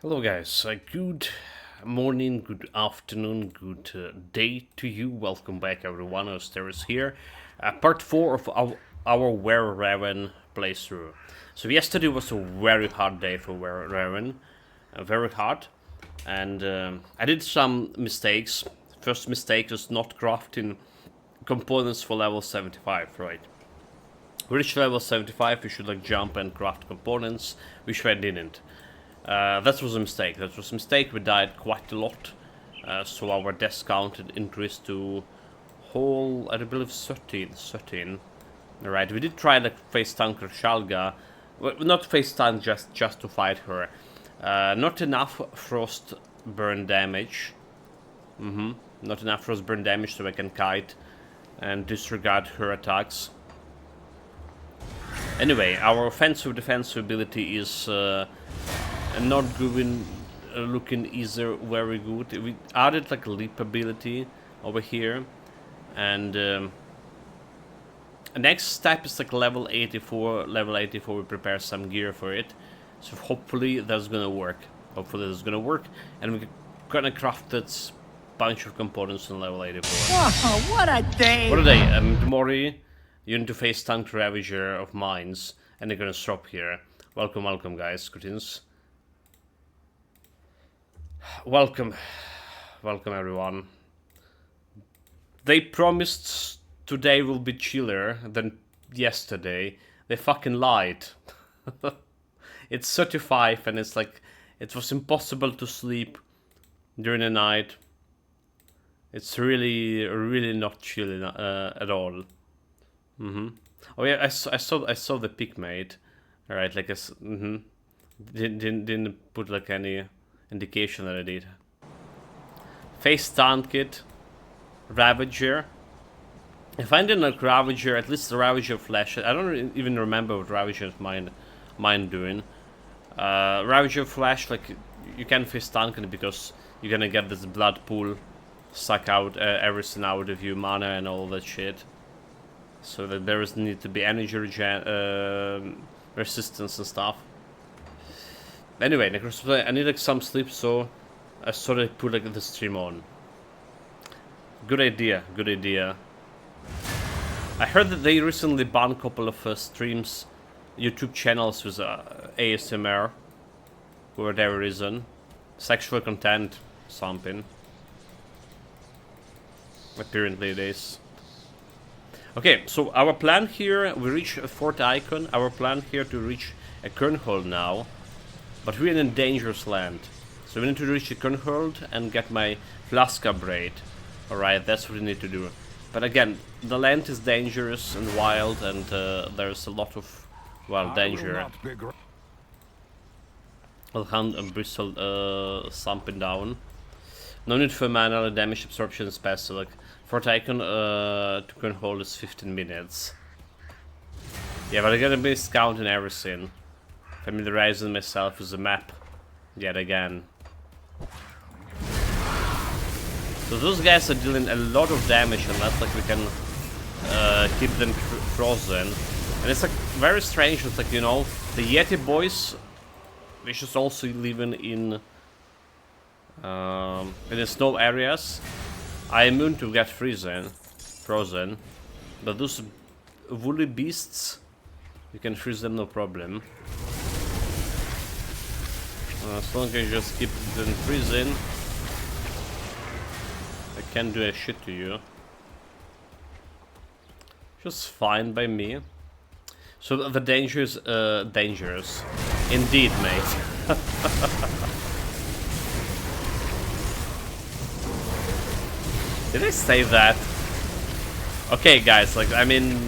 Hello guys, good morning, good afternoon, good day to you. Welcome back everyone, Osteris here. Part 4 of our Wereraven playthrough. So yesterday was a very hard day for Wereraven, very hard. And I did some mistakes. First mistake was not crafting components for level 75, right? We reached level 75, we should jump and craft components, which I didn't. That was a mistake. We died quite a lot. So our death count increased to whole, I believe, 13. Alright, we did try face tanker Shalga. Well, not face tank, just to fight her. Not enough frost burn damage. Not enough frost burn damage so I can kite and disregard her attacks. Anyway, our offensive defensive ability is not looking either very good. We added a leap ability over here, and the next step is level 84. Level 84, we prepare some gear for it, so hopefully that's gonna work. And we're gonna craft that bunch of components on level 84. Oh, what a day! What a day! Mori, you need to face tank Ravager of mines, and they're gonna stop here. Welcome, guys. Greetings. Welcome everyone. They promised today will be chiller than yesterday. They fucking lied. It's 35 and it's it was impossible to sleep during the night. It's really not chilly at all. Oh yeah, I saw the pick mate. All right, didn't put any indication that I did. Face tank kit, Ravager. If I didn't Ravager, at least the Ravager flash. I don't even remember what Ravager's mine doing. Ravager flash, you can face tank it because you're gonna get this blood pool, suck out everything out of you, mana and all that shit. So that there is need to be energy resistance and stuff. Anyway, I need some sleep, so I sort of put the stream on. Good idea. I heard that they recently banned a couple of streams, YouTube channels with ASMR, for whatever reason. Sexual content, something. Apparently it is. Okay, so our plan here, we reach a fourth icon. Our plan here to reach a kernhold now. But we're in a dangerous land. So we need to reach the kernhold and get my Flaska braid. Alright, that's what we need to do. But again, the land is dangerous and wild, and there's a lot of, well, danger. I'll hand a bristle something down. No need for manual damage absorption is passive. Fourth icon to kernhold is 15 minutes. Yeah, but I'm gonna be scouting everything. Familiarizing myself with the map yet again. So those guys are dealing a lot of damage unless we can keep them frozen. And it's very strange, it's you know, the Yeti boys, which is also living in the snow areas, are immune to get frozen. But those woolly beasts, you can freeze them no problem. As long as you just keep them freezing, I can't do a shit to you. Just fine by me. So the danger is dangerous. Indeed, mate. Did I say that? Okay, guys, I mean,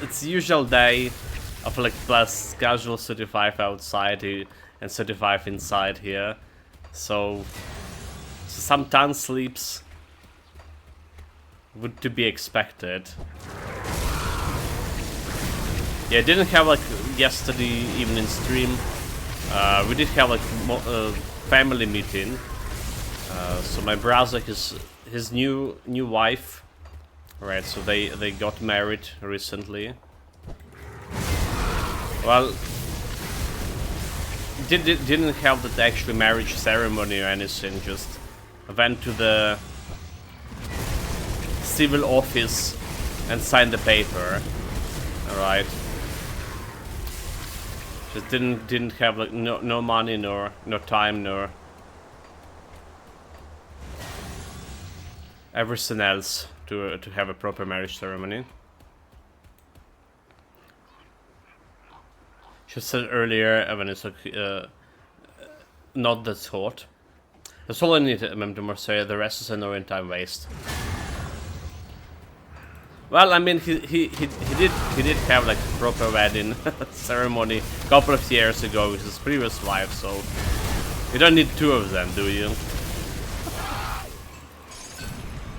it's usual day of plus casual 35 outside and 35 inside here, so some town sleeps would to be expected. Yeah, I didn't have yesterday evening stream. We did have family meeting. So my brother, his new wife, right? So they got married recently. Well, didn't have the actual marriage ceremony or anything. Just went to the civil office and signed the paper. All right. Just didn't have like no money nor no time nor everything else to have a proper marriage ceremony. She said earlier when it's like not that hot. That's all I need to say. The rest is annoying time waste. Well, I mean, he did have like a proper wedding ceremony a couple of years ago with his previous wife, so you don't need two of them, do you?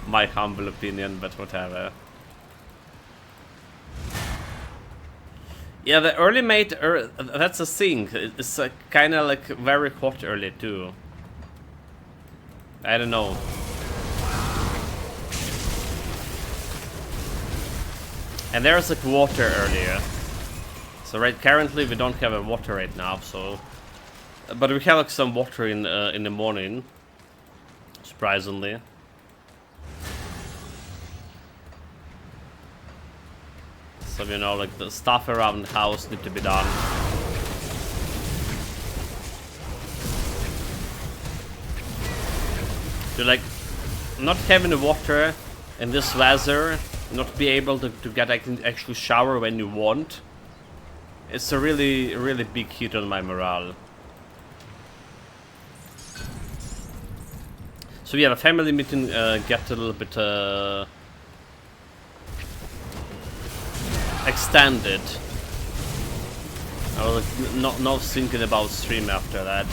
My humble opinion, but whatever. Yeah, the early mate, that's a thing. It's kind of like very hot early too. I don't know. And there's like water earlier. So right, currently we don't have a water right now, so... But we have like some water in the morning. Surprisingly. So, you know, like the stuff around the house need to be done. So like, not having the water in this weather, not be able to get actually shower when you want, it's a really big hit on my morale. So yeah, the family meeting get a little bit extended. I was like, not thinking about stream after that.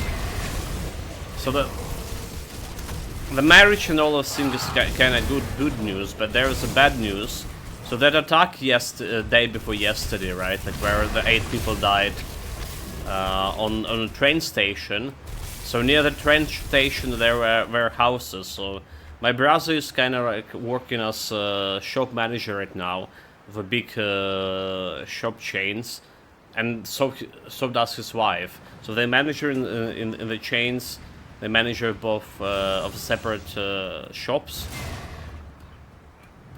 So the marriage and all those things is kind of good news, but there is a bad news. So that attack day before yesterday, right? Like where the 8 people died on a train station. So near the train station there were houses. So my brother is kind of like working as a shop manager right now of a big shop chains, and so does his wife. So they manage in the chains. They manage both of separate shops.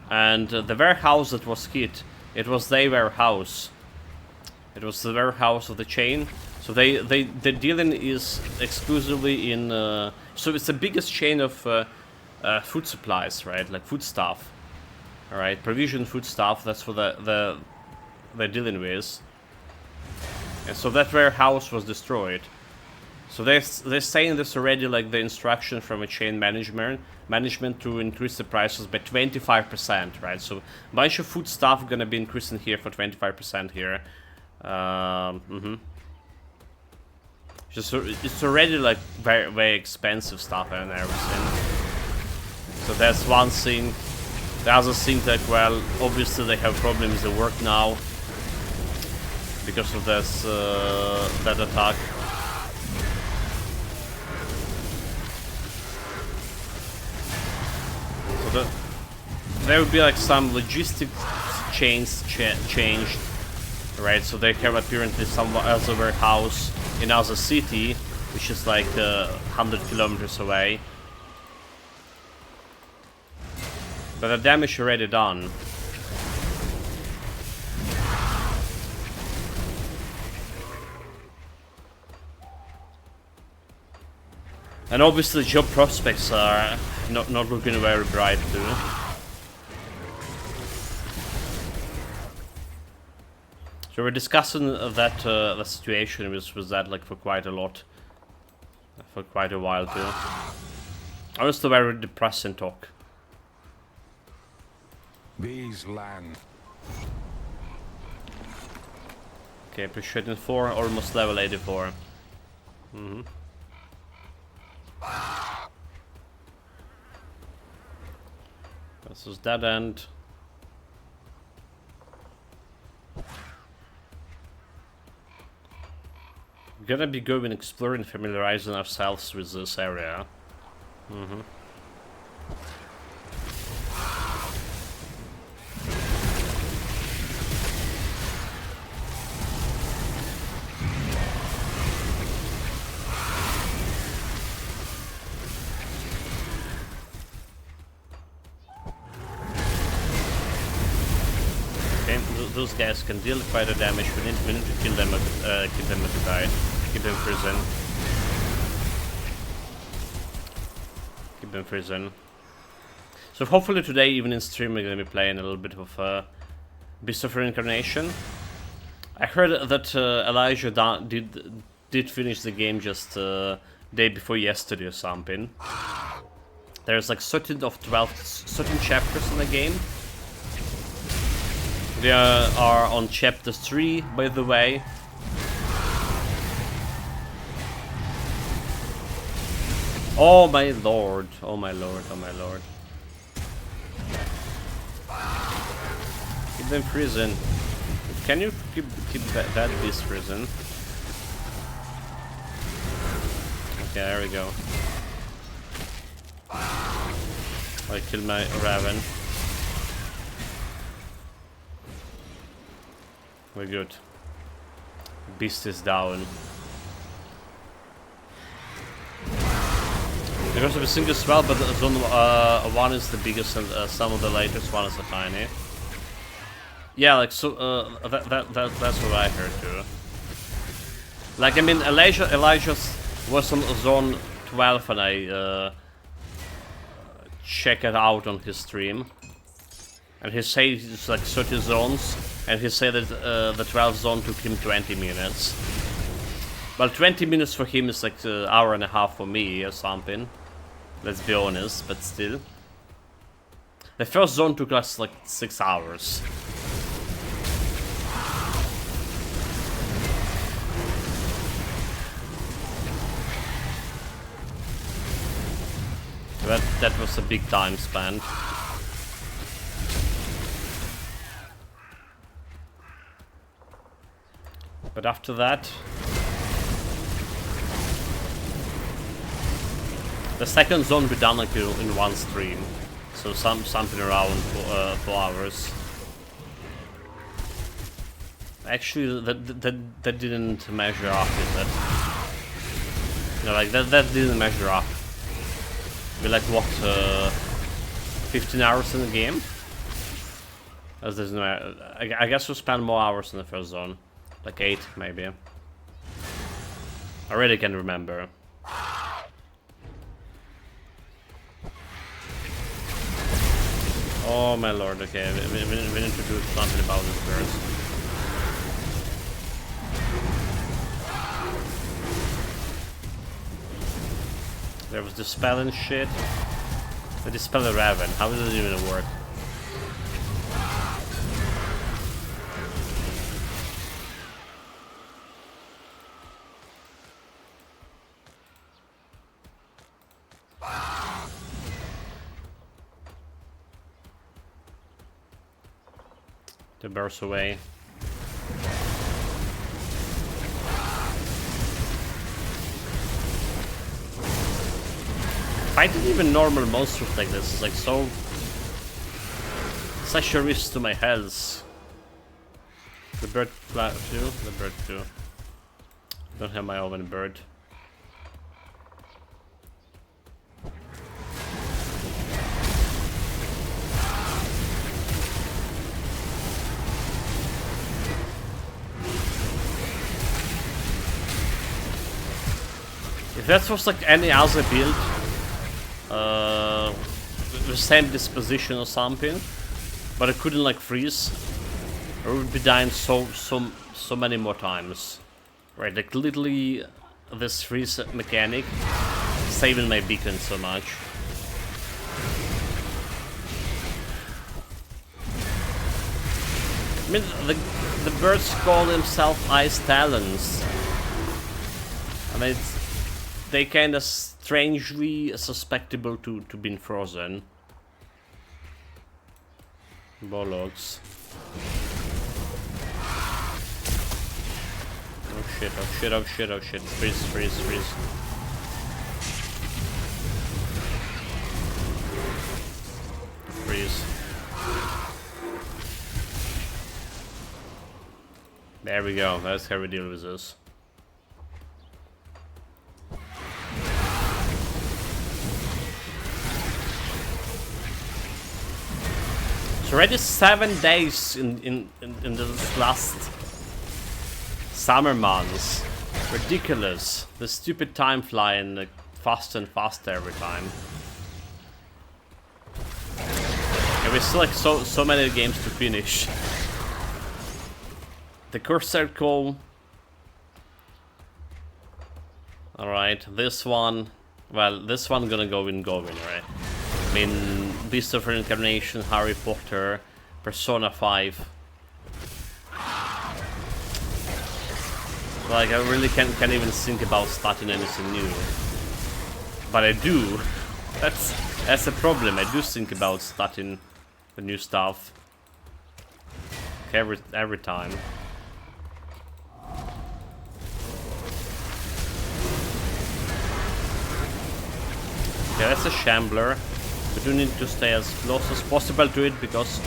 And the warehouse that was hit, it was their warehouse. It was the warehouse of the chain. So the dealing is exclusively in. So it's the biggest chain of food supplies, right? Like food stuff. All right, provision food stuff. That's what they're dealing with. And so that warehouse was destroyed. So they're saying this already, like the instruction from a chain management to increase the prices by 25%, right? So a bunch of food stuff gonna be increasing here for 25% here. It's already like very expensive stuff and everything. So that's one thing. The other thing, like, well, obviously they have problems at work now because of this that attack. So there would be like some logistics chains changed, right? So they have apparently some other warehouse in another city, which is like 100 kilometers away. But the damage already done. And obviously job prospects are not looking very bright too. So we're discussing that the situation with that like for quite a while too. Honestly, very depressing talk. These land. Okay, appreciating 4, almost level 84. This is dead end. We're gonna be going exploring, familiarizing ourselves with this area. those guys can deal quite a damage. We need to kill them at the die. Keep them frozen. Keep them frozen. So hopefully today, even in stream, we're gonna be playing a little bit of Beast of Reincarnation. I heard that Elijah did finish the game just day before yesterday or something. There's like 13 chapters in the game. We are on chapter 3, by the way. Oh my lord, oh my lord, oh my lord. Keep them frozen. Can you keep that beast frozen? Okay, there we go. I killed my Raven. We're good. Beast is down. Because of a single swell, but zone 1 is the biggest and some of the latest one is a tiny. Yeah, like so. That's what I heard too. Like I mean, Elijah's was on zone 12, and I check it out on his stream. And he says it's like 30 zones, and he said that the 12th zone took him 20 minutes. Well, 20 minutes for him is like an hour and a half for me or something. Let's be honest, but still. The first zone took us like 6 hours. That was a big time span. But after that, the second zone we done like in one stream, so something around 4 hours. Actually, that didn't measure up, is it? No, like that didn't measure up. We like what 15 hours in the game? As there's no, I guess we'll spend more hours in the first zone, like 8 maybe. I really can't remember. Oh my lord, okay, we need to do something about this first. There was the spell and shit. The dispel the Raven, how does it even work? To burst away. Fighting even normal monsters like this is like so such a risk to my health. The bird too? The bird too. Don't have my oven bird. If that was like any other build, the same disposition or something, but I couldn't like freeze, I would be dying so many more times. Right, like literally this freeze mechanic saving my beacon so much. I mean, the birds call themselves Ice Talons. I mean, they kind of strangely susceptible to being frozen. Bollocks. Oh shit, oh shit, oh shit, oh shit. Freeze, freeze, freeze. Freeze. There we go, that's how we deal with this. So Already 7 days in the last summer months. Ridiculous. The stupid time flying like, faster and faster every time. And we still like so many games to finish. The course circle. Alright, this one. Well, this one gonna go in Govin, right? I mean, Beast of Reincarnation, Harry Potter, Persona 5. Like, I really can't even think about starting anything new. But I do. That's a problem. I do think about starting the new stuff. Every time. Yeah, that's a shambler. We do need to stay as close as possible to it because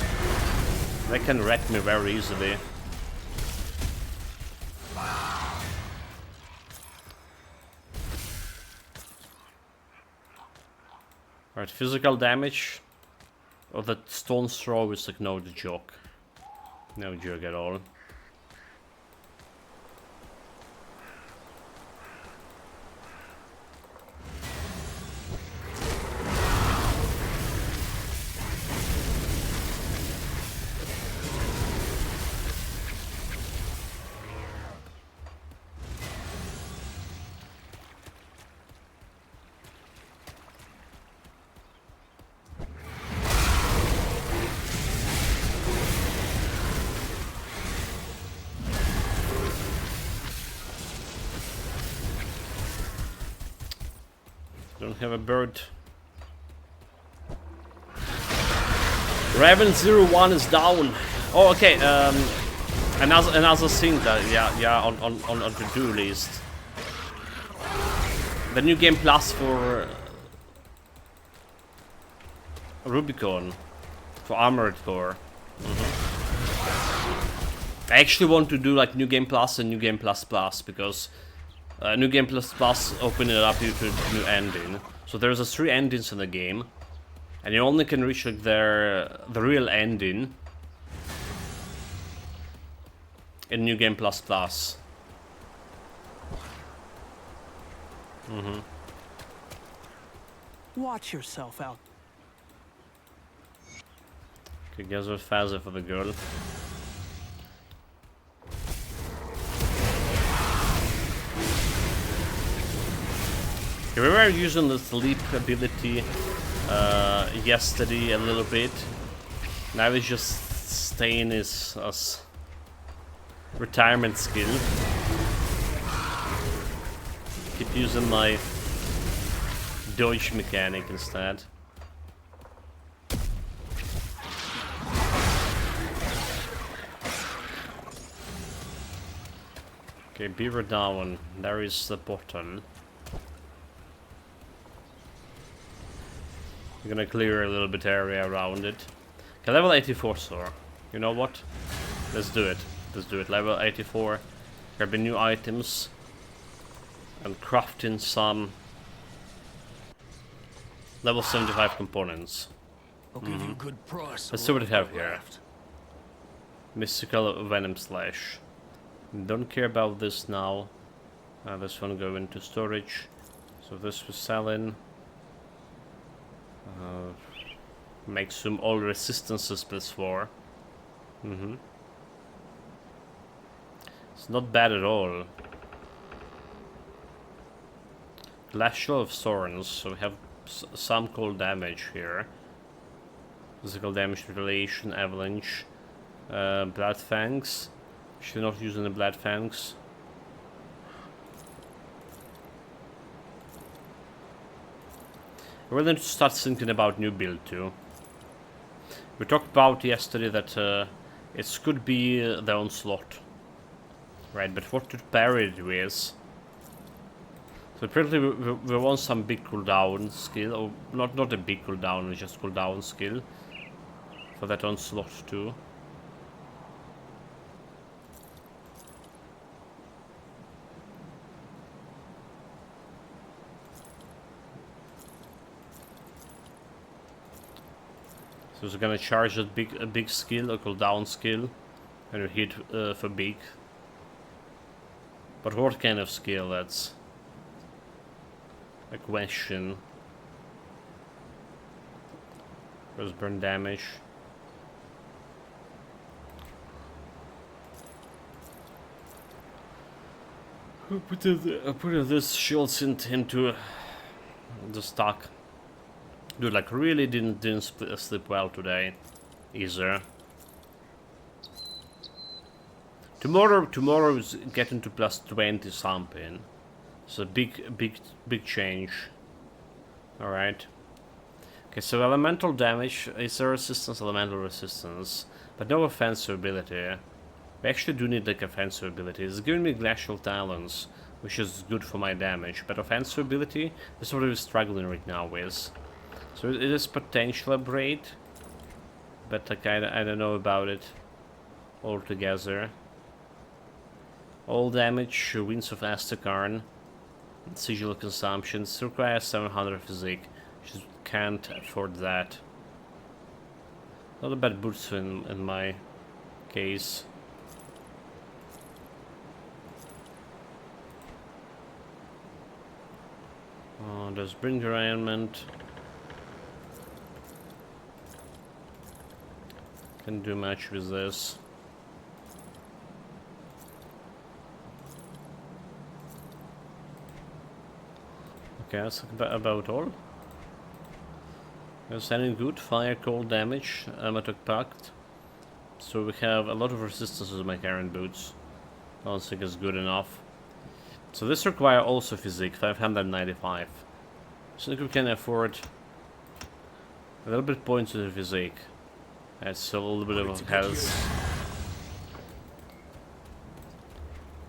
they can wreck me very easily. Alright, physical damage of the stone throw is like no joke. No joke at all. Don't have a bird. Raven 01 is down. Oh, okay. Another thing that on the to-do list. The new game plus for Rubicon for Armored Core. I actually want to do like New Game Plus and New Game Plus Plus because New Game Plus Plus opening it up to a new ending. So there's 3 endings in the game, and you only can reach like the real ending in New Game Plus Plus. Watch yourself out. Okay, guess what's faster for the girl. Okay, we were using the sleep ability yesterday a little bit. Now it's just staying as retirement skill. Keep using my dodge mechanic instead. Okay, beaver down. There is the bottle. I'm gonna clear a little bit area around it. Okay, level 84 sword. You know what? Let's do it. Let's do it. Level 84. Grabbing new items. And crafting some level 75 components. I'll give you a good price. Let's see what we have here. Mystical Venom Slash. Don't care about this now. This one go into storage. So this we're selling. Make some all resistances +4. It's not bad at all. Glacial of Thorns, so we have some cold damage here. Physical damage, retaliation, avalanche, blood fangs. Should not use any blood fangs. We're going to start thinking about new build too. We talked about yesterday that it could be the onslaught, right? But what to pair it with? So apparently we want some big cooldown skill, or not a big cooldown, just cooldown skill for that onslaught too. So it's gonna charge a big skill, a cooldown skill, and you hit for big. But what kind of skill? That's a question. First burn damage. Put this shields into the stock. Dude, like really didn't sleep well today, either. Tomorrow is getting to plus 20 something. So big change. All right. Okay, so elemental damage is a resistance, elemental resistance, but no offensive ability. We actually do need like offensive ability. It's giving me glacial talons, which is good for my damage, but offensive ability is what we're struggling right now with. So it is potential upgrade, but like I don't know about it altogether. All damage, Winds of Astakarn, Sigil consumption, requires 700 physique. Just can't afford that. Not a bad boost in my case. There's Bring Environment. Can't do much with this. Okay, that's about all. We're sending good fire, cold damage, Amatok Pact. So we have a lot of resistance with my current boots. I don't think it's good enough. So this requires also physique, 595. So I think we can afford a little bit points to the physique. That's a little bit of health.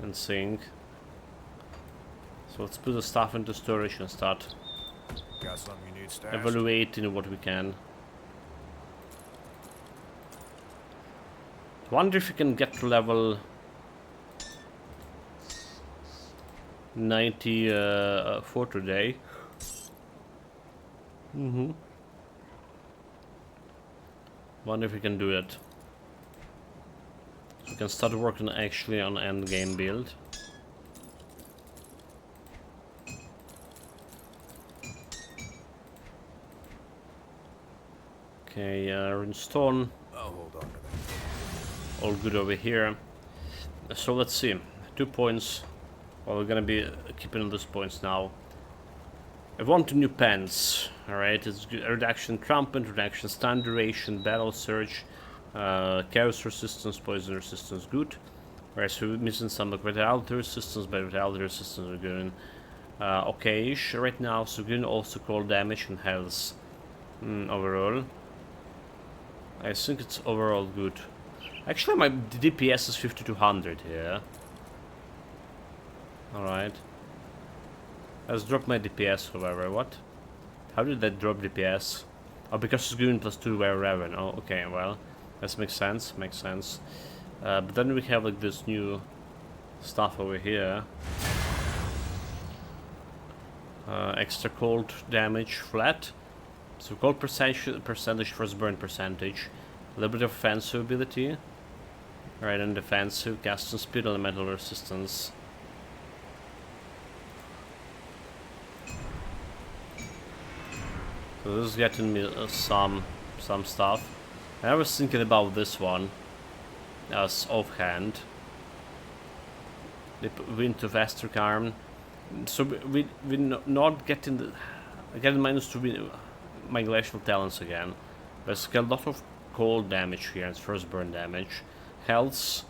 And sync. So let's put the stuff into storage and start Got something you need stashed? evaluating what we can. Wonder if we can get to level 94 today. Wonder if we can do it. We can start working actually on end game build. Okay, Runestone. I'll hold on to that. All good over here. So let's see. 2 points. Well, we're gonna be keeping those points now. I want new pens. Alright, it's good. Reduction trumpet, reduction stun duration, battle surge, chaos resistance, poison resistance, good. Alright, so we're missing some vitality resistance, but vitality resistance we're doing okay-ish right now. So we're doing also cold damage and health overall. I think it's overall good. Actually, my DPS is 5200 here. Alright. Let's drop my DPS, however. What? How did that drop DPS? Oh, because it's giving +2 Wereraven. Oh, okay, well. That makes sense, makes sense. But then we have like this new stuff over here. Extra cold damage flat. So cold percentage first burn percentage. A little bit of offensive ability. Right, and defensive, casting speed, elemental resistance. So this is getting me some stuff. I was thinking about this one as offhand. The Wind of Astrakarn. So we're not getting the getting -2 my glacial talents again. There's a lot of cold damage here. It's first burn damage. Health,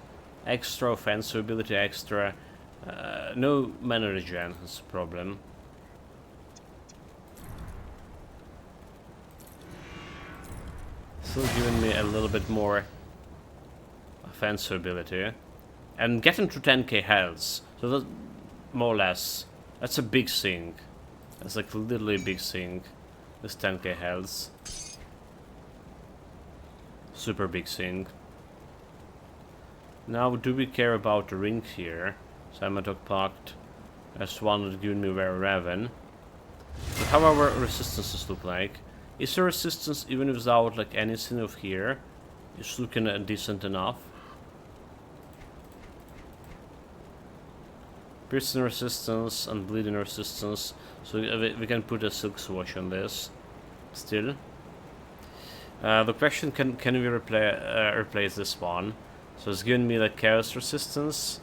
extra offensive ability, extra. No mana regen is a problem. Still giving me a little bit more offensive ability. And getting to 10k health. So that, more or less, that's a big thing. That's like literally a big thing. This 10k health. Super big thing. Now, do we care about the ring here? Samatok Pact. That's one that's giving me Wereraven. But how our resistances look like? Is there resistance even without like anything of here? It's looking decent enough. Piercing resistance and bleeding resistance. So we can put a silk swatch on this. Still. The question, can we replace this one? So it's giving me like chaos resistance.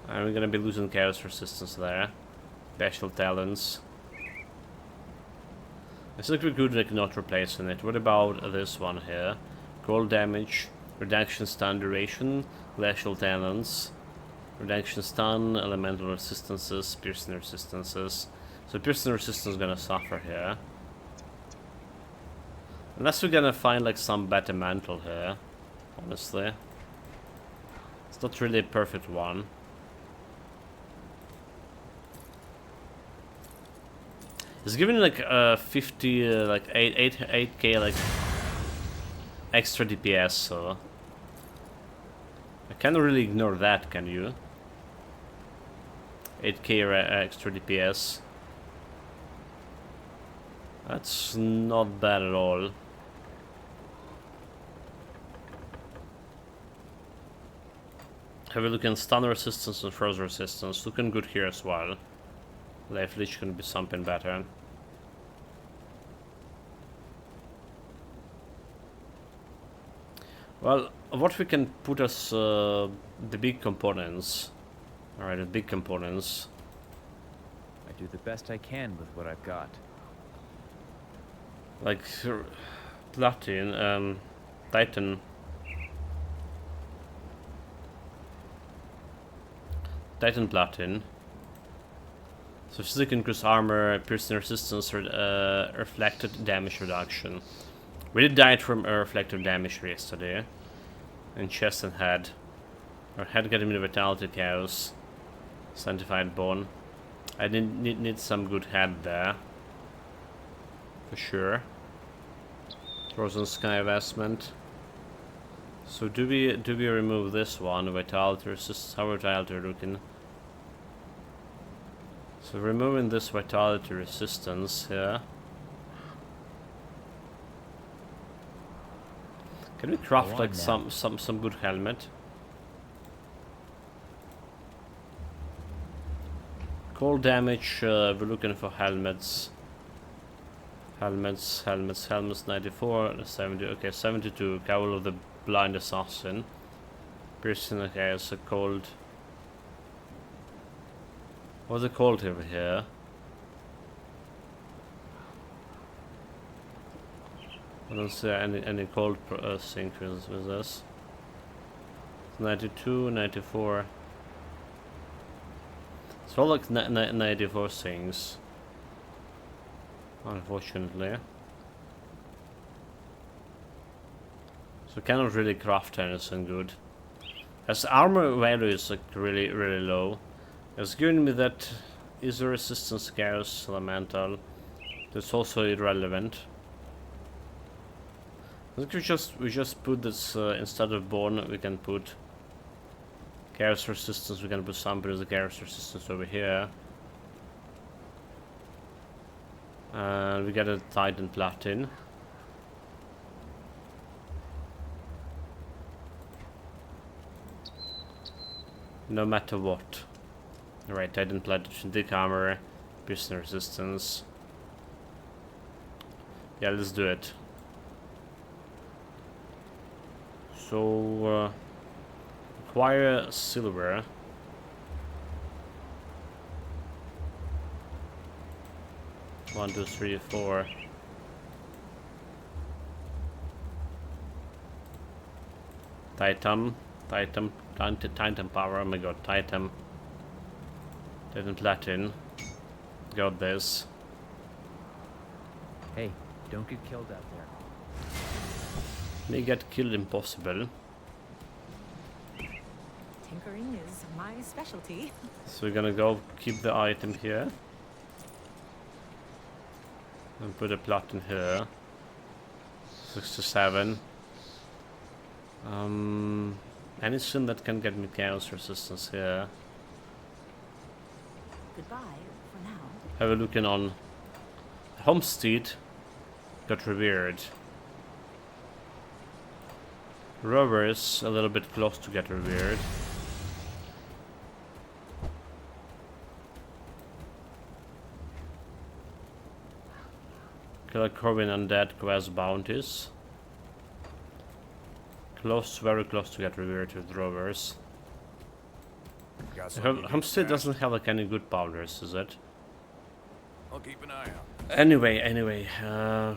And we're gonna be losing chaos resistance there. Special talents. It's like we could like not replacing it. What about this one here? Cold damage, reduction stun duration, glacial talents, reduction stun, elemental resistances, piercing resistances. So piercing resistance is gonna suffer here. Unless we're gonna find like some better mantle here, honestly. It's not really a perfect one. It's giving like 50, like 8k like extra DPS, so I can't really ignore that, can you? 8k extra DPS. That's not bad at all. Have a look at stun resistance and frost resistance. Looking good here as well. Life Leech can be something better. Well, what we can put as the big components. Alright, the big components. I do the best I can with what I've got. Like platin, Titan. Titan platin. So physical increased armor, piercing resistance, reflected damage reduction. We did die from a reflective damage yesterday. In chest and head. Our head getting me the vitality chaos. Sanctified bone. I need some good head there. For sure. Frozen sky vestment. So do we remove this one? Vitality resistance. How vitality looking? So removing this vitality resistance here. Can we craft like some good helmet? Cold damage, we're looking for helmets. Helmets 94, 70, okay, 72, Cowl of the Blind Assassin. Piercing, okay, it's a cold. What's it called over here? I don't see any cold things with this. 92, 94. It's all like 94 things. Unfortunately. So cannot really craft anything good. As armor value is like really low. It's giving me that is a resistance chaos elemental. That's also irrelevant. I think we just put this instead of bone we can put chaos resistance. We can put some bit of the chaos resistance over here. And we get a Titan platin. No matter what. Alright, Titan platin, thick armor, piercing resistance. Yeah, let's do it. So acquire silver. One, two, three, four. Titan power. Oh my god, Titan platin. Got this. Hey, don't get killed out there. May get killed impossible. Tinkering is my specialty. So we're gonna go keep the item here. And put a platin here. 67. Anything that can get me chaos resistance here. Goodbye for now. Have a look in on Homestead. got revered. Rovers a little bit close to get revered. Kill a Corvin Undead quest bounties. Close, very close to get revered with rovers. Got something you need Homestead stashed? doesn't have like any good boundaries, is it? I'll keep an eye out. Anyway, I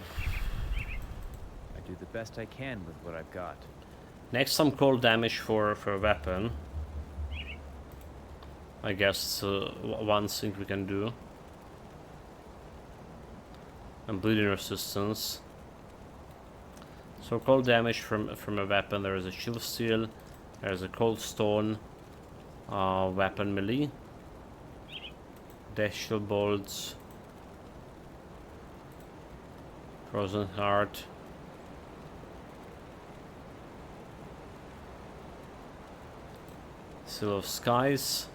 do the best I can with what I've got. next some cold damage for a weapon. I guess one thing we can do. And bleeding resistance. So cold damage from a weapon. There is a chill steel. There is a cold stone. Weapon melee. Death shield bolts. Frozen heart. Seal of skies.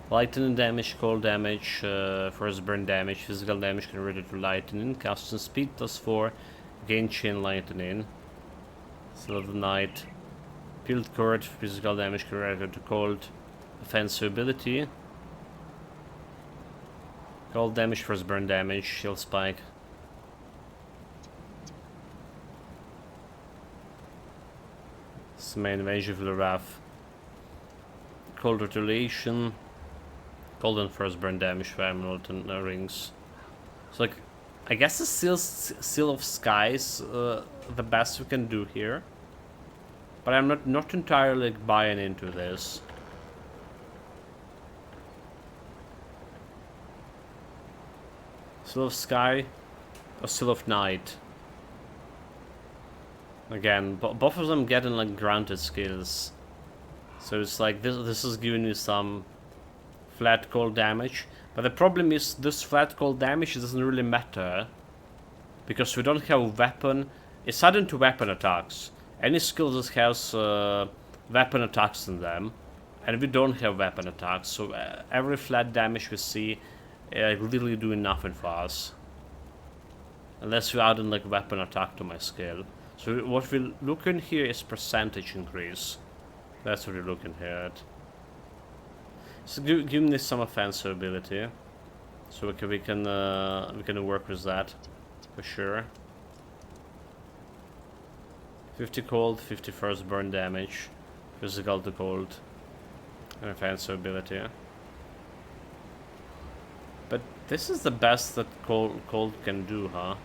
Lightning damage, cold damage, first burn damage, physical damage converted to lightning, casting speed +4, gain chain lightning. Seal of the night. Peeled cord, physical damage converted to cold, offensive ability. Cold damage, first burn damage, shield spike. This main range of Wereraven. Cold retaliation. Cold and first burn damage for emerald and rings. So like, I guess the seal of skies the best we can do here. But I'm not entirely like, buying into this. Seal of sky or seal of night. Again, both of them getting like granted skills. So it's like this is giving you some flat cold damage, but the problem is this flat cold damage doesn't really matter because we don't have weapon. It's sudden to weapon attacks. Any skill that has weapon attacks in them, and we don't have weapon attacks, so every flat damage we see literally doing nothing for us unless we add in like weapon attack to my skill. So what we're looking here is percentage increase. That's what we're looking here at. So give me some offensive ability, so we can work with that for sure. 50 cold, 50 first burn damage, physical to cold, and offensive ability. But this is the best that cold can do, huh?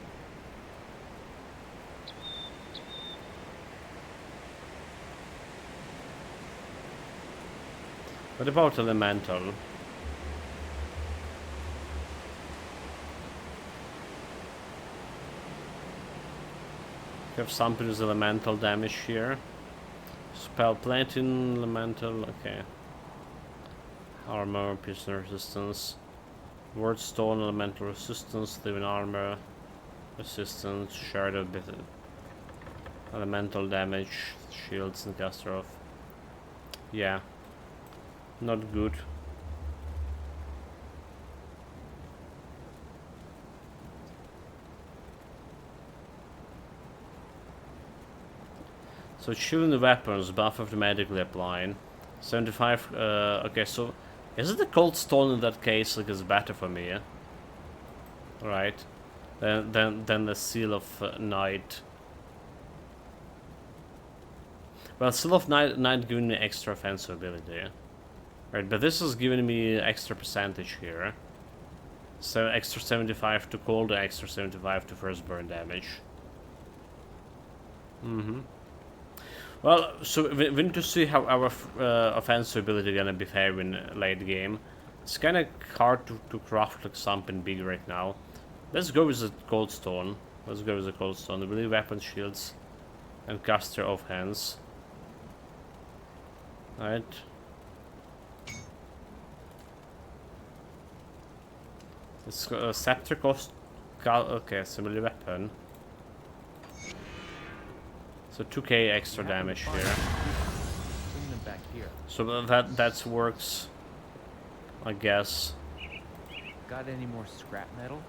What about elemental? We have something with elemental damage here. Spell plating, elemental, okay. Armor, piercing resistance. Word stone, elemental resistance, living armor, resistance, shard of bit. Elemental damage, shields and caster off. Yeah. Not good. So shooting the weapons, buff automatically applying. 75, okay, so is it the cold stone in that case like is better for me, yeah? Right. Then the seal of night. Well, seal of night giving me extra offensive ability, yeah? Right, but this is giving me extra percentage here. So extra 75 to cold, extra 75 to first burn damage. Well, so we need to see how our offensive ability gonna be faring late game. It's kind of hard to craft like something big right now. Let's go with the cold stone. Let's go with the cold stone. I believe weapon shields and caster of hands. Alright. It's scepter cost. Okay, similar weapon. So 2k extra damage here. Bring them back here. So that works, I guess. Got any more scrap metal?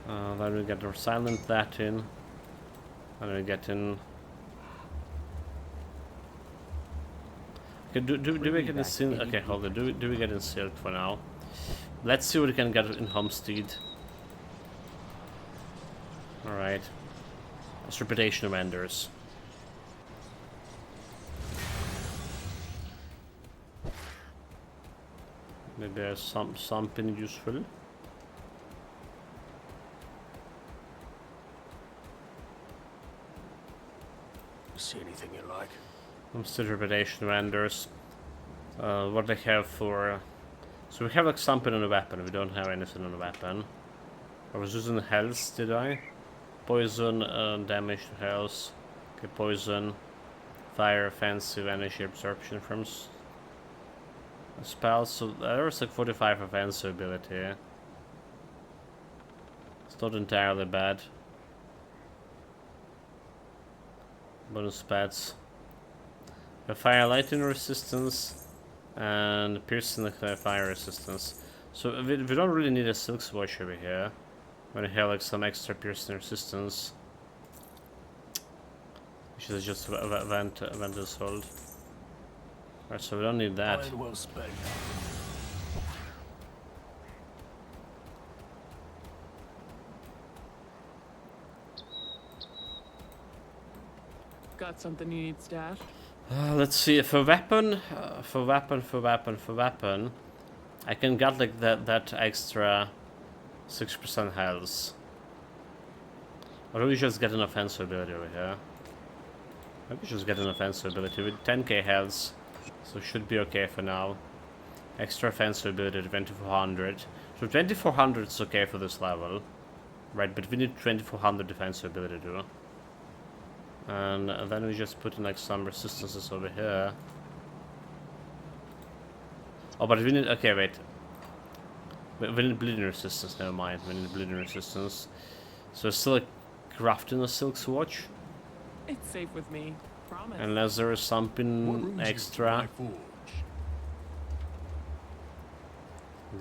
Then we get our silent that in. And we get in. Okay, do we get in silk? Okay, hold on. Do we get in silk for now? Let's see what we can get in Homestead. Alright. It's reputation vendors. Maybe there's something useful. See anything you like? Homestead reputation vendors. What they have for... So we have like something on a weapon. We don't have anything on a weapon. I was using health, did I? Poison, damage to health. Okay, poison. Fire, offensive, energy absorption from spells. So there was like 45 offensive ability. It's not entirely bad. Bonus pets. The fire lightning resistance and piercing the fire resistance. So we don't really need a silk swatch over here. When we have like some extra piercing resistance, which is just vent assault. Alright, so we don't need that. Well spent. Got something you need stashed? Let's see. For weapon, I can get like that extra 6% health. Or do we just get an offensive ability over here? Maybe just get an offensive ability with 10k health, so should be okay for now. Extra offensive ability 2400. So 2400 is okay for this level, right? But we need 2400 defensive ability too. And then we just put in like some resistances over here. Oh, but we need... Okay, wait. We need bleeding resistance, never mind. We need bleeding resistance. So it's still like crafting a silk swatch. It's safe with me. Promise. Unless there is something extra.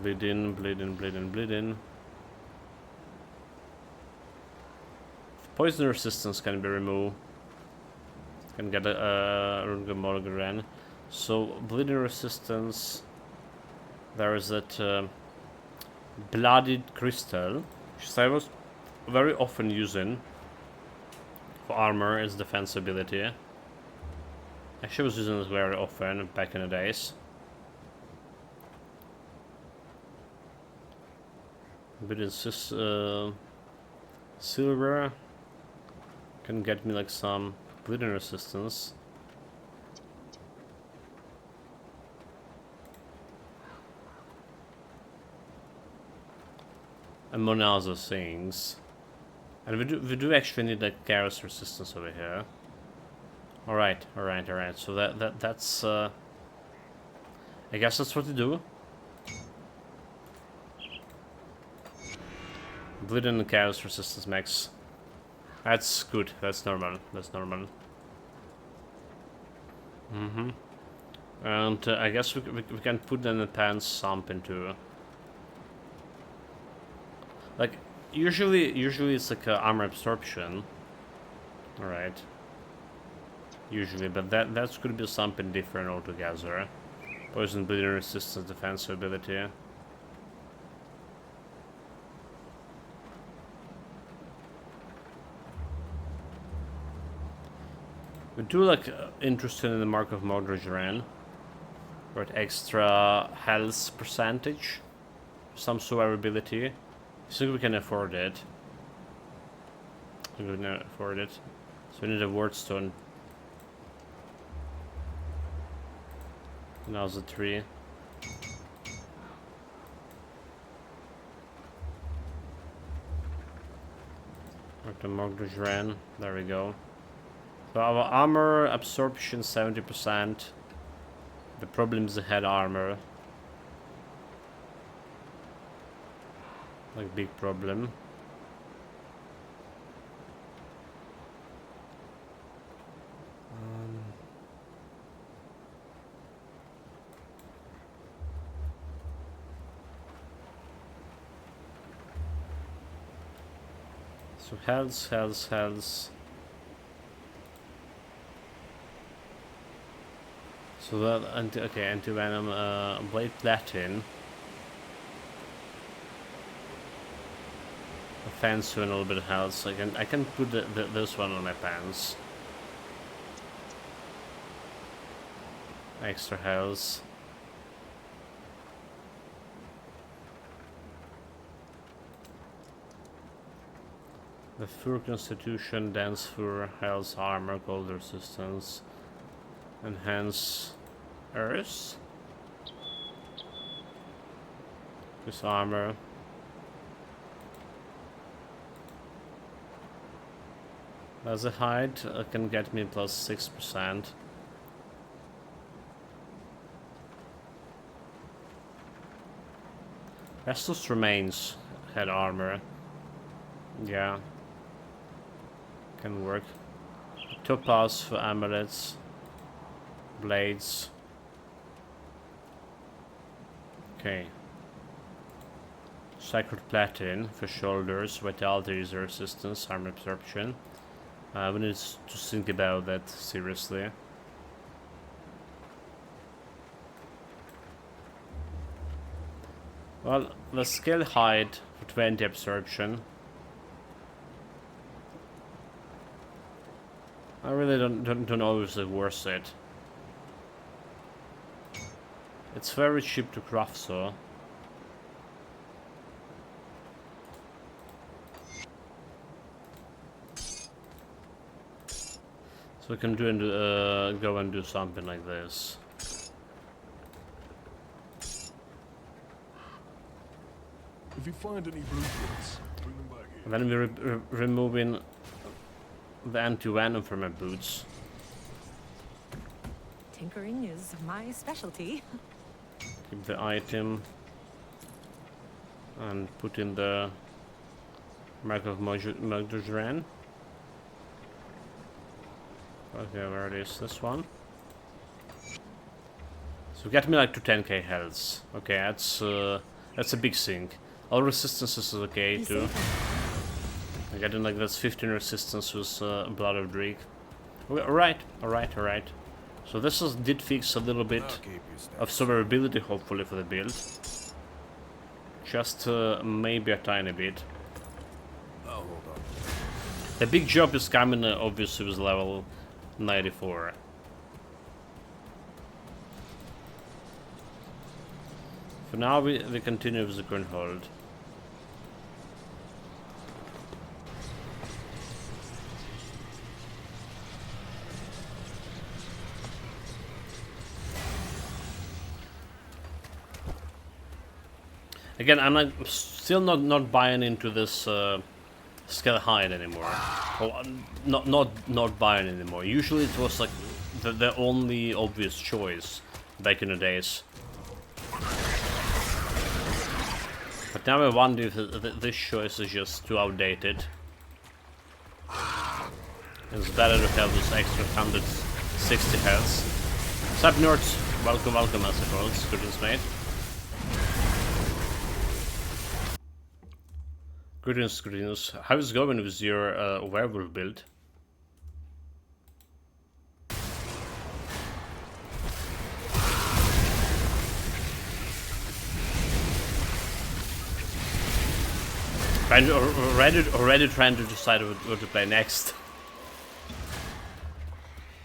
Bleeding, bleeding, bleeding, bleeding. Poison resistance can be removed. Can get a Rungamorgren. So bleeding resistance. There is that bloodied crystal, which I was very often using for armor as defense ability. Actually, I was using this very often back in the days. But it's silver can get me like some bleeding resistance. Among other things. And we do actually need like chaos resistance over here. Alright. So that's I guess that's what to do. Bleeding and chaos resistance max. That's good, that's normal. And I guess we can put in the pants something too. Like, usually it's like armor absorption. Alright. Usually, but that's gonna be something different altogether. Poison, bleeding resistance, defensive ability. We do like interested in the Mark of Modrigeran. Right, extra health percentage. Some survivability. I think we can afford it. I think we can afford it. So we need a wardstone. Now's the tree. Mark the Modrigeran. There we go. So our armor absorption 70%. The problem is the head armor. Like big problem. So health. So that anti-venom, blade platin. Offense to a little bit of health. So I can put this one on my pants. Extra health. The fur constitution, dense fur, health, armor, cold resistance, enhance earth. This armor. As a hide, can get me plus 6%. Restus remains head armor. Yeah. Can work. Topaz for amulets. Blades. Okay. Sacred platin for shoulders. Vitality resistance. Armor absorption. We need to think about that seriously. Well, the scale hide for 20 absorption. I really don't know if it's worth it. It's very cheap to craft, so. So we can go and do something like this. If you find any blueprints, bring them back here. And then we're removing the anti-venom from my boots. Tinkering is my specialty. Keep the item. And put in the Mark of Magduzran. Okay, where it is? This one. So get me like to 10k health. Okay, that's a big thing. All resistances is okay too. I getting like that's 15 resistance with Blood of Drake. Okay, alright. So this did fix a little bit of survivability, hopefully, for the build. Just maybe a tiny bit. I'll hold on. The big job is coming, obviously, with level 94. For now, we continue with the current hold. Again, I'm still not buying into this scale hide anymore. Well, not buying anymore. Usually it was like the only obvious choice back in the days. But now I wonder if this choice is just too outdated. It's better to have this extra 160 health. Sup nerds, welcome as it was, greetings mate. Greetings. How's it going with your werewolf build? Already trying to decide what to play next.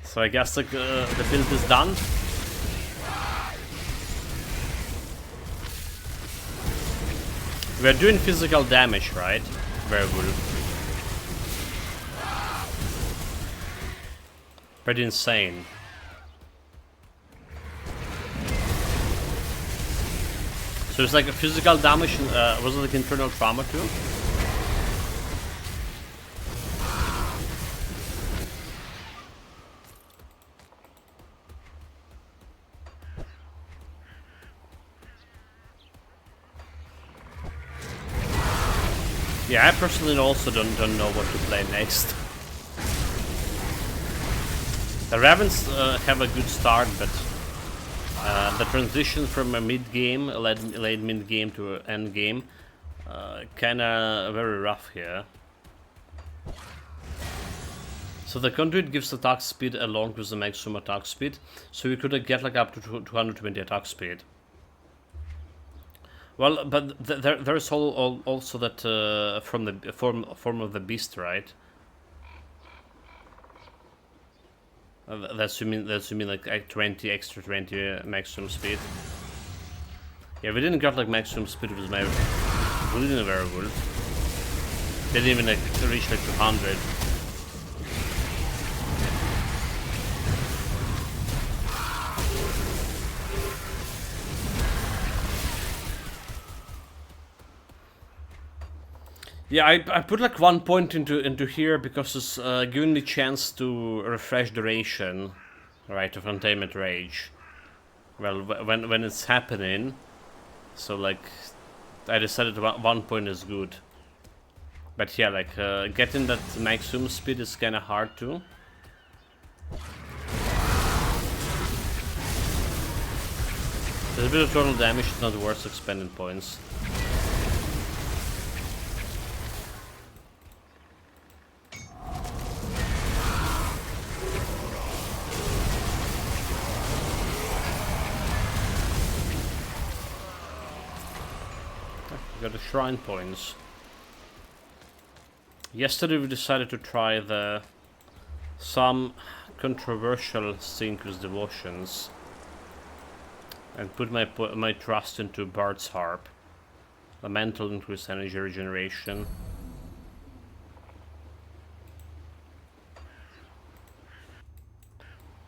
So I guess like, the build is done. We're doing physical damage, right? Werewolf. Pretty insane. So it's like a physical damage, was it like internal trauma too? Yeah, I personally also don't know what to play next. The Ravens have a good start, but the transition from a mid-game, late mid-game to end game, kinda very rough here. So the conduit gives attack speed along with the maximum attack speed, so we could get like up to 220 attack speed. Well, but there's also that from the form of the beast, right? That's you mean like 20 extra 20 maximum speed. Yeah, we didn't got like maximum speed with my bleeding werewolf. Didn't even like reach like 200. Yeah, I put like 1 point into here because it's giving me chance to refresh duration, right, of Untamed Rage. Well, when it's happening, so like I decided 1 point is good. But yeah, like getting that maximum speed is kind of hard too. There's a bit of total damage, it's not worth expending points. Got the shrine points. Yesterday we decided to try some controversial thing with devotions and put my trust into Bard's Harp. Elemental increased energy regeneration.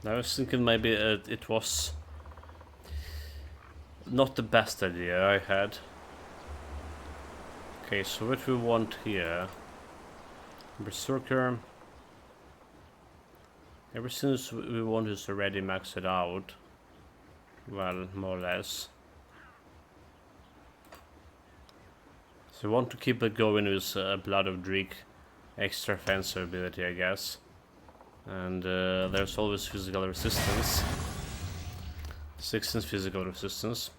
I was thinking maybe it was not the best idea I had. Okay, so what we want here, Berserker, everything we want is already maxed out, well, more or less. So we want to keep it going with Blood of Dreek, extra offensive ability, I guess. And there's always physical resistance, 16 physical resistance.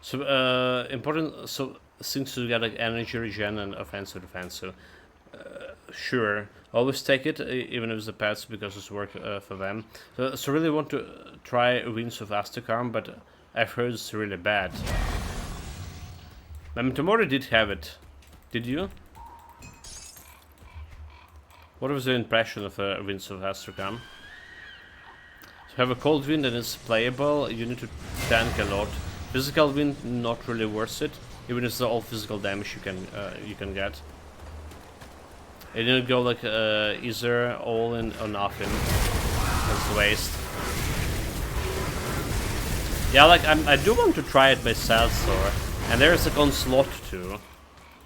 So important, so since you get like energy regen and offensive defensive, sure, always take it even if it's the pets because it's work for them. So really want to try Winds of Astakarm, but I've heard it's really bad. I mean, Tomori did have it. Did you? What was your impression of Winds of Astakarm? So have a cold wind and it's playable. You need to tank a lot. Physical wind, not really worth it. Even if it's all physical damage you can get. And you go like either all in or nothing. That's waste. Yeah, like I do want to try it myself, so and there's like on slot too.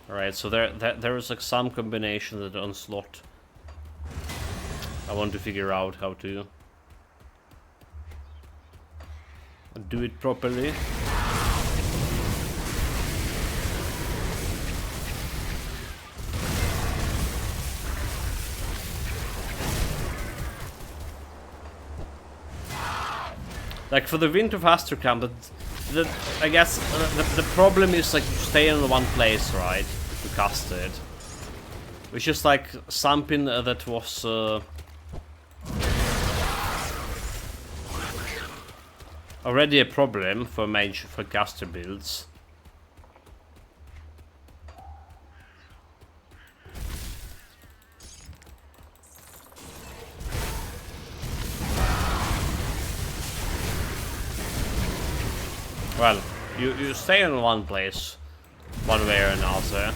Alright, so there is like some combination that on slot. I want to figure out how to do it properly. Like for the Wind of Astrakan, I guess the problem is like you stay in one place, right, to cast it. Which is like something that was already a problem for mage, for caster builds. Well, you stay in one place, one way or another.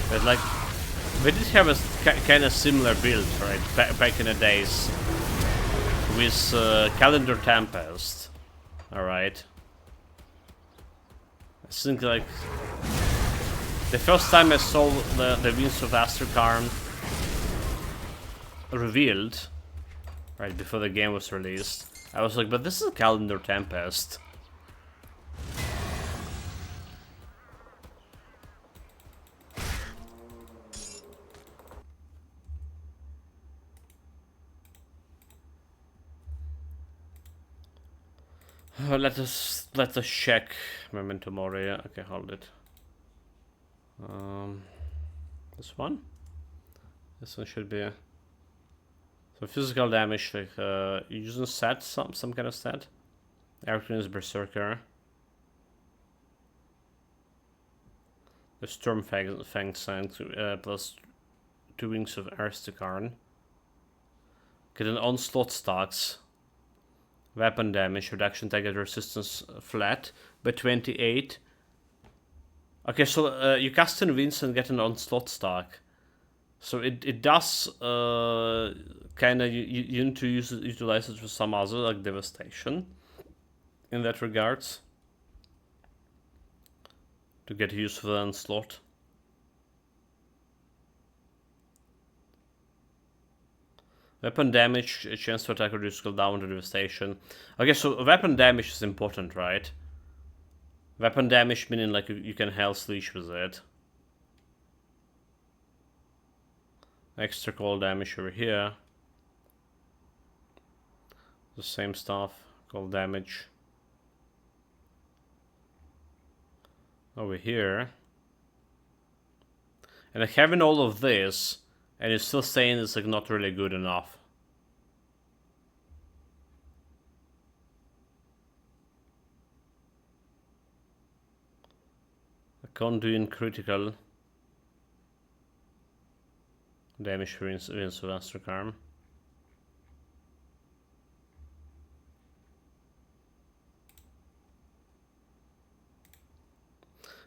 But like, we did have a kind of similar build, right, back in the days, with Calendar Tempest, alright. I think like, the first time I saw the Winds of Astrakarn revealed, right before the game was released, I was like, but this is a Calendar Tempest. Let us check Memento Mori. Okay, hold it. This one. This one should be. So physical damage, like using set, some kind of set. Everything is Berserker. The Stormfang Sanct plus 2 Wings of Aristokarn. Get an Onslaught stacks. Weapon damage, reduction target resistance flat by 28. Okay, so you cast in Winds and get an Onslaught stack. So it does kind of, you need to utilize it for some other, like Devastation. In that regards. To get useful Onslaught. Weapon damage, a chance to attack or reduce cooldown to Devastation. Okay, so weapon damage is important, right? Weapon damage meaning like you can Hell's Leash with it. Extra cold damage over here. The same stuff, cold damage. Over here. And like having all of this, and you're still saying it's like not really good enough. I can't do in critical damage for Winds of Aristokarn.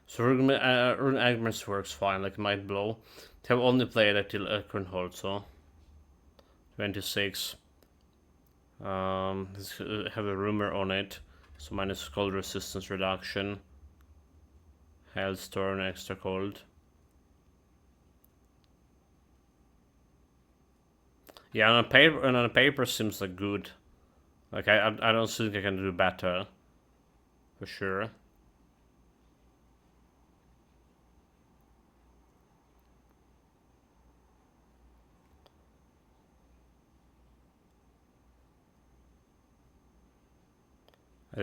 So Rune Agnes works fine, like Might Blow. Have only played it till Hold, so 26. Have a rumor on it, so minus cold resistance reduction. Hailstorm, extra cold. Yeah, on paper seems like good. Like I don't think I can do better, for sure.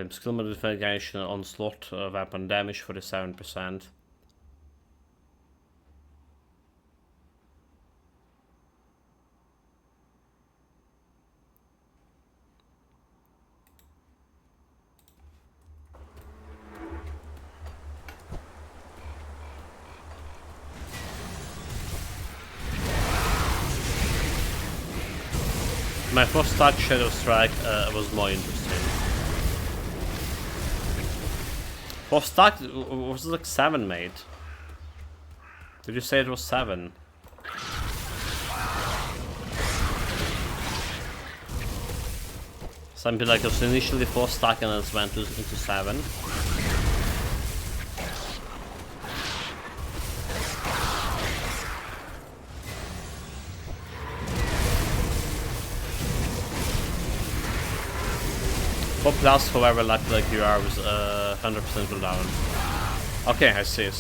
Skill modification, onslaught, weapon damage 47%. My first touch Shadow Strike was more interesting. For stack, was it like 7, mate? Did you say it was 7? Something like it was initially 4 stack and then it went into 7. For plus, however, like you are with 100% cooldown. Okay, I see.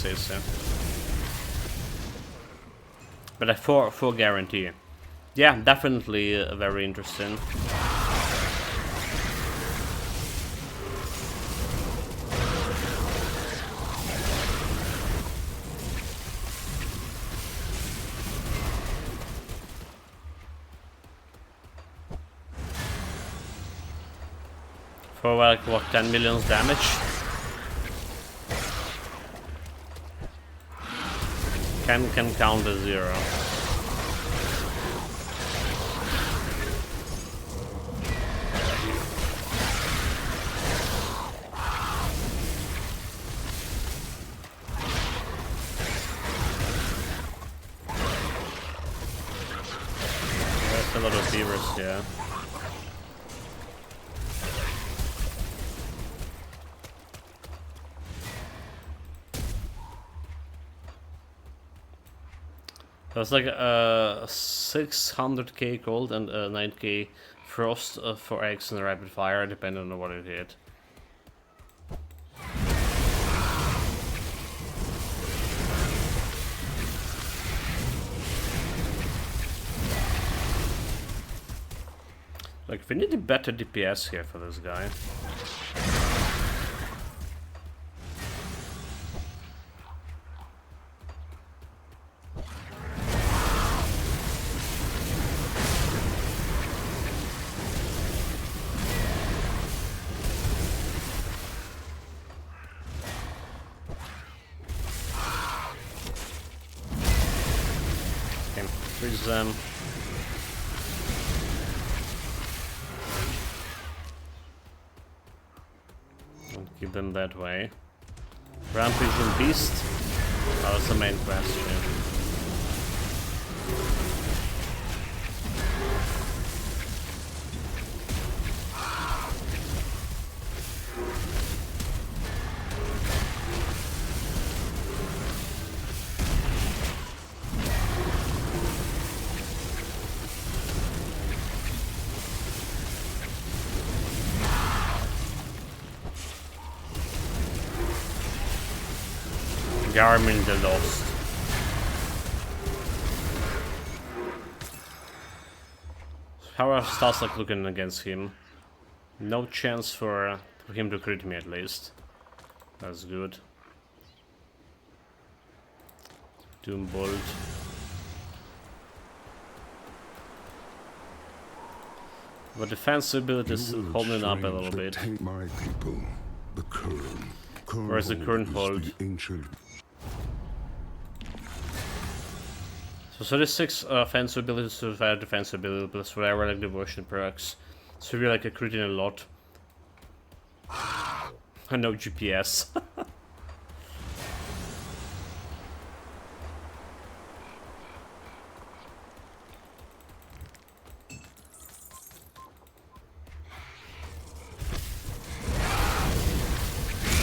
But a 4 guarantee. Yeah, definitely very interesting. For like what, 10 million damage? Can count as 0. There's a lot of beavers here. That's like 600k cold and 9k frost for eggs and rapid fire, depending on what it hit. Like, we need a better DPS here for this guy. fix them. And keep them that way. Rampaging beast? That was the main question. Garmin the Lost. How are stars like looking against him? No chance for him to crit me at least. That's good. Doom Bolt. But defense ability is holding up a little bit. My people, the Kern. Where's the Kern hold? Ancient. So 36 offensive ability, 35 defensive ability, plus whatever like devotion perks. So we're like a crit in a lot. And no GPS.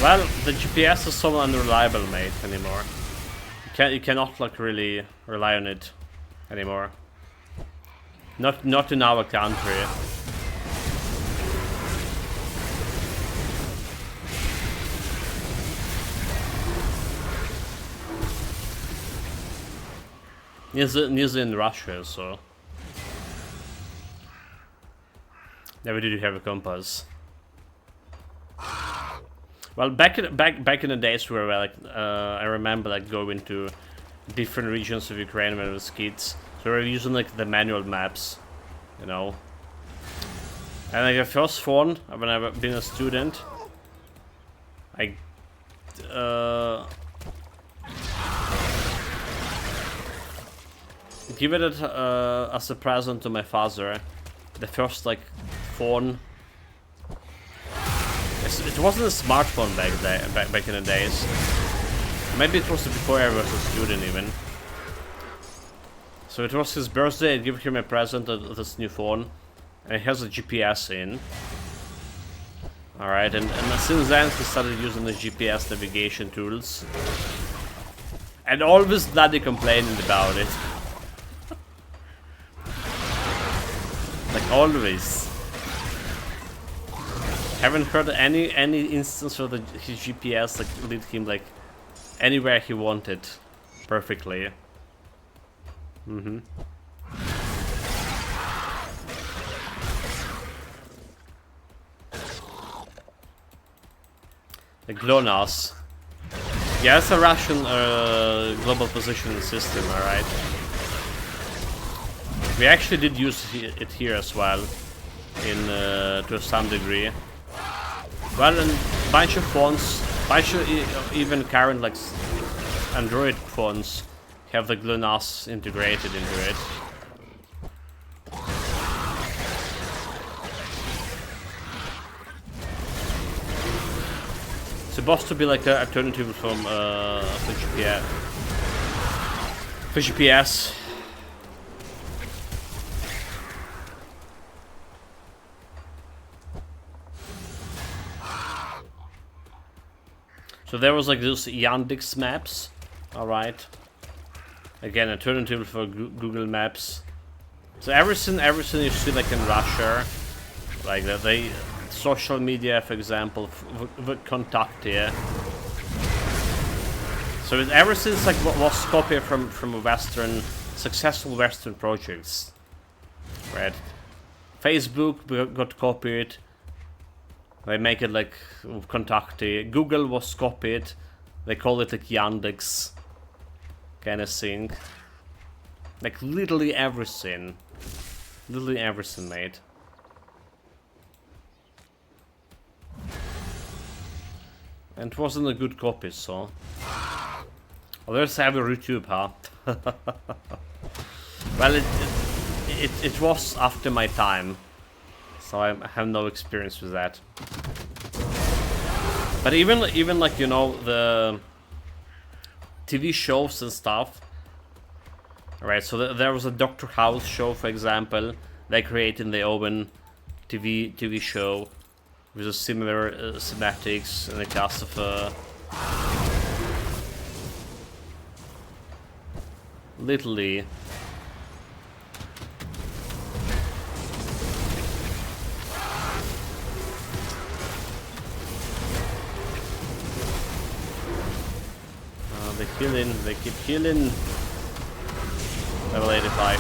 Well, the GPS is so unreliable, mate, anymore. You cannot like really rely on it anymore. Not in our country. Neither in Russia, so never did have a compass. Well, back in the days where like I remember like going to different regions of Ukraine when I was kids, so we were using like the manual maps, you know. And like the first one when I've been a student, I give it as a present to my father. The first like phone. It wasn't a smartphone back in the days. Maybe it was before I was a student even. So it was his birthday. I gave him a present of this new phone, and it has a GPS in. All right, and since then he started using the GPS navigation tools, and always bloody complaining about it. Like always. Haven't heard any instance where his GPS like lead him like anywhere he wanted perfectly. The GLONASS. Yeah, it's a Russian global positioning system, alright. We actually did use it here as well, in to some degree. Well, and a bunch of phones, even current like Android phones have the GLONASS integrated into it. It's supposed to be like an alternative from for GPS. For GPS. So there was like those Yandex maps, alright. Again, alternative for Google Maps. So everything you see like in Russia, like the social media, for example, with contact here. So everything's like what was copied from successful Western projects, right? Facebook got copied. They make it like Contacti. Google was copied. They call it like Yandex kind of thing. Like literally everything. Literally everything, mate. And it wasn't a good copy, so. Well, let's have a YouTube, huh? Well, it was after my time, so I have no experience with that. But even like, you know, the TV shows and stuff. Right, so there was a Doctor House show, for example. They created their own TV show with a similar thematics and a cast of literally. They keep healing. Level 85.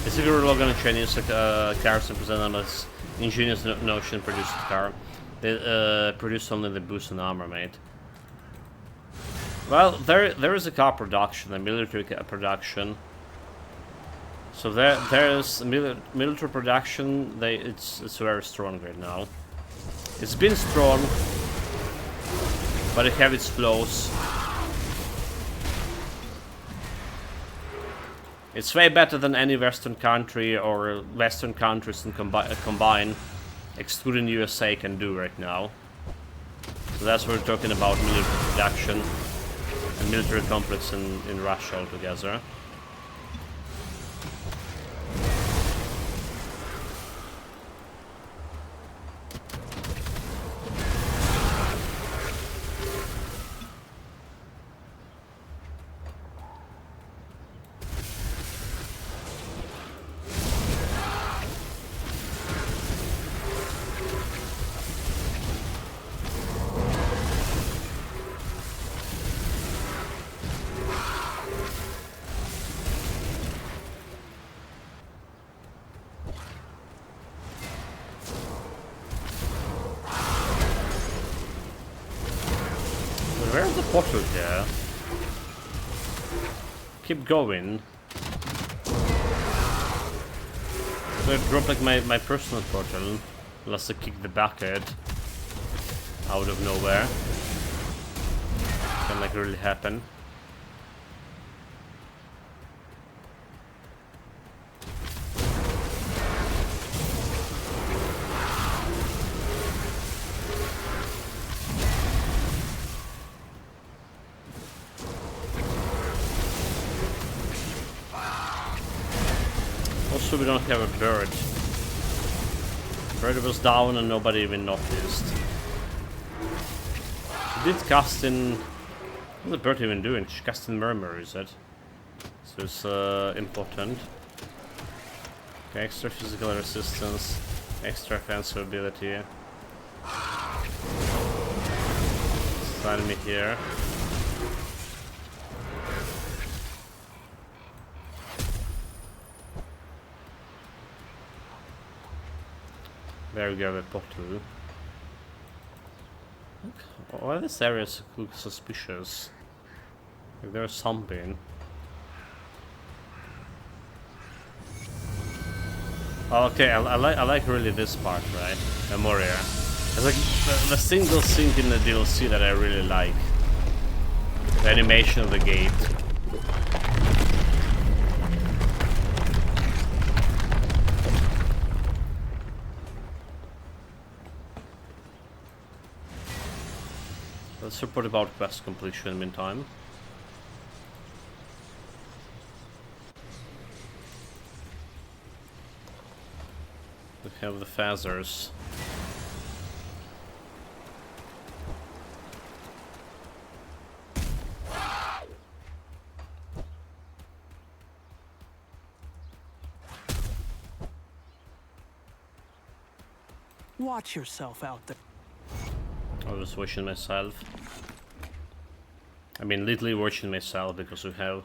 Basically, we're gonna Chinese cars and present them as ingenious notion produced car. They produce only the boost and armor, mate. Well, there is a car production, a military production. So there's military production. It's very strong right now. It's been strong, but it have its flaws. It's way better than any Western country or Western countries in combine, excluding USA, can do right now. So that's what we're talking about, military production and military complex in Russia altogether. Where's the portal there? Keep going. So I drop like my personal portal, unless I kick the bucket out of nowhere. Can like really happen. Also, we don't have a bird. Bird was down and nobody even noticed. She did cast in... What's the bird even doing? She cast in Murmur, is it? So it's important. Okay, extra physical resistance, extra offensive ability. Sign me here. There we go, the portal. Why this area look suspicious? Like there's something. Oh, okay, I like really this part, right? Memoria. It's like the single thing in the DLC that I really like. The animation of the gate. Let's report about quest completion in the meantime. We have the phasers. Watch yourself out there. I was watching myself. I mean, literally watching myself because we have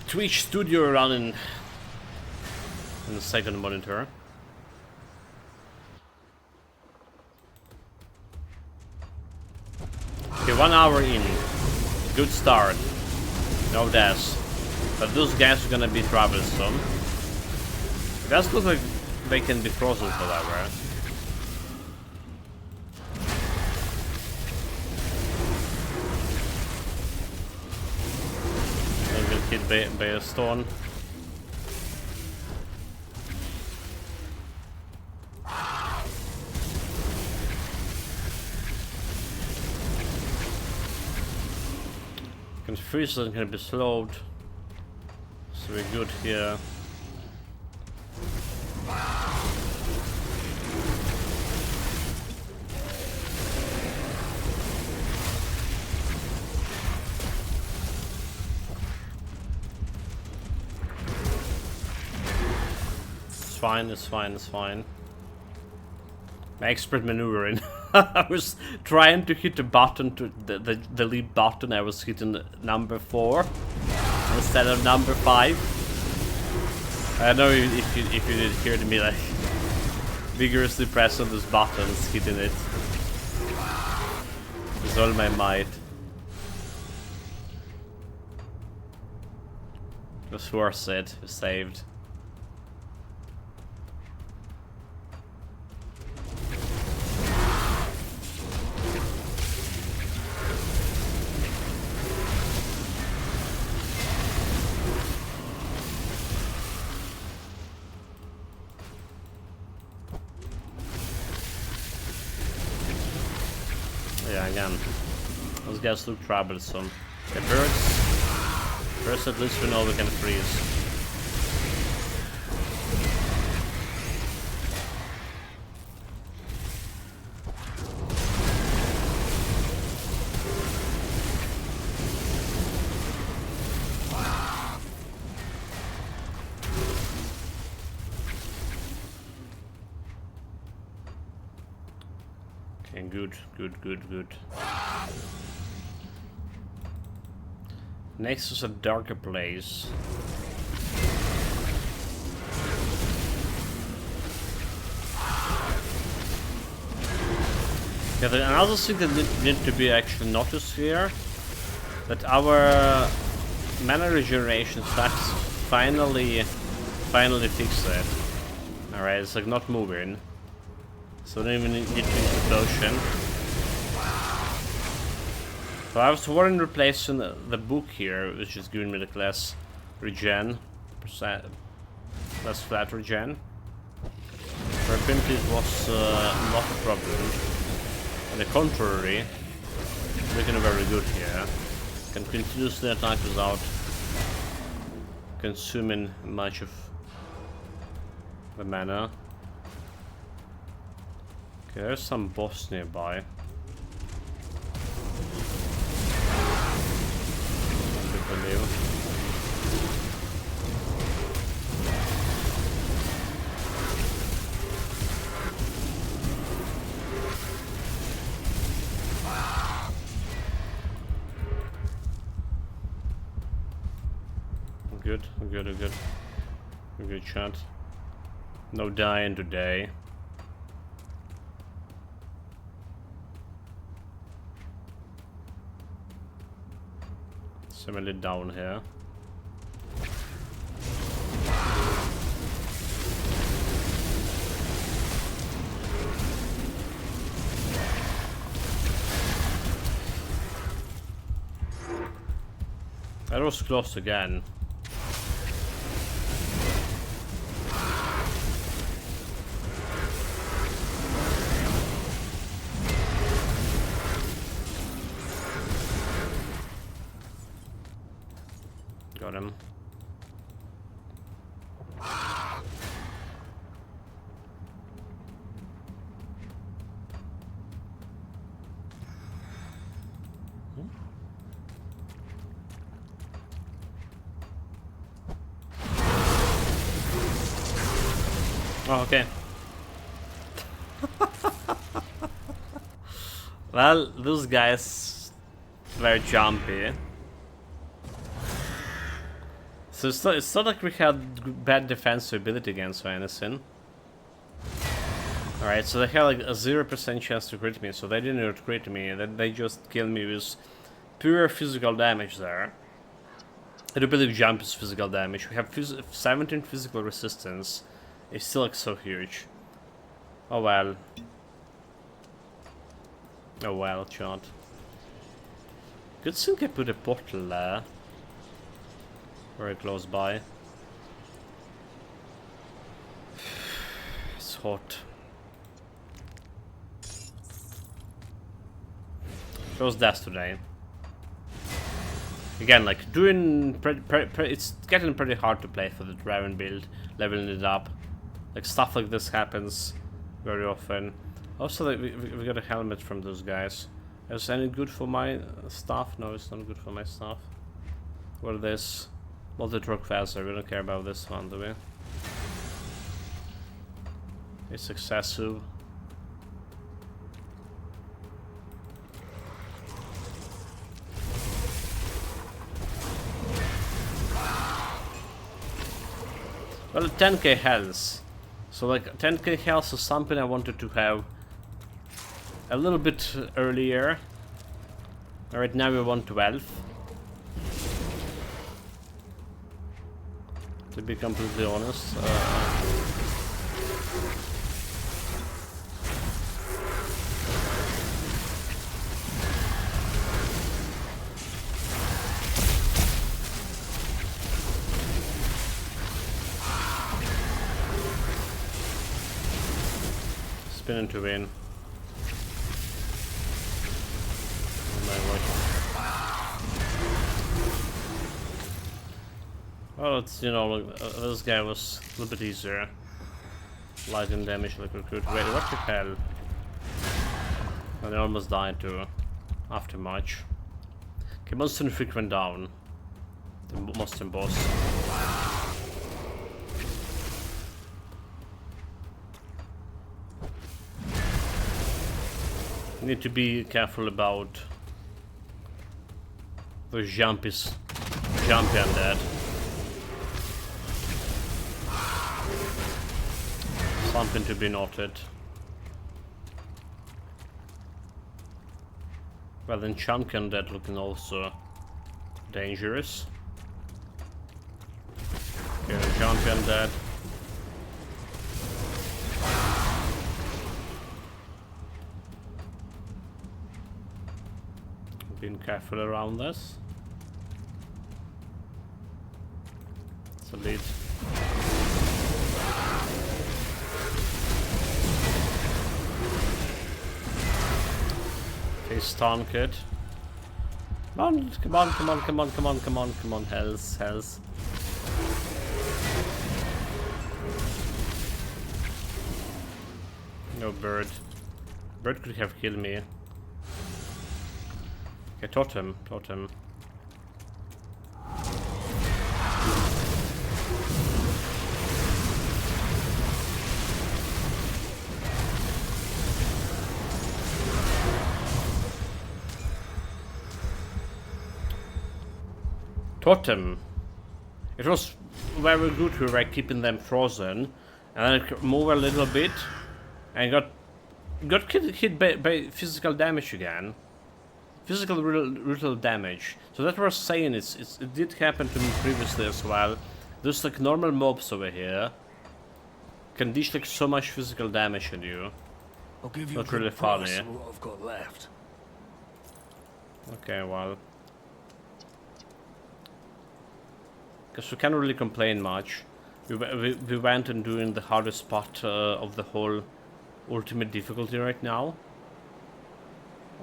Twitch Studio running in the second monitor. Okay, 1 hour in. Good start. No deaths. But those guys are gonna be troublesome. It does look like they can be frozen forever. hit by a stone. Freeze isn't gonna be slowed, so we're good here. It's fine, it's fine, it's fine. My expert maneuvering. I was trying to hit the button, to the lead button. I was hitting number 4 instead of number 5. I don't know if you did hear me like vigorously press on those buttons, hitting it with all my might. It was worth it. We saved. Yeah, again, those guys look troublesome. The birds, first at least we know we can freeze. Okay, good. Next is a darker place. Yeah, another thing that need to be actually noticed here, that our mana regeneration stats finally fixed it. Alright, it's like not moving. So I don't even need to use the potion. So I was worried replacing the book here, which is giving me the less regen, less flat regen. For apparently it was not a problem. On the contrary, looking very good here. Can continuously attack without consuming much of the mana. Okay, there's some boss nearby. I believe. Good. Good shot. No dying today. Similarly down here. That was close again. Got him. Oh, okay. Well, those guys were jumpy. So it's not like we had bad defensive ability against or anything. Alright, so they had like a 0% chance to crit me, so they didn't crit me, they just killed me with pure physical damage there. I do believe jump is physical damage. We have 17 physical resistance. It's still like so huge. Oh well. Oh well, shot. Good thing I put a portal there. Very close by. It's hot. Shows death today. Again, like doing it's getting pretty hard to play for the Raven build, leveling it up. Like stuff like this happens very often. Also, like, we got a helmet from those guys. Is any good for my stuff? No, it's not good for my stuff. What is this? Multi-truck faster. We don't care about this one, do we? It's excessive. Well, 10k health. So like 10k health is something I wanted to have a little bit earlier. Right now we want 12. To be completely honest. Spinning to win. Well, it's, you know, this guy was a little bit easier. Lightning damage like recruit. Wait, what the hell? And I almost died too. After much. Okay, monster frequent down. The monster boss. You need to be careful about those jumpy undead. Something to be noted. Well, then chunky undead looking also dangerous. Okay, jumpy undead. Being careful around this. It's a lead. Okay, stun kid. Come on, come on, come on, come on, come on, come on, come on, health, health. No bird. Bird could have killed me. Okay, totem, totem. Totem. It was very good we were keeping them frozen, and then I move a little bit, and got hit by physical damage again. Physical brutal damage. So that was saying it did happen to me previously as well. There's like normal mobs over here can dish like so much physical damage on you. I'll give you Not a good really price funny. for what I've got left. Okay, well, because we can't really complain much. We went and doing the hardest part of the whole ultimate difficulty right now,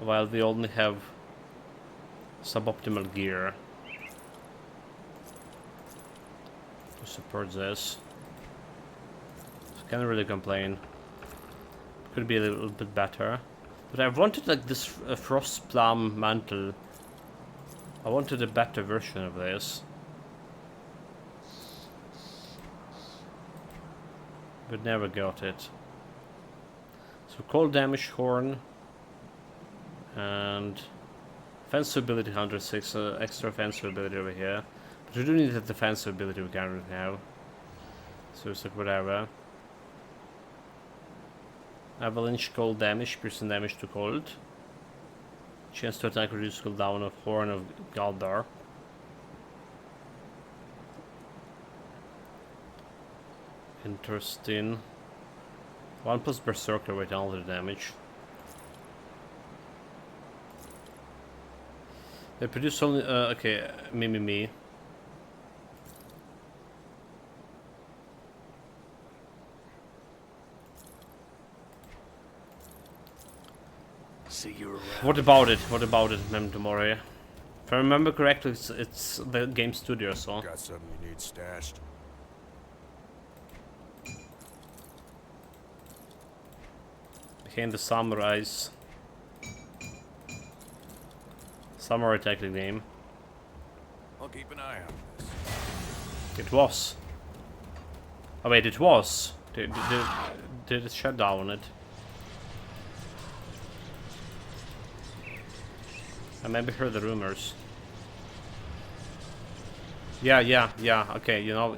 while we only have suboptimal gear to support this. So can't really complain. Could be a little bit better, but I wanted like this frost plum mantle. I wanted a better version of this, but never got it. So cold damage horn and offensive ability 106, extra offensive ability over here. But we do need the defensive ability we can't really have. So it's like whatever. Avalanche cold damage, piercing damage to cold. Chance to attack reduce cooldown of Horn of Galdar. Interesting. 1 plus Berserker with all the damage. They produce only. Okay, me. See you around. What about it? What about it, Memento Mori? If I remember correctly, it's the game studio, so... Got something you need stashed? Behind the samurais. Samurai tactic game. I'll keep an eye on this. It was. Oh wait, it was. Did it shut down it? I maybe heard the rumors. Yeah. Okay, you know,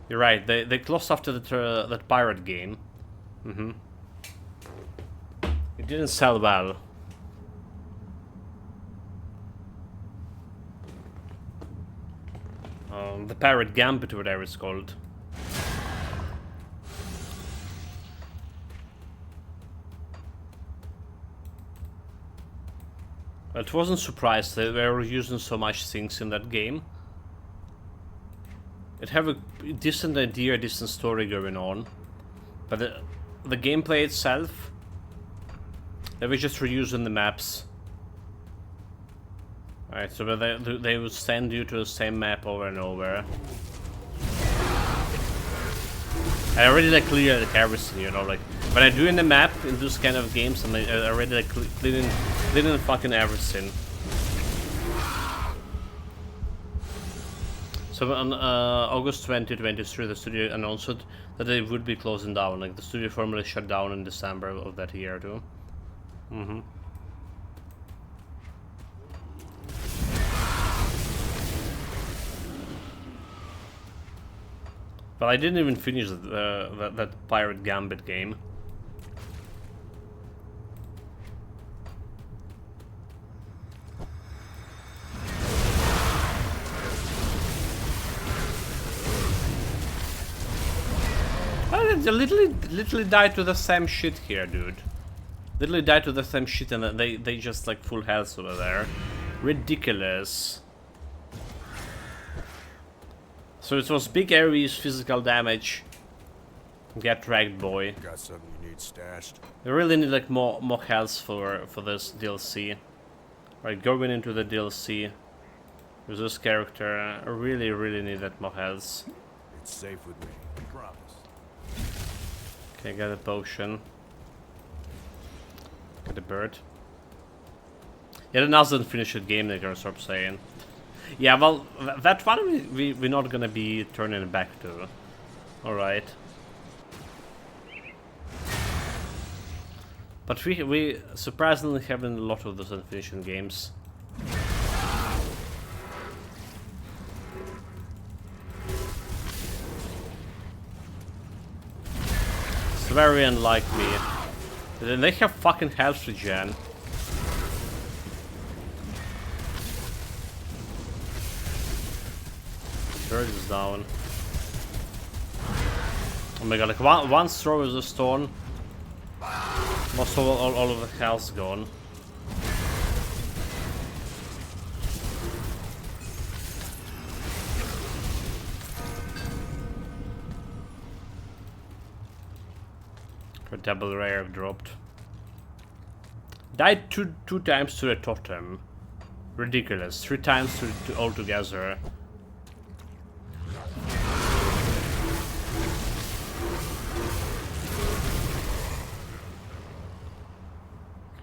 you're right. They closed after that pirate game. It didn't sell well. The Pirate Gambit, whatever it's called. It wasn't surprised they were using so much things in that game. It have a decent idea, decent story going on, but the gameplay itself, they were just reusing the maps. Alright, so they would send you to the same map over and over. I already like clear like everything, you know, like when I do in the map in those kind of games, and I already like cleaning fucking everything. So on August 2023, the studio announced that they would be closing down. Like the studio formally shut down in December of that year too. But I didn't even finish that Pirate Gambit game. I literally died to the same shit here, dude. Literally died to the same shit, and they just like full health over there. Ridiculous. So it was big areas, physical damage. Get wrecked, boy. Got something you need stashed? I really need like more health for this DLC. Right, going into the DLC with this character, I really need that more health. It's safe with me. Promise. Okay, get a potion. Get a bird. Yeah, the NAS didn't finish the game, they're gonna stop saying. Yeah, well, that one we're not gonna be turning back to. Alright. But we surprisingly having a lot of those unfinished games. It's very unlike me. Then they have fucking health regen. Bird is down. Oh my god, like one throw is a stone. Most of all of the health's gone. A double rare dropped. Died two times to the totem. Ridiculous. 3 times to all together.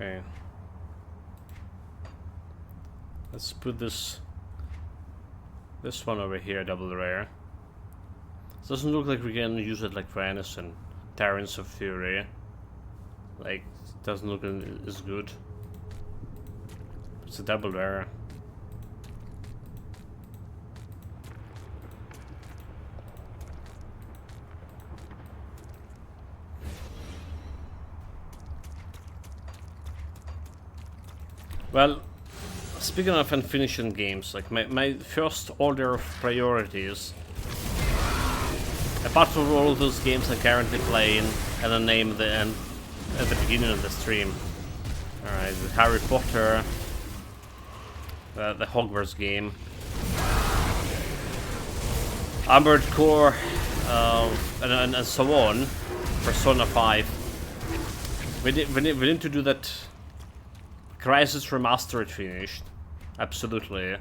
Okay. Let's put this one over here, double rare. It doesn't look like we can use it like for anything. Terrans of Fury. Like, it doesn't look as good. It's a double rare. Well, speaking of unfinished games, like my first order of priorities, apart from all of those games I'm currently playing, and I named the end at the beginning of the stream. Alright, the Harry Potter, the Hogwarts game, Armored Core, and so on, Persona 5. We need to do that Crisis Remastered finished. Absolutely.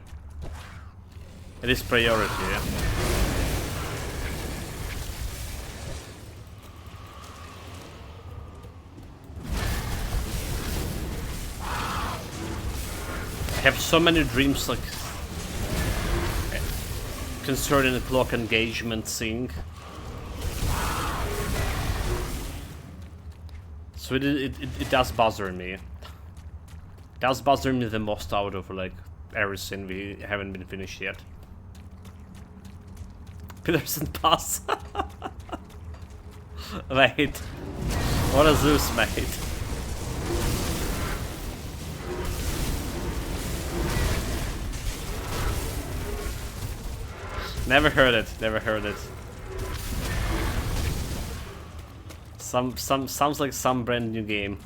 It is priority. I have so many dreams like concerning the clock engagement thing. So it does bother me. It does bother me the most out of like everything we haven't been finished yet. Peterson pass. Mate. What a Zeus, mate. Never heard it, never heard it. Sounds like some brand new game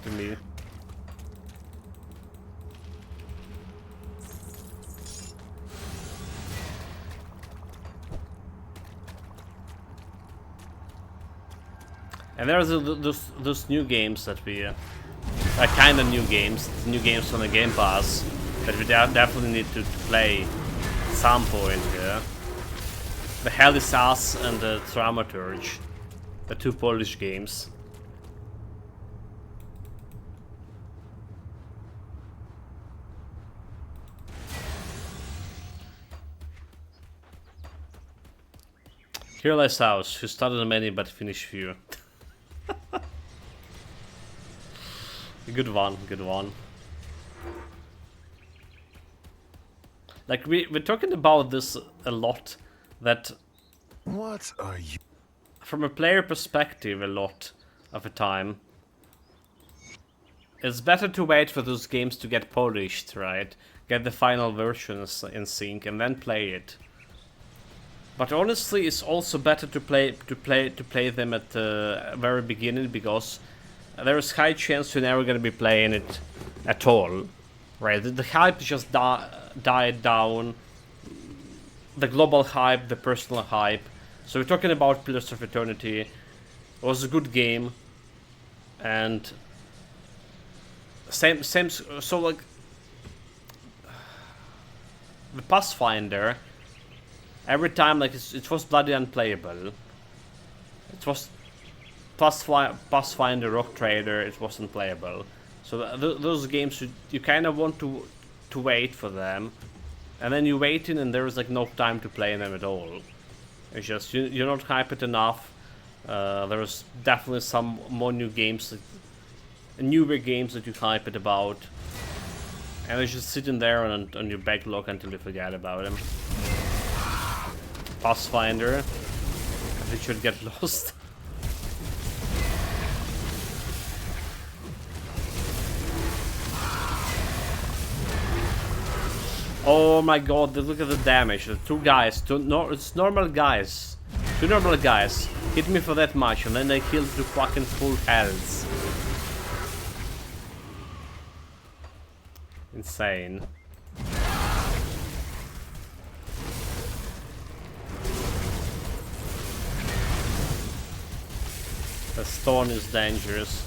to me. And there's those new games that we kind of new games on the Game Pass that we definitely need to play at some point here. The Hell is Us and the Dramaturge. The two Polish games. Here lies House, who started many but finished few. Good one, good one. Like we're talking about this a lot, that What are you? from a player perspective a lot of the time, it's better to wait for those games to get polished, right? Get the final versions in sync and then play it. But honestly, it's also better to play them at the very beginning, because there is high chance you're never gonna be playing it at all, right? The hype just died down. The global hype, the personal hype. So we're talking about Pillars of Eternity. It was a good game, and same. So like the Pathfinder, every time like it was bloody unplayable. It was Pathfinder, Rock Trader. It wasn't playable. So those games you kind of want to wait for them, and then you wait in, and there is like no time to play them at all. It's just you're not hyped enough. There's definitely some more new games, newer games that you hype it about, and it's just sitting there on your backlog until you forget about them. Pathfinder, it should get lost. Oh my god, look at the damage. The two guys, it's normal guys. Two normal guys hit me for that much, and then they killed to fucking full health. Insane. The stone is dangerous.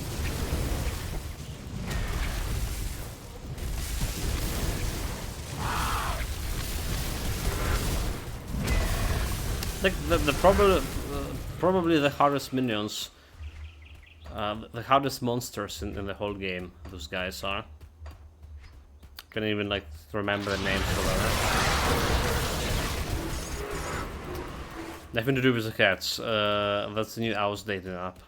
Like probably the hardest minions, the hardest monsters in the whole game. Those guys are. Can't even like remember the names or whatever. Nothing to do with the cats. That's the new house dating app.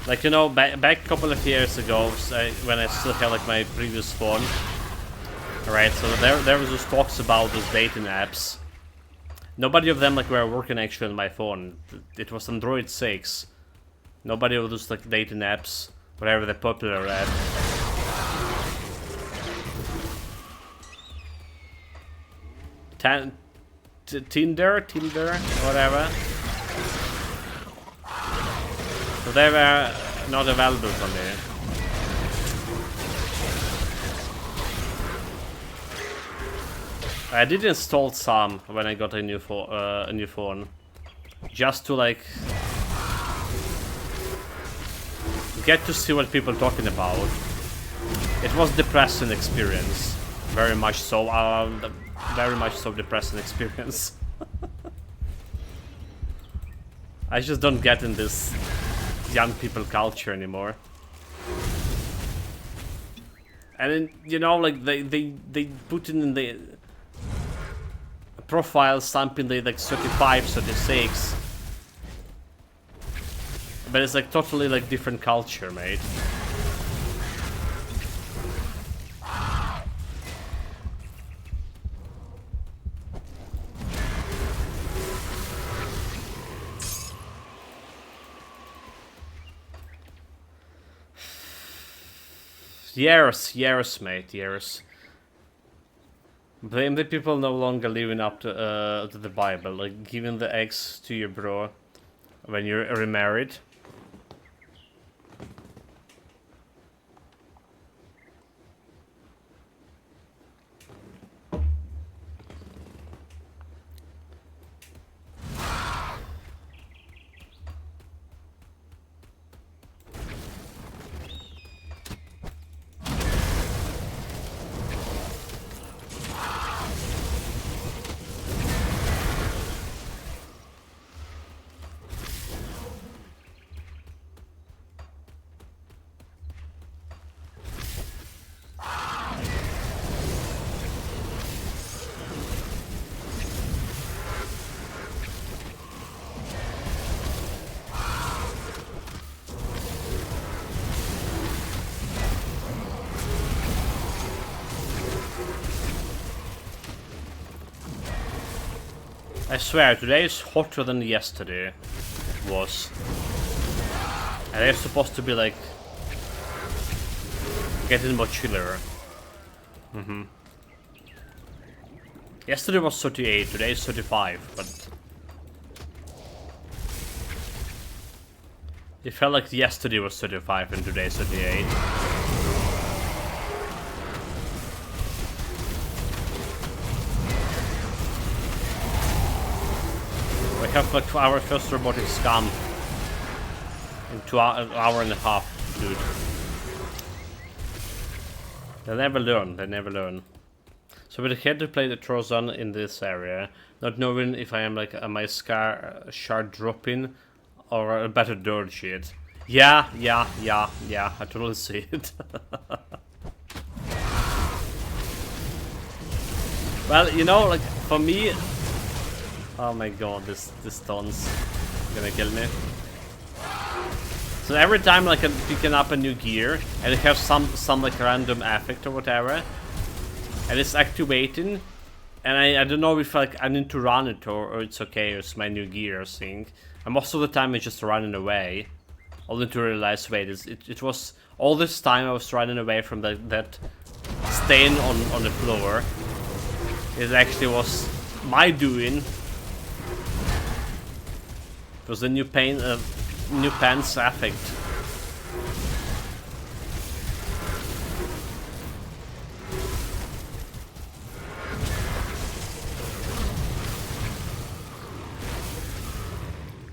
Like, you know, back a couple of years ago, when I still had like my previous phone, right? So there was those talks about those dating apps. Nobody of them like were working actually on my phone. It was Android 6. Nobody of those like dating apps, whatever they're popular at. Tinder, whatever. So they were not available for me. I did install some when I got a new phone, just to like get to see what people are talking about. It was depressing experience, very much so. Very much so depressing experience. I just don't get in this young people culture anymore. And then, you know, like they put in the profile something like 35, 36. But it's like totally like different culture, mate. Years, mate, years. Blame the people no longer living up to the Bible, like giving the eggs to your bro when you're remarried. I swear, today is hotter than yesterday was. And it's supposed to be like getting more chiller. Yesterday was 38, today is 35, but it felt like yesterday was 35 and today is 38. We have like our first robotic scum in an hour and a half, dude. They never learn, they never learn. So we're here to play the Trozon in this area, not knowing if I am like my shard dropping or a better dirt shit. Yeah, I totally see it. Well, you know, like for me. Oh my god, this stone's gonna kill me. So every time like I'm picking up a new gear and it has some like random effect or whatever, and it's activating, and I don't know if like I need to run it or it's okay, it's my new gear thing. And most of the time it's just running away, only to realize, wait, it was all this time I was running away from that stain on the floor. It actually was my doing. It was the new pants effect.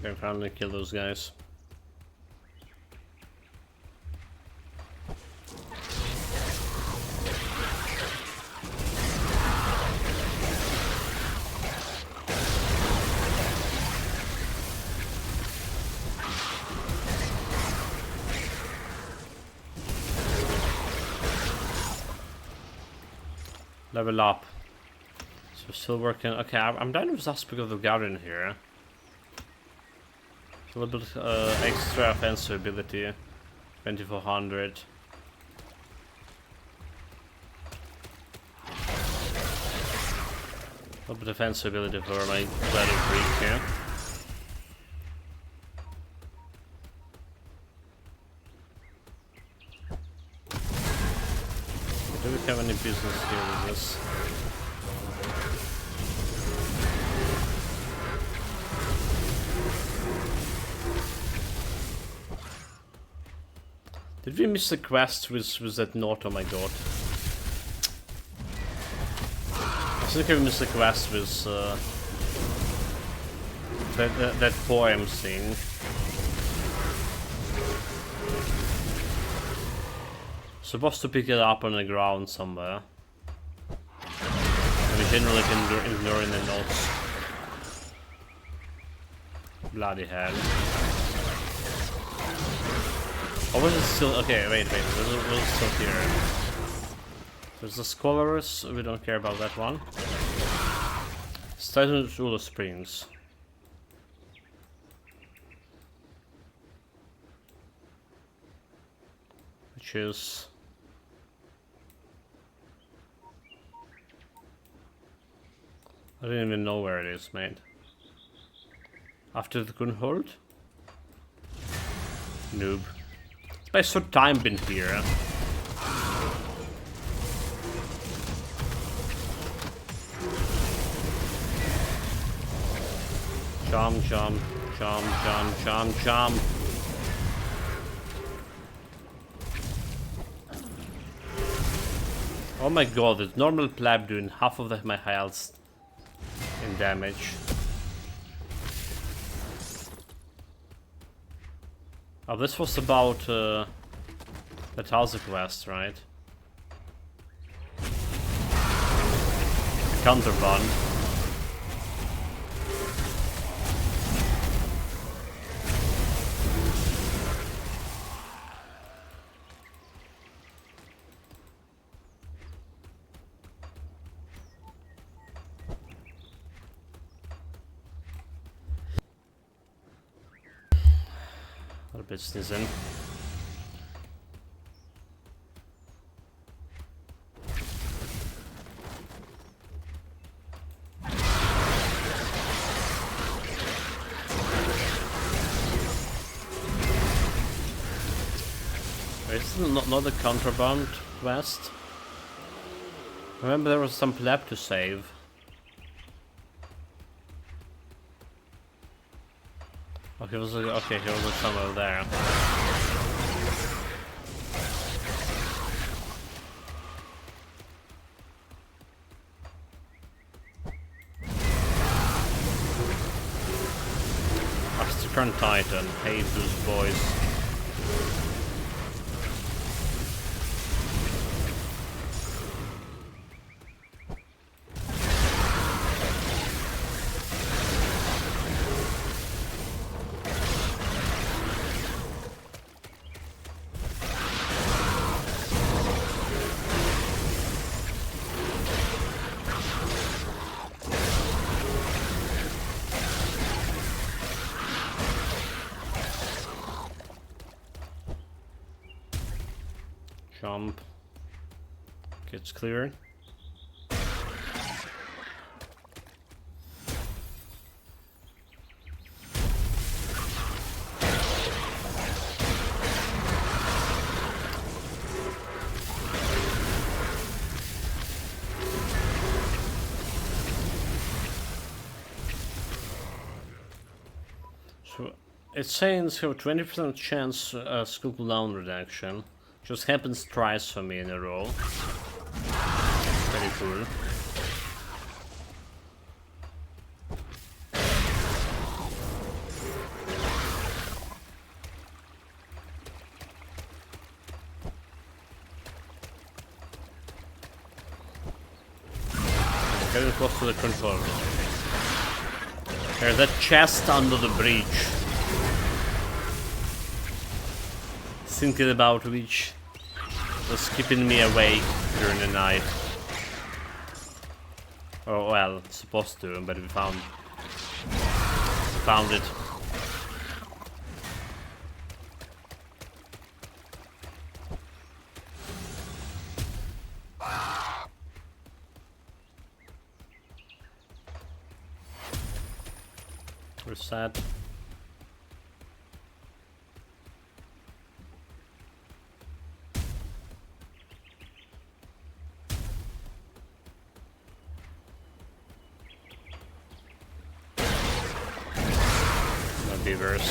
Okay, finally kill those guys. Level up. So still working. Okay, I'm done with Aspect of the Guardian here. A little bit extra offensive ability. 2400. A little bit of offensive ability for my Battle Freak here. Do we have any business here with this? Did we miss the quest with that note? Oh my god. think I missed the quest with that poem thing. Supposed to pick it up on the ground somewhere. And we generally can ignore in the notes. Bloody hell. Or was it still... Okay, wait. Was it still here? There's the Scholars. We don't care about that one. Titan Ruler Springs. Which is... I don't even know where it is, mate. After the Gunhold? Noob. It's by so time been here. Jump. Oh my god, it's normal pleb doing half of my health in damage. Oh, this was about the Thalza quest, right? Counterband. Business in. This is not the contraband quest. Remember there was some pleb to save. Okay, okay, he was somewhere there. Astrakhan Titan, hey those boys. Jump. Gets clear. So it's saying so 20% chance skill cooldown reduction. Just happens twice for me in a row. Very cool. Getting close to the control. There's that chest under the bridge. Thinking about which was keeping me awake during the night. Oh well, supposed to, but we found it. Reset. Beavers.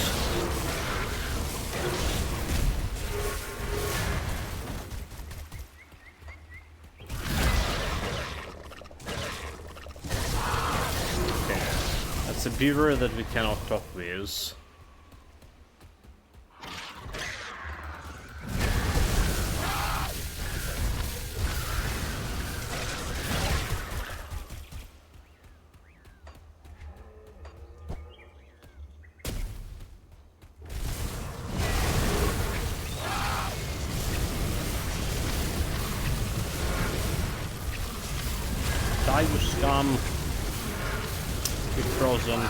beaver that we cannot talk with. Die, you scum! Be frozen.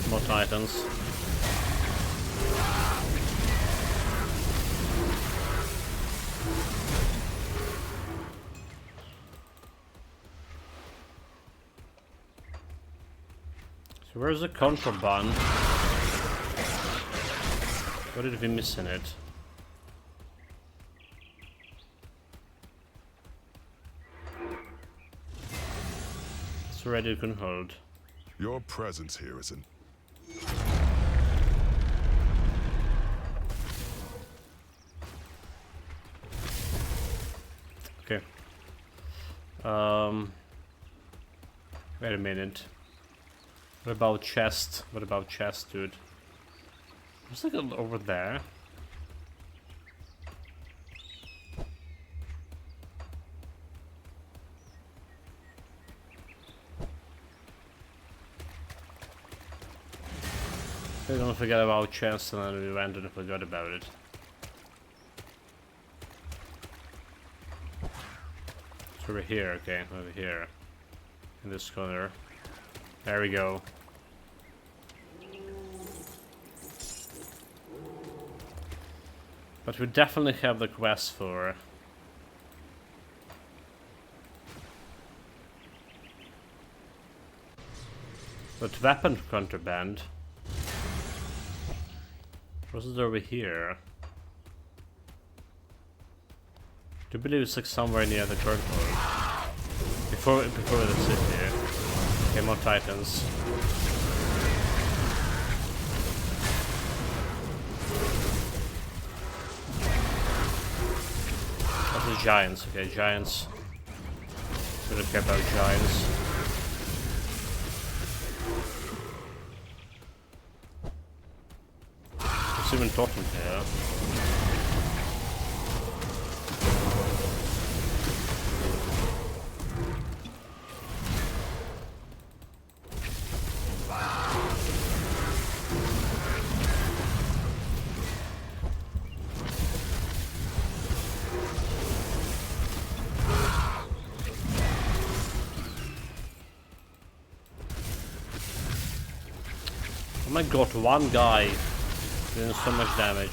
More titans. So where's the contraband? What did we miss in it? It's already can hold. Your presence here is an... Okay. Wait a minute. What about chest? What about chest, dude? There's like a over there. We don't forget about chest, and then we went and forgot about it. It's over here, okay, over here. In this corner. There we go. But we definitely have the quest for... But weapon contraband... Was it over here? I do believe it's like somewhere near the current one. Before the city. Okay, more titans. The giants, okay, giants. We don't care about giants. It's even talking here. Oh my god, one guy doing so much damage.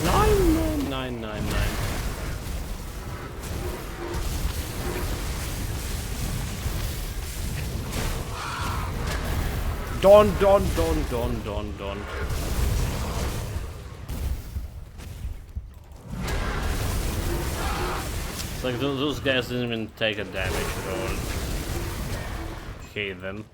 Nine. Don. It's like those guys didn't even take a damage at all. Okay then.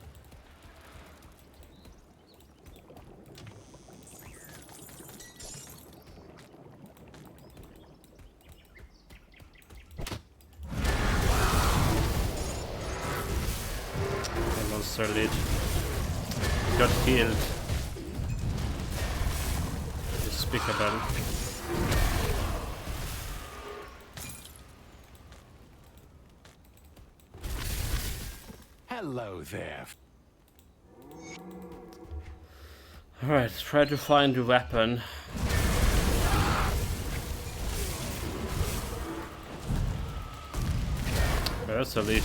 The monster lead got killed. Despicable. Hello there. Alright, try to find the weapon. That's a lead.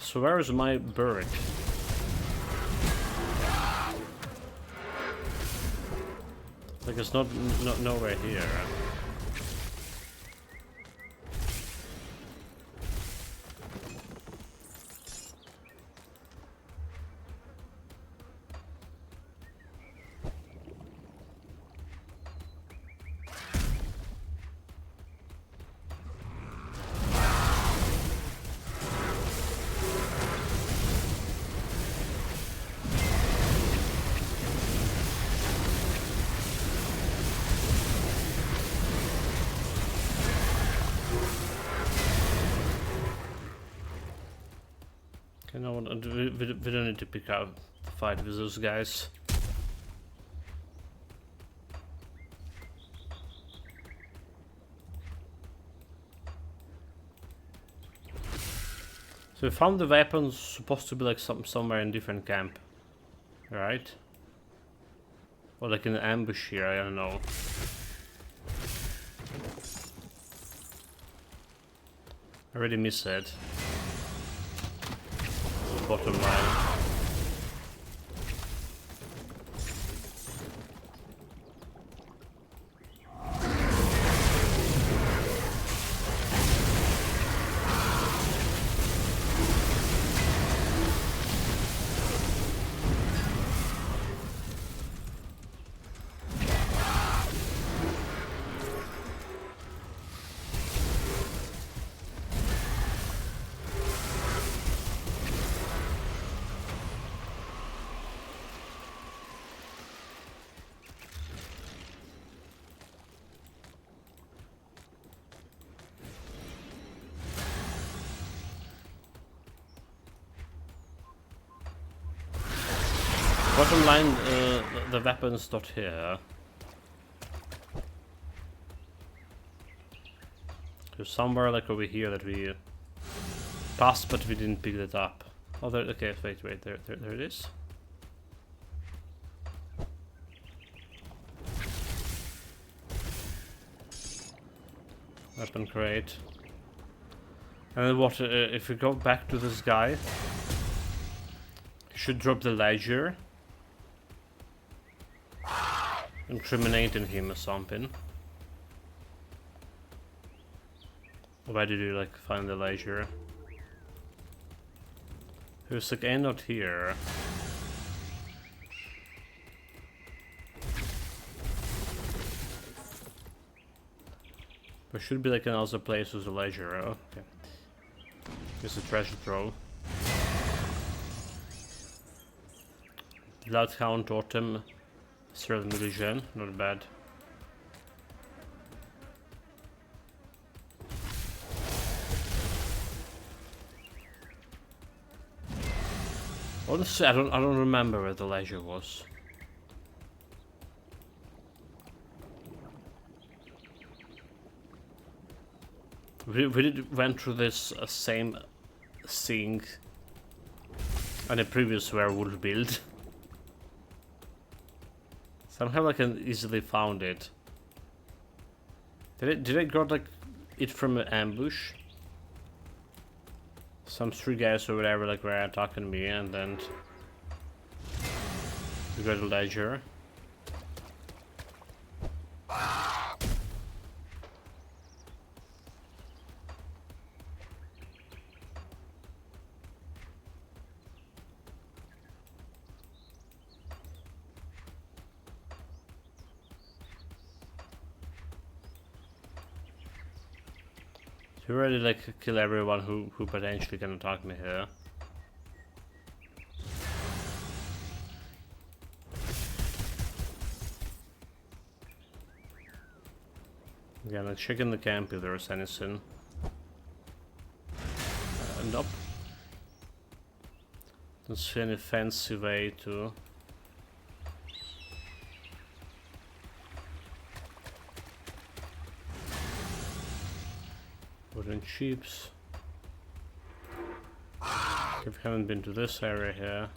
So where is my bird? Like it's not nowhere here. Okay, no, we don't need to pick out the fight with those guys. So we found the weapons, supposed to be like somewhere in different camp, right? Or like in an ambush here, I don't know. I already missed it. Bottom line. Bottom line, the weapon's not here. There's somewhere like over here that we passed, but we didn't pick it up. Oh, there. Okay, wait, there it is. Weapon crate. And then what? If we go back to this guy, he should drop the ledger. Incriminating him or something. Why did you like find the ledger? He was like, I'm not here. There should be like another place with a ledger. Oh, okay. Here's a treasure trove. Bloodhound Totem. Third Militian, not bad. Honestly, I don't remember where the ledger was. We went through this same thing on a previous werewolf build. Somehow I can easily found it. Did I got like it from an ambush? Some 3 guys or whatever like were attacking me, and then we got a ledger. You already like kill everyone who potentially can attack me here. Again, let's check in the camp if there's anything. Nope. Don't see any fancy way to. Wooden sheeps. If we haven't been to this area here,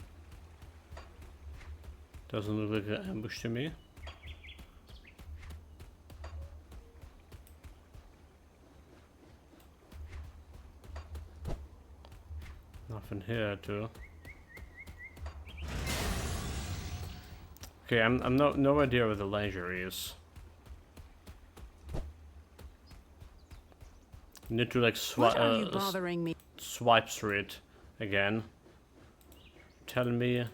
doesn't look like an ambush to me. Nothing here too. Okay, I'm no idea where the ledger is. Need to like What are you bothering me? swipe through it again. Tell me.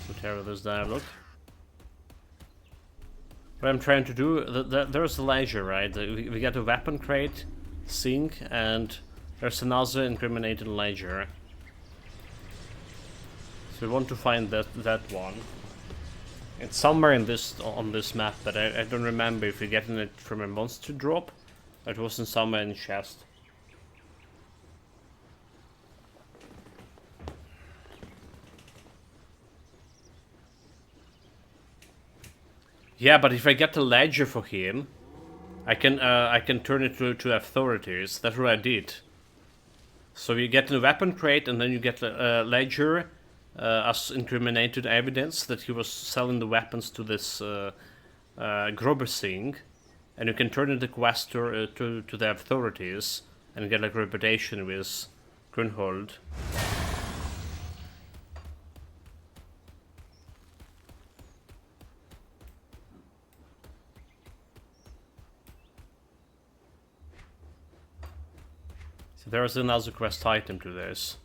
Whatever this dialogue. What I'm trying to do, there's a ledger, right? We got a weapon crate, sink, and there's another incriminating ledger. So we want to find that one. It's somewhere in on this map, but I don't remember if we're getting it from a monster drop. Or it wasn't somewhere in the chest. Yeah, but if I get the ledger for him, I can turn it to authorities. That's what I did. So you get a weapon crate, and then you get a ledger as incriminated evidence that he was selling the weapons to this Grober Singh, and you can turn in the quest to the authorities and get like reputation with Grunhold. So there's another quest item to this.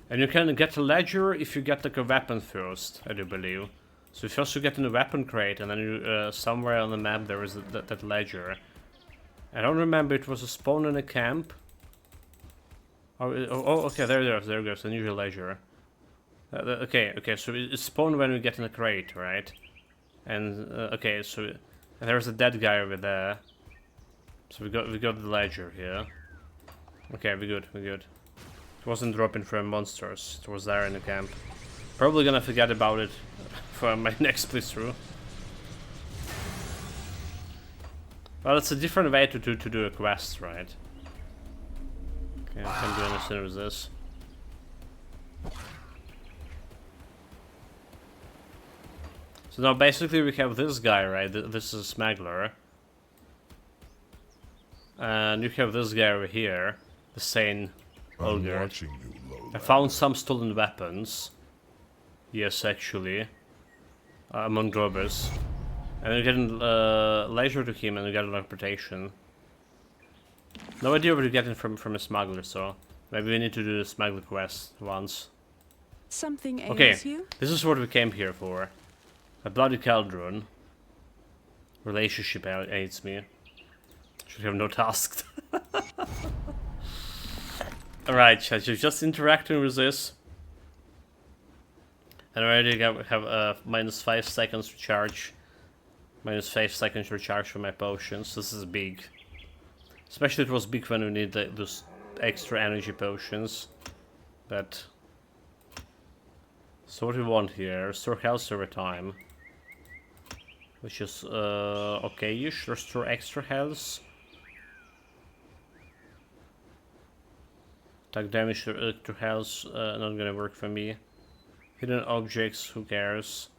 And you can get a ledger if you get like a weapon first, I do believe. So first you get in a weapon crate, and then you somewhere on the map there is that ledger. I don't remember, it was a spawn in a camp. Oh, okay, there it goes, a new ledger. Okay, so it's spawned when we get in a crate, right? And okay, so and there's a dead guy over there. So we got the ledger here. Okay, we're good. It wasn't dropping from monsters. It was there in the camp. Probably gonna forget about it for my next playthrough. Well, it's a different way to do a quest, right? Okay, I can't do anything with this. So now basically we have this guy, right? This is a smuggler. And you have this guy over here, the sane Olgerd. I found some stolen weapons. Yes, actually. Among robbers. And you're getting leisure to him, and you get an reputation. No idea what you're getting from a smuggler, so maybe we need to do the smuggler quest once. Something ails Okay, you? this is what we came here for. A bloody cauldron. Relationship aids me. Should have no task. Alright, chat, you're just interacting with this. And I already have minus 5 seconds to charge. Minus 5 seconds to charge for my potions. This is big. Especially it was big when we need those extra energy potions. But... So what do we want here? Restore health over time. Which is okay-ish. Restore extra health. Attack damage to health, not gonna work for me. Hidden objects, who cares?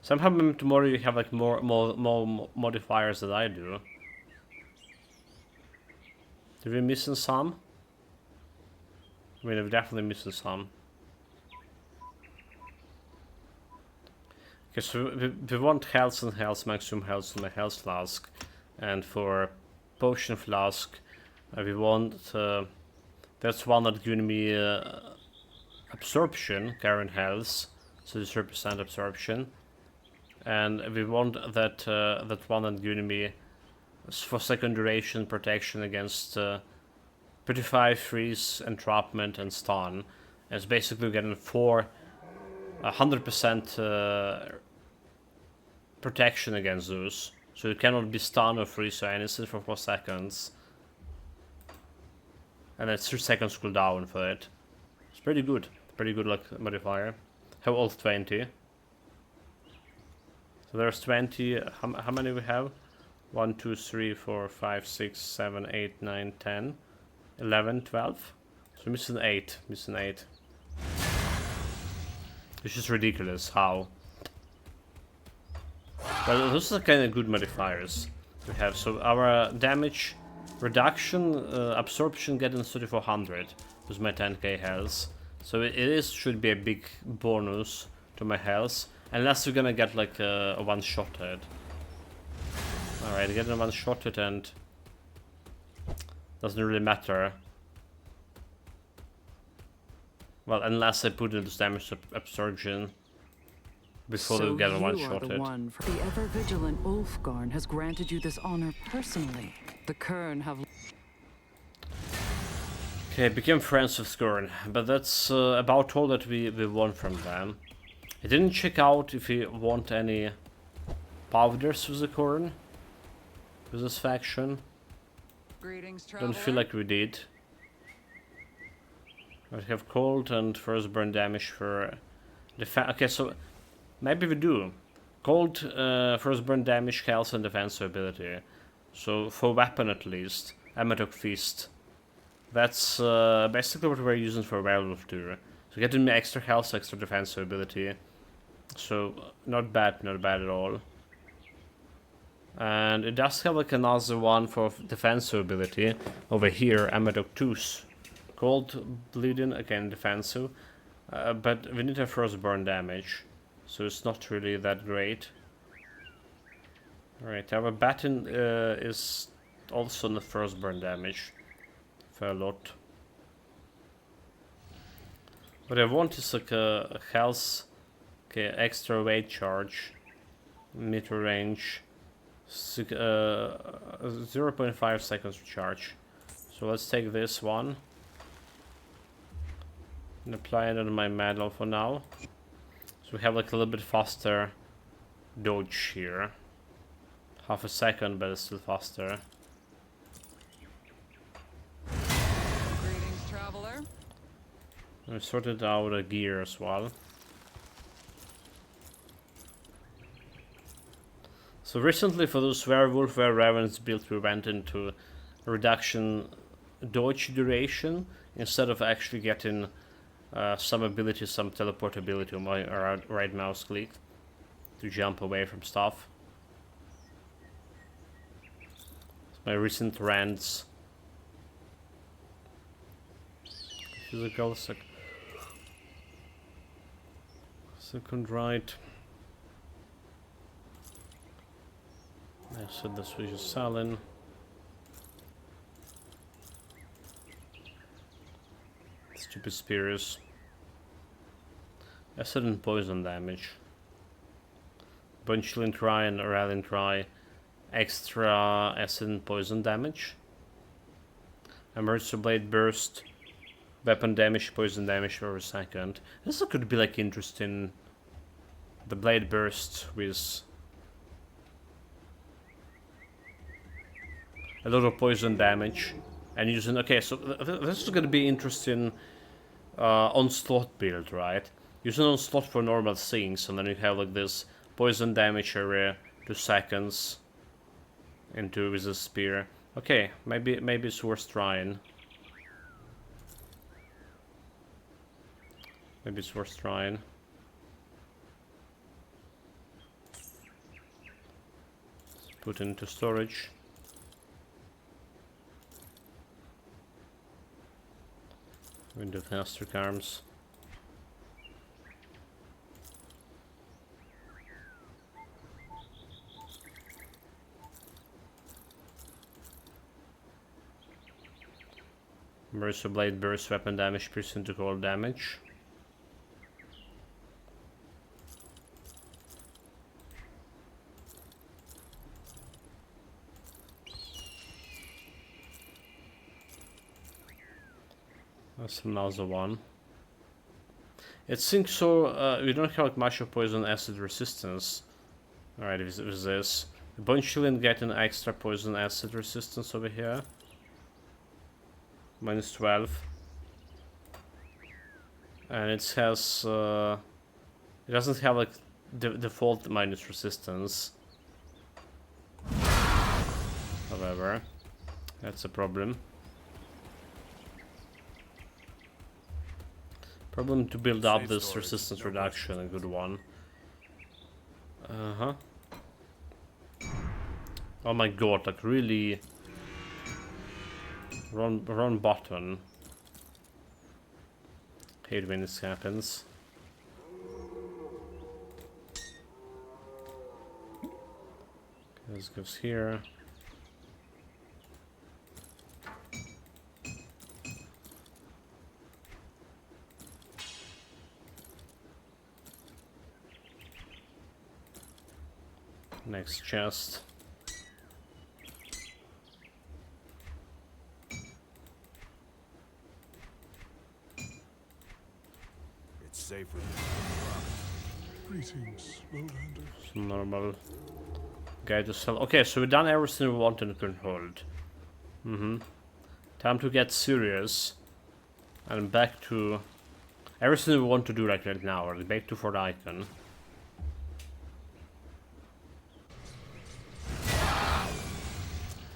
Somehow tomorrow you have like more modifiers than I do. Did we missing some? I mean, we're definitely missing some. Okay, so we want health and health, maximum health on my health flask. And for potion flask, we want, that's one that's giving me absorption, current health, so 30% absorption. And we want that that one that's giving me for second duration protection against 35 freeze, entrapment, and stun. And it's basically getting 100% protection against those. So you cannot be stunned or freeze or anything for 4 seconds. And it's 3 seconds cooldown for it. It's pretty good. Pretty good luck modifier. Have all 20. So there's 20. How many we have? 1, 2, 3, 4, 5, 6, 7, 8, 9, 10, 11, 12. So missing 8. Missing 8. Which is ridiculous. How? But those are kind of good modifiers we have. So our damage reduction, absorption getting 3400 with my 10k health. So should be a big bonus to my health. Unless we're gonna get like a one-shot hit. Alright, getting a one-shot hit and doesn't really matter. Well, unless I put in this damage absorption before we get a one-shot hit. The ever-vigilant Ulfgarn has granted you this honor personally. The Kern have... Okay, became friends with Skurn, but that's about all that we want from them. I didn't check out if we want any powders with the Kern, with this faction. Greetings, Don't feel like we did. We have cold and first burn damage for defense. Okay, so maybe we do. Cold, first burn damage, health, and defense ability. So for weapon at least, Amatok Feast. That's basically what we're using for Werewolf too. So getting extra health, extra defense ability. So not bad at all. And it does have like another one for defense ability over here, Amatok Tooth. Cold, bleeding, again defensive. But we need a first burn damage. So it's not really that great. Alright, our baton is also on the first burn damage. For a lot. What I want is like a health, okay, extra weight charge, meter range, 0.5 seconds recharge. So let's take this one and apply it on my medal for now. So we have like a little bit faster dodge here. Half a second, but it's still faster. Greetings, traveler. I sorted out a gear as well. So recently for those werewolf Weraven's build, we went into reduction dodge duration instead of actually getting some ability, some teleportability on my right mouse click to jump away from stuff. My recent rants. Physical second right. I said this was just selling. Stupid spears. Acid and poison damage. Bunchling try and rallying try. Extra acid and poison damage. Emergency blade burst. Weapon damage, poison damage per second. This could be like interesting. The blade burst with a lot of poison damage and using. Okay, so this is gonna be interesting. Onslaught build, right? Using onslaught for normal things, and then you have like this poison damage area, 2 seconds into with a spear. Okay, maybe it's worth trying. Maybe it's worth trying. Let's put it into storage. Window faster arms. Mercer blade burst weapon damage, piercing to cold damage. That's another one. It seems so. We don't have like, much of poison acid resistance. Alright, with this. Bunchling getting extra poison acid resistance over here. Minus 12. And it has. It doesn't have like the default minus resistance. However, that's a problem. Problem to build up this resistance reduction, a good one. Oh my god, like really wrong button. Hate when this happens. Okay, this goes here. Next chest. It's safer. Greetings, Lowlander. Some normal guy to sell. Okay, so we've done everything we want and can hold. Time to get serious. And back to everything we want to do like right now. Right? Back to Fort Icon.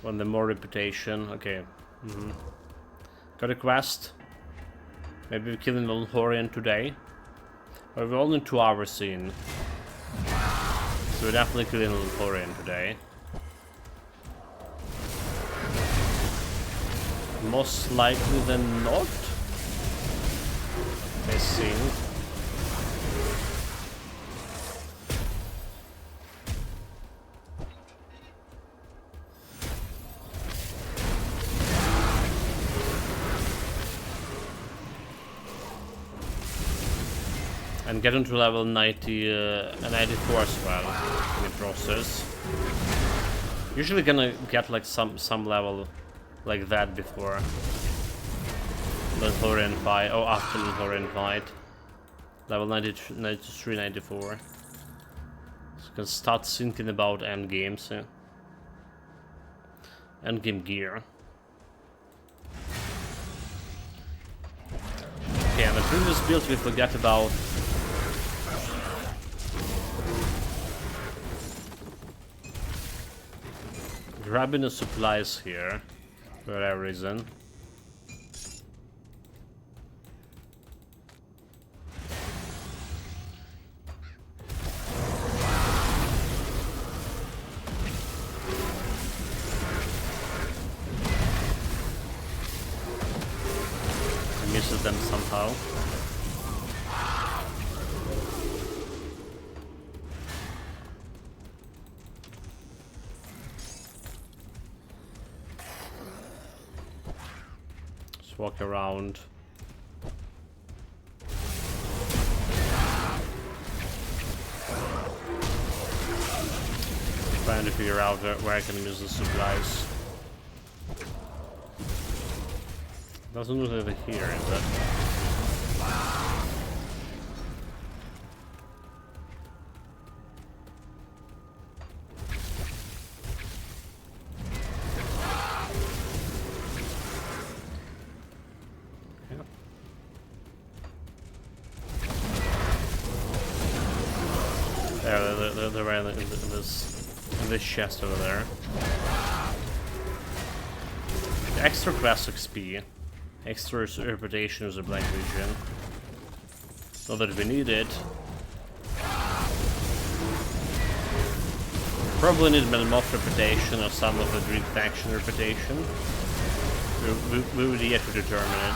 Want the more reputation. Okay. Got a quest. Maybe we're killing Valhorian today. But we're only 2 hours in. So we're definitely killing Valhorian today. Most likely than not. Let's see. And get into level 90 and 94 as well in the process. Usually gonna get like some level like that before the Valhorian fight, or after the Valhorian fight. Level 93, 94. So you can start thinking about endgames. Endgame gear. Okay, and the previous build we forgot about. Grabbing the supplies here, for whatever reason. I misses them somehow. Walk around. Trying to figure out where I can use the supplies. Doesn't look like here, is it? They're right in this chest over there. The extra class XP, extra reputation is a blank region. Not that we need it. Probably need Melmoth reputation or some of the Green Faction reputation. We will yet to determine it.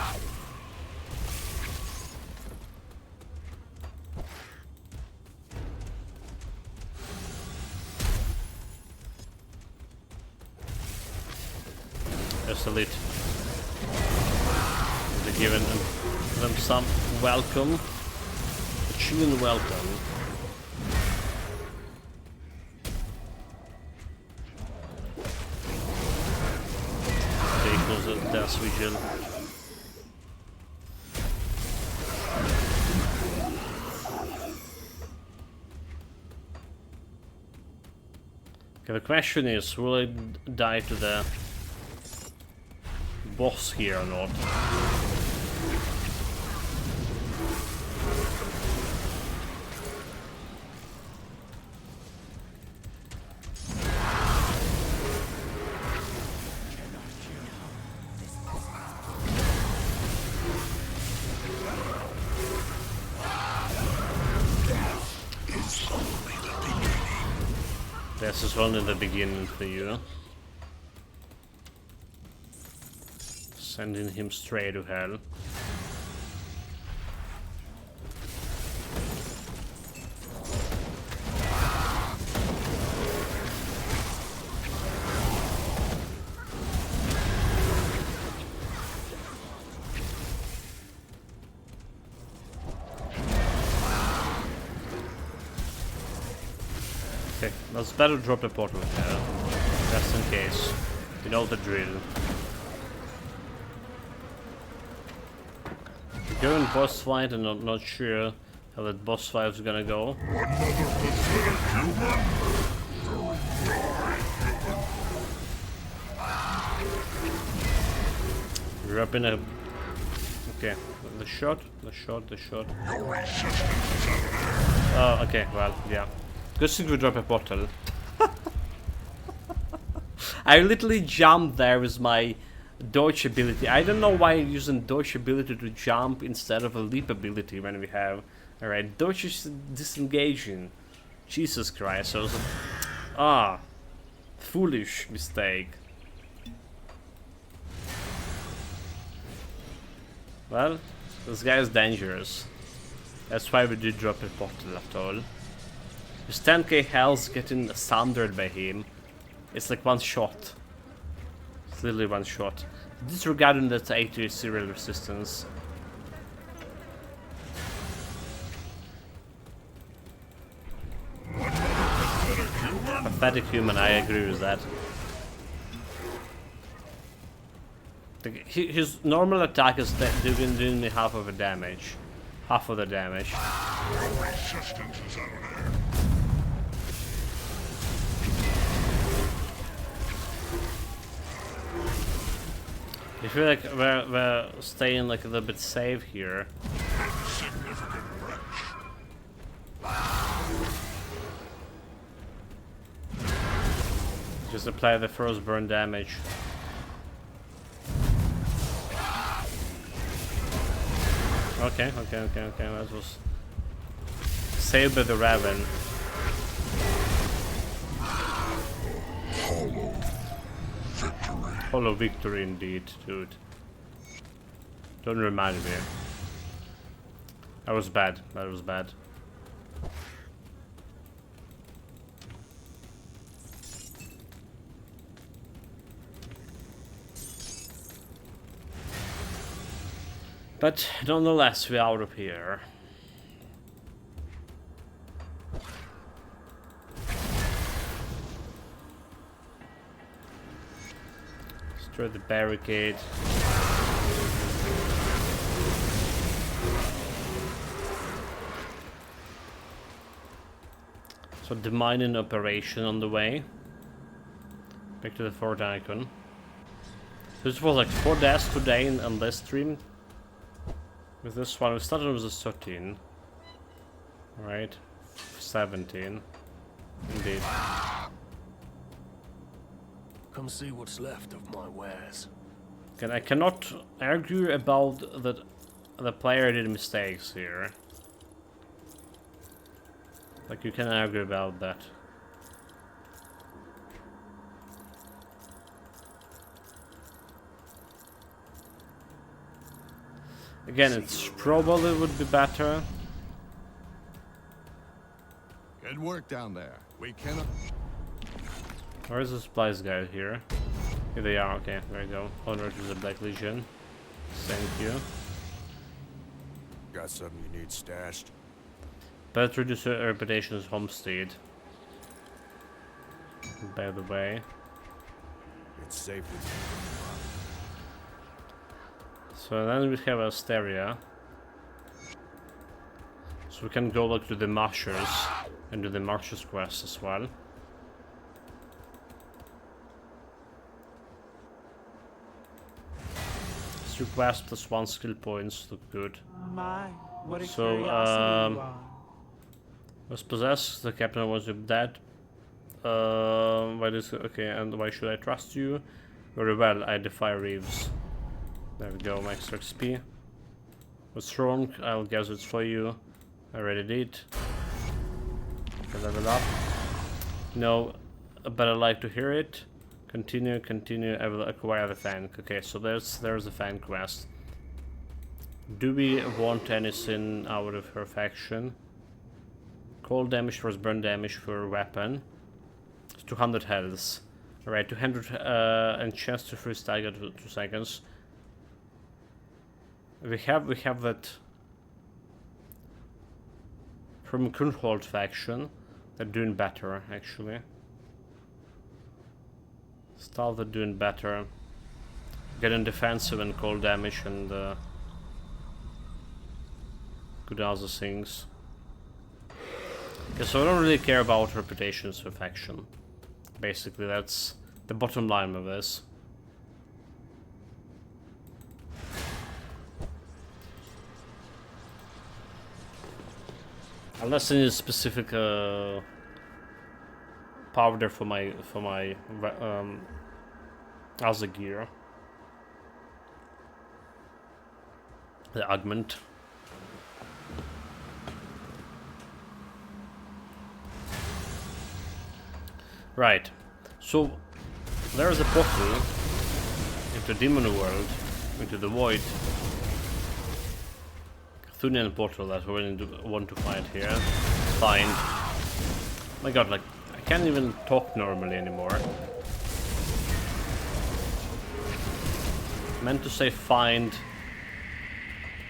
Elite. They're giving them some welcome. A chill welcome. Equals a Death Vigil. Okay, the question is, will I die to the boss here or not? This is only the beginning for you. Sending him straight to hell. Okay, let's better drop the portal here, just in case. You know the drill. During boss fight, and I'm not sure how that boss fight is gonna go. We're up in a... Okay, the shot. Oh, okay, well, yeah. Good thing we drop a bottle. I literally jumped there with my dodge ability. I don't know why I'm using dodge ability to jump instead of a leap ability when we have... Alright, dodge is disengaging. Jesus Christ, I was... foolish mistake. Well, this guy is dangerous. That's why we did drop a bottle after all. His 10k health getting sundered by him. It's like one shot. It's literally one shot. Disregarding that 80 serial resistance. Pathetic human, I agree with that. His normal attack is doing me half of the damage. Half of the damage. I feel like we're staying like a little bit safe here. Just apply the first burn damage. Okay, that was saved by the Raven. Hollow victory indeed, dude. Don't remind me. That was bad, But nonetheless, we're out of here. Destroy the barricade. So the mining operation on the way. Back to the fourth icon. This was like 4 deaths today on this stream. With this one, we started with a 13. Right? 17. Indeed. Come see what's left of my wares. And I cannot argue about that the player did mistakes here. Like, you can argue about that. Again, it's probably would be better. Good work down there. We cannot. Where is the supplies guy here? Here they are, okay, there you go. Honor to the Black Legion. Thank you. Got something you need stashed? Better reduce your reputation as homestead. By the way. It's safe with So then we have Asteria. So we can go like to the Marshers and do the Marshers quest as well. Request plus 1 skill points look good. My, what a So, curiosity you are. was possessed, the captain was dead. Why this? Okay, and why should I trust you? Very well, I defy Reeves. There we go, my extra XP. What's wrong? I'll guess it's for you. I already did. Okay, level up. No, but I like to hear it. Continue, I will acquire the fan. Okay, so there's the fan quest. Do we want anything out of her faction? Cold damage versus burn damage for weapon. It's 200 health. Alright, 200 and chance to freeze stagger 2 seconds. We have that from Kunhold faction. They're doing better actually. Stealth are doing better. Getting defensive and cold damage and good other things. Okay, so I don't really care about reputations for faction. Basically, that's the bottom line of this. Unless I need a specific powder for my other gear. The augment. Right. So there is a portal into Demon World, into the void. Cthulhian portal that we really want to find here. Find. My god, like I can't even talk normally anymore. Meant to say find.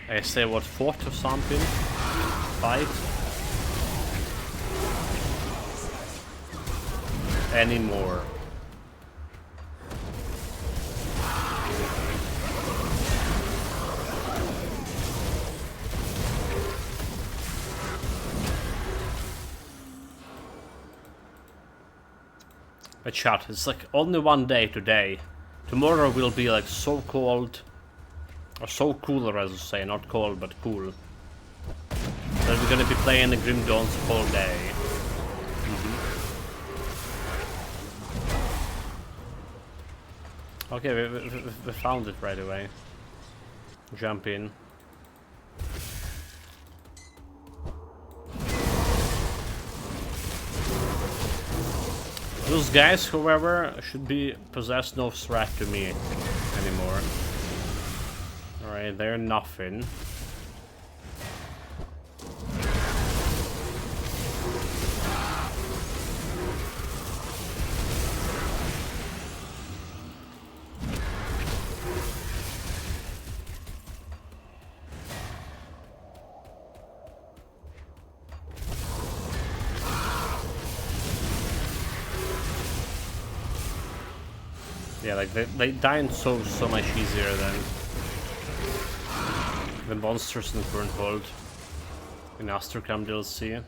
I say what, fort or something? Fight? Anymore. A chat, it's like only one day today. Tomorrow will be like so cold. Or so cooler, as I say, not cold but cool. That we're gonna be playing the Grim Dawns all day. Okay, we found it right away. Jump in. Those guys, however, should be possess no threat to me anymore. Alright, they're nothing. Yeah, like they die so much easier than the monsters in the current world in Astrocam DLC.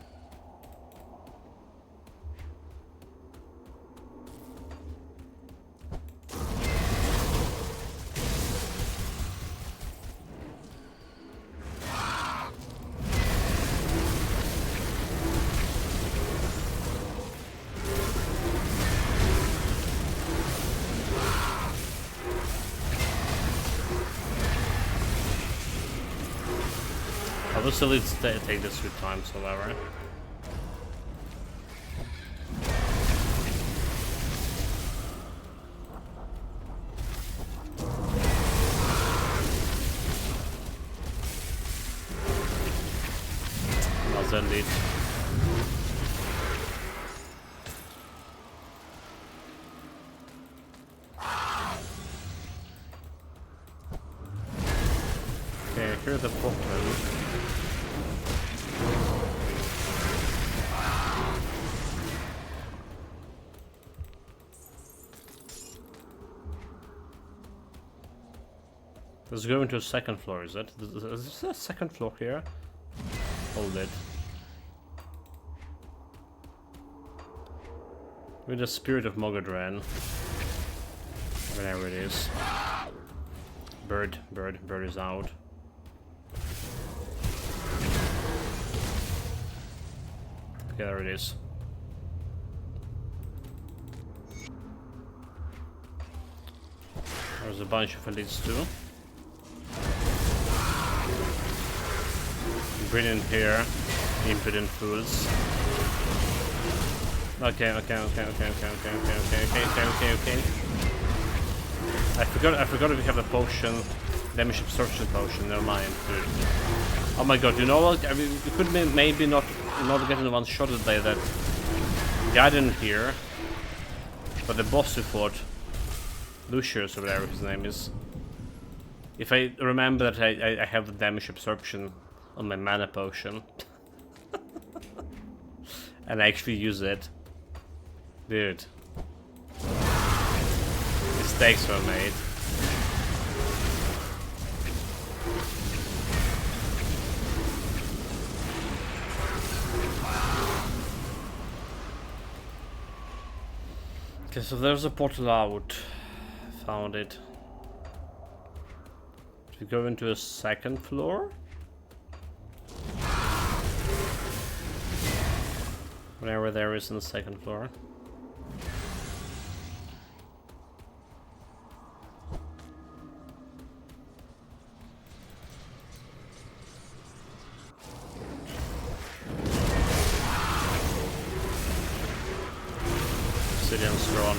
Obviously, let's take this with time, so whatever. That's indeed. Okay, here's the problem. Let's go into a second floor, is it? Is there a second floor here? Hold it. With the spirit of Mogadran. Whatever it is. Bird is out. Okay, there it is. There's a bunch of elites too. Brilliant here, impudent fools. Okay. I forgot we have a potion, damage absorption potion. Never mind, dude. Oh my god, you know what? I mean, we could maybe not get in one shot by that guy in here, but the boss we fought, Lucius or whatever his name is. If I remember that I have the damage absorption on my mana potion and I actually use it, dude. Mistakes were made. Okay, so there's a portal out. Found it. Should we go into a second floor? Whatever there is on the second floor. Obsidian's drawn.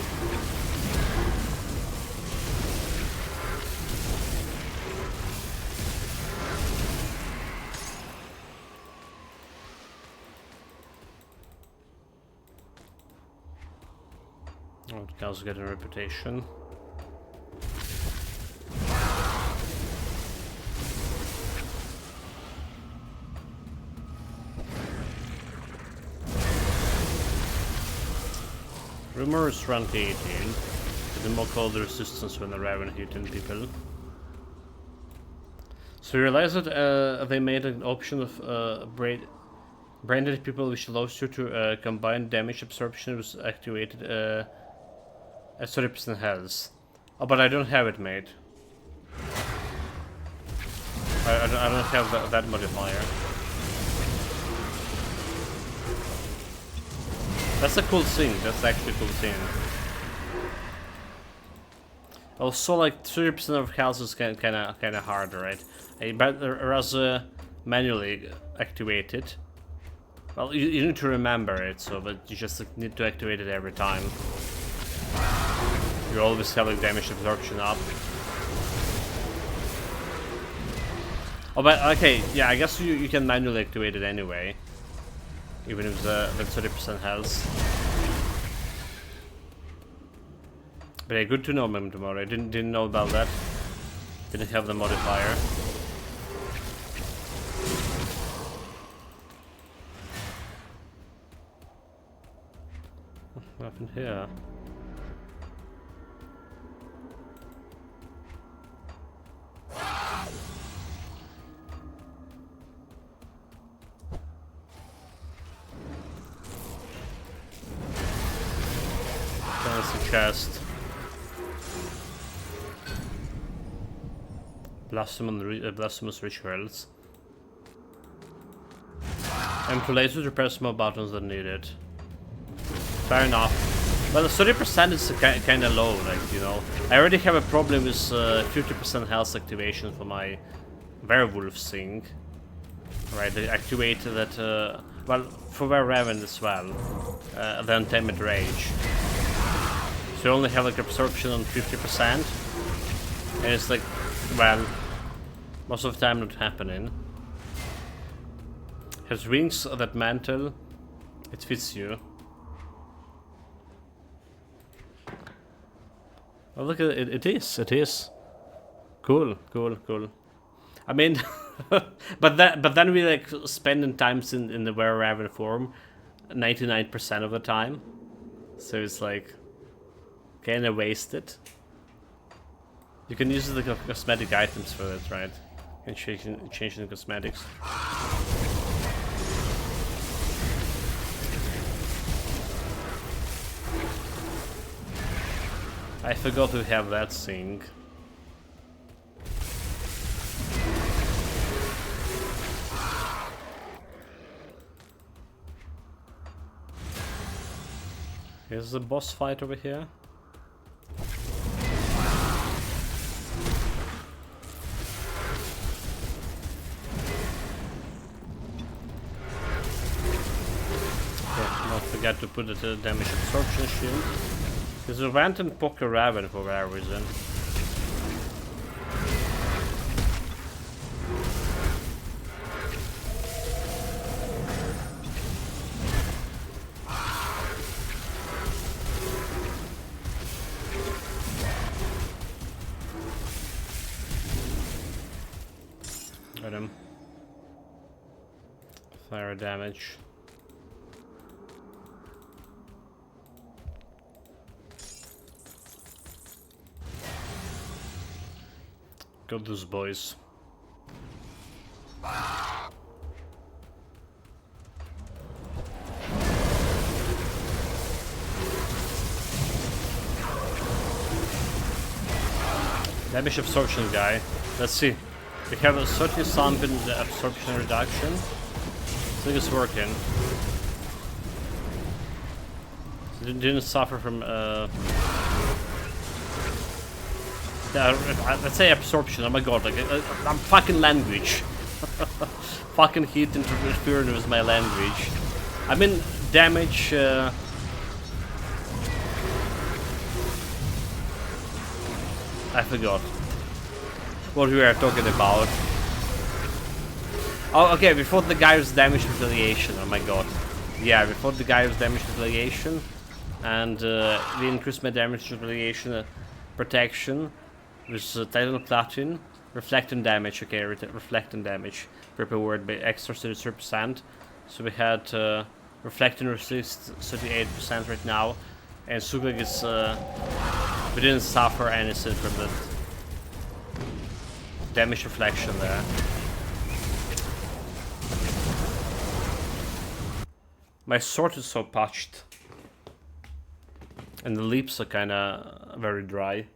Oh, the guy's getting a reputation. Rumors rank 18. With the more cold resistance when the Raven hitting people. So you realize that they made an option of branded people which allows you to combine damage absorption with activated at 30% health. Oh, but I don't have it made. I don't have that modifier. That's a cool thing. That's actually a cool thing. Also, like 30% of health is kind of hard, right? But rather manually activate it. Well, you need to remember it, so but you just need to activate it every time. You always have like damage absorption up. Oh, but okay, yeah, I guess you can manually activate it anyway, even if the 30% health. But yeah, good to know, Mem tomorrow. I didn't know about that. Didn't have the modifier. What happened here? That's a chest. Blasphemous rituals. And to laser to press more buttons than needed. Fair enough. Well, the 30% is kind of low, like, you know. I already have a problem with 50% health activation for my werewolf thing. Right, they activate that, well, for Wereraven as well, the Untamed Rage. So you only have like absorption on 50%, and it's like, well, most of the time not happening. Has wings, that mantle, it fits you. Oh, look at it! It is. Cool. I mean, but then we like spending times in the Wereraven form, 99% of the time. So it's like kind of wasted. You can use the cosmetic items for it, right? And change the cosmetics. I forgot to have that thing. Here's the boss fight over here. Okay, don't forget to put the damage absorption shield. There's a random Wereraven for whatever reason. Got him. Fire damage. Got those boys. Damage absorption guy. Let's see. We have a 30 something absorption reduction. I think it's working. Didn't suffer from let's say absorption. Oh my god, like I'm fucking language. Fucking heat interfering with my language. I mean damage. I forgot what we were talking about. Oh, okay. Before the guy was damage retaliation. Oh my god. Yeah, before the guy was damage retaliation, and we increased my damage retaliation protection with Titan Platinum, reflecting damage. Okay, reflecting damage. Purple word by extra 33%. So we had reflecting resist 38% right now, and Sugag is we didn't suffer anything from the damage reflection there. My sword is so patched, and the lips are kinda very dry.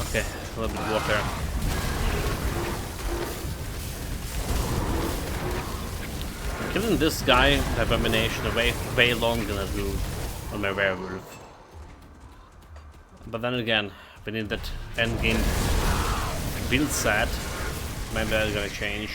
Okay, a little bit of water. Killing this guy, the abomination, way longer than I do on my werewolf. But then again, we need that endgame build set. Maybe that's gonna change.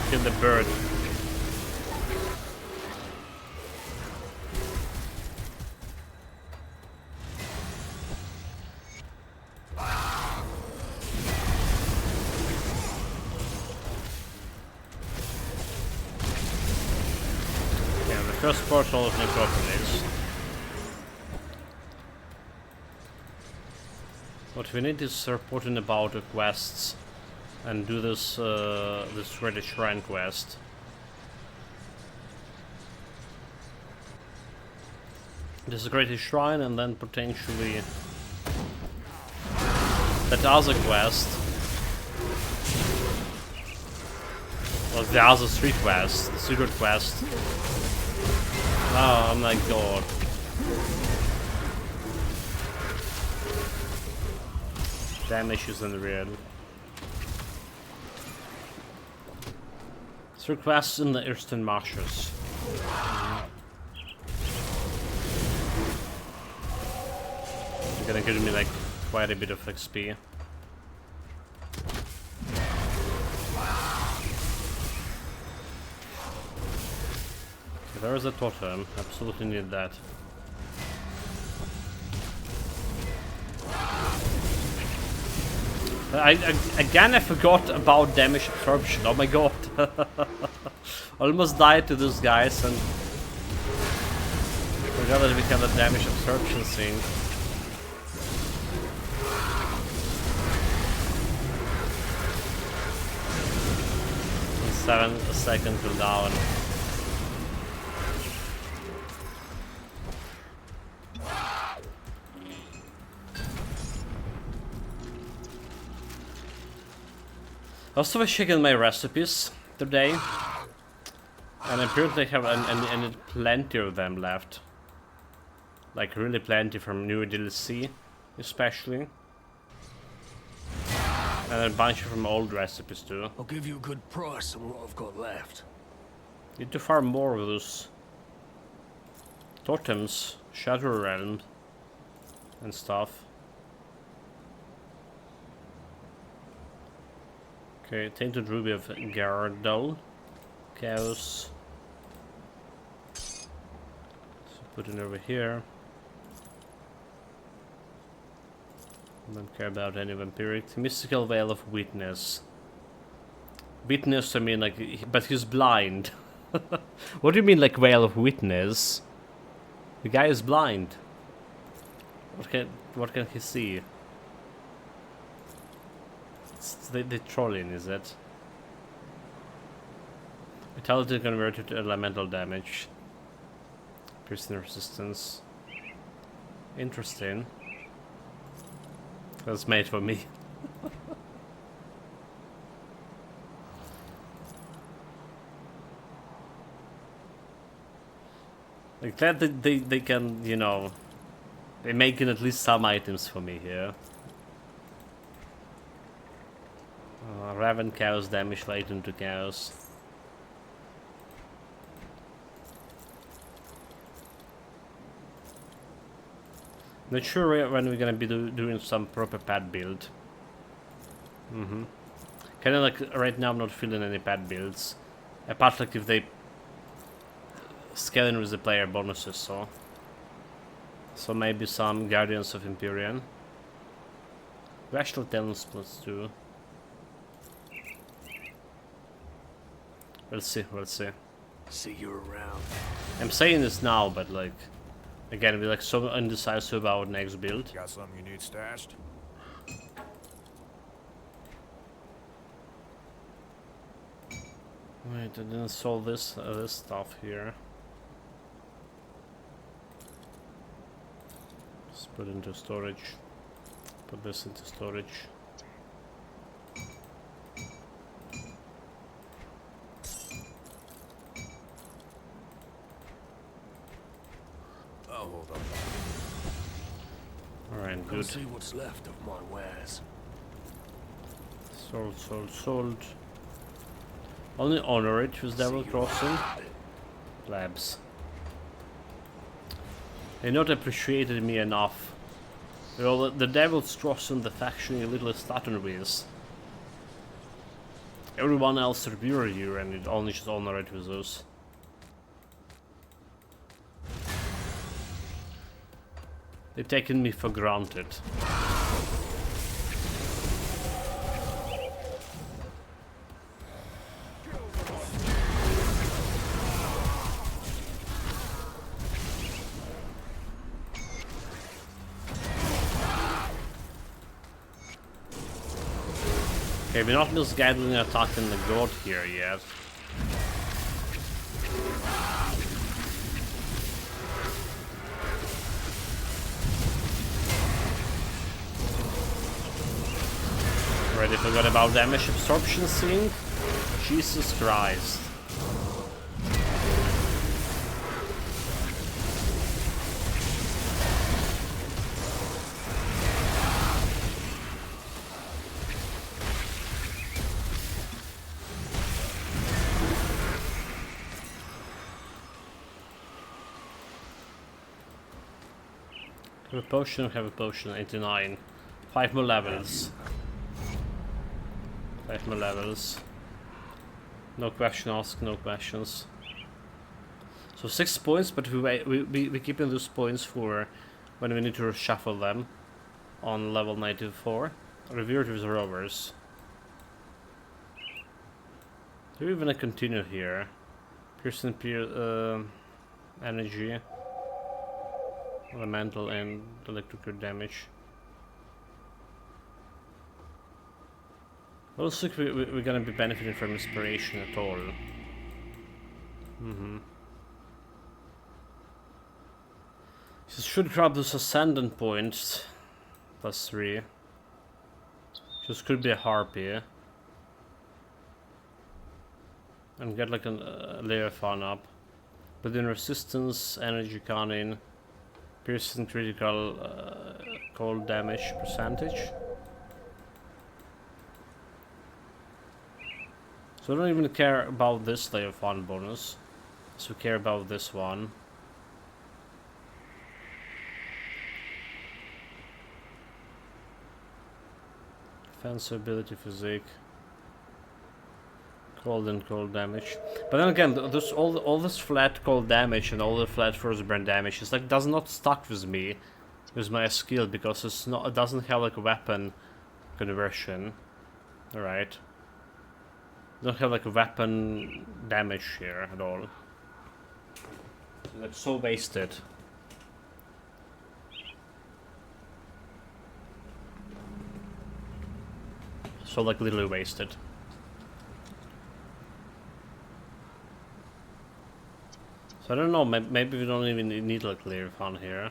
Kill the bird. Yeah, the first portal is Necropolis. What we need is reporting about the quests and do this this Great Shrine quest. This is a Great Shrine, and then potentially that other quest, or the other street quest, the secret quest. Oh my god. Damage is unreal. Requests in the Eastern Marshes. You're gonna give me like quite a bit of XP. There is a totem. Absolutely need that. Again, I forgot about damage absorption. Oh my god. Almost died to those guys and forgot that we have the damage absorption thing. And 7 seconds till down. Also, I was checking my recipes today, and apparently I have and plenty of them left. Like really plenty from new DLC, especially, and a bunch from old recipes too. I'll give you a good price on what I've got left. Need to farm more of those totems, Shadow Realm, and stuff. Okay, Tainted Ruby of Gyarados. Chaos. So put it over here. Don't care about any vampiric. Mystical Veil of Witness. Witness, I mean, like, but he's blind. What do you mean, like, Veil of Witness? The guy is blind. What can he see? It's the trolling, is it? Vitality converted to elemental damage. Piercing resistance. Interesting. That's made for me. Like that they can, you know, they're making at least some items for me here. Raven cows damage latent to cows. Not sure when we're gonna be doing some proper pad build. Kinda like right now I'm not feeling any pad builds. Apart like if they scale in with the player bonuses, so maybe some Guardians of Empyrean. Rational Talents +2. We'll see, we'll see. See you around. I'm saying this now, but like, again, we're like so indecisive about next build. Got something you need stashed? Wait, I didn't solve this stuff here. Let's put into storage. Put this into storage. Oh, hold on. Alright, Go good. see what's left of my wares. Sold, sold, sold. Only honor it with Devil Crossing. Labs. They not appreciated me enough. Well, the Devil's Crossing, the faction you little started with. Everyone else revered you and it only just honor it with us. They've taken me for granted. Okay, we're not misguiding attacking the god here yet. Already forgot about damage absorption sync? Jesus Christ. Have a potion, 89. 5 more levels. 5 more levels. No question asked, no questions. So 6 points, but we keeping those points for when we need to reshuffle them on level 94. Revered with rovers. Do we even continue here? Piercing energy. Elemental and electrical damage. I don't think we're gonna be benefiting from inspiration at all. So should grab those ascendant points. +3. Just could be a harpy. And get like a layer fun up. But in resistance, energy cannon. Piercing critical cold damage percentage. So I don't even care about this layer of 1 bonus. So care about this one. Defense ability, physique. Cold and cold damage. But then again, this all this flat cold damage and all the flat frostburn damage is like does not stuck with me with my skill because it doesn't have like a weapon conversion. Alright. Don't have like a weapon damage here at all. It's like so wasted. So like literally wasted. So I don't know, maybe we don't even need like Wereraven here.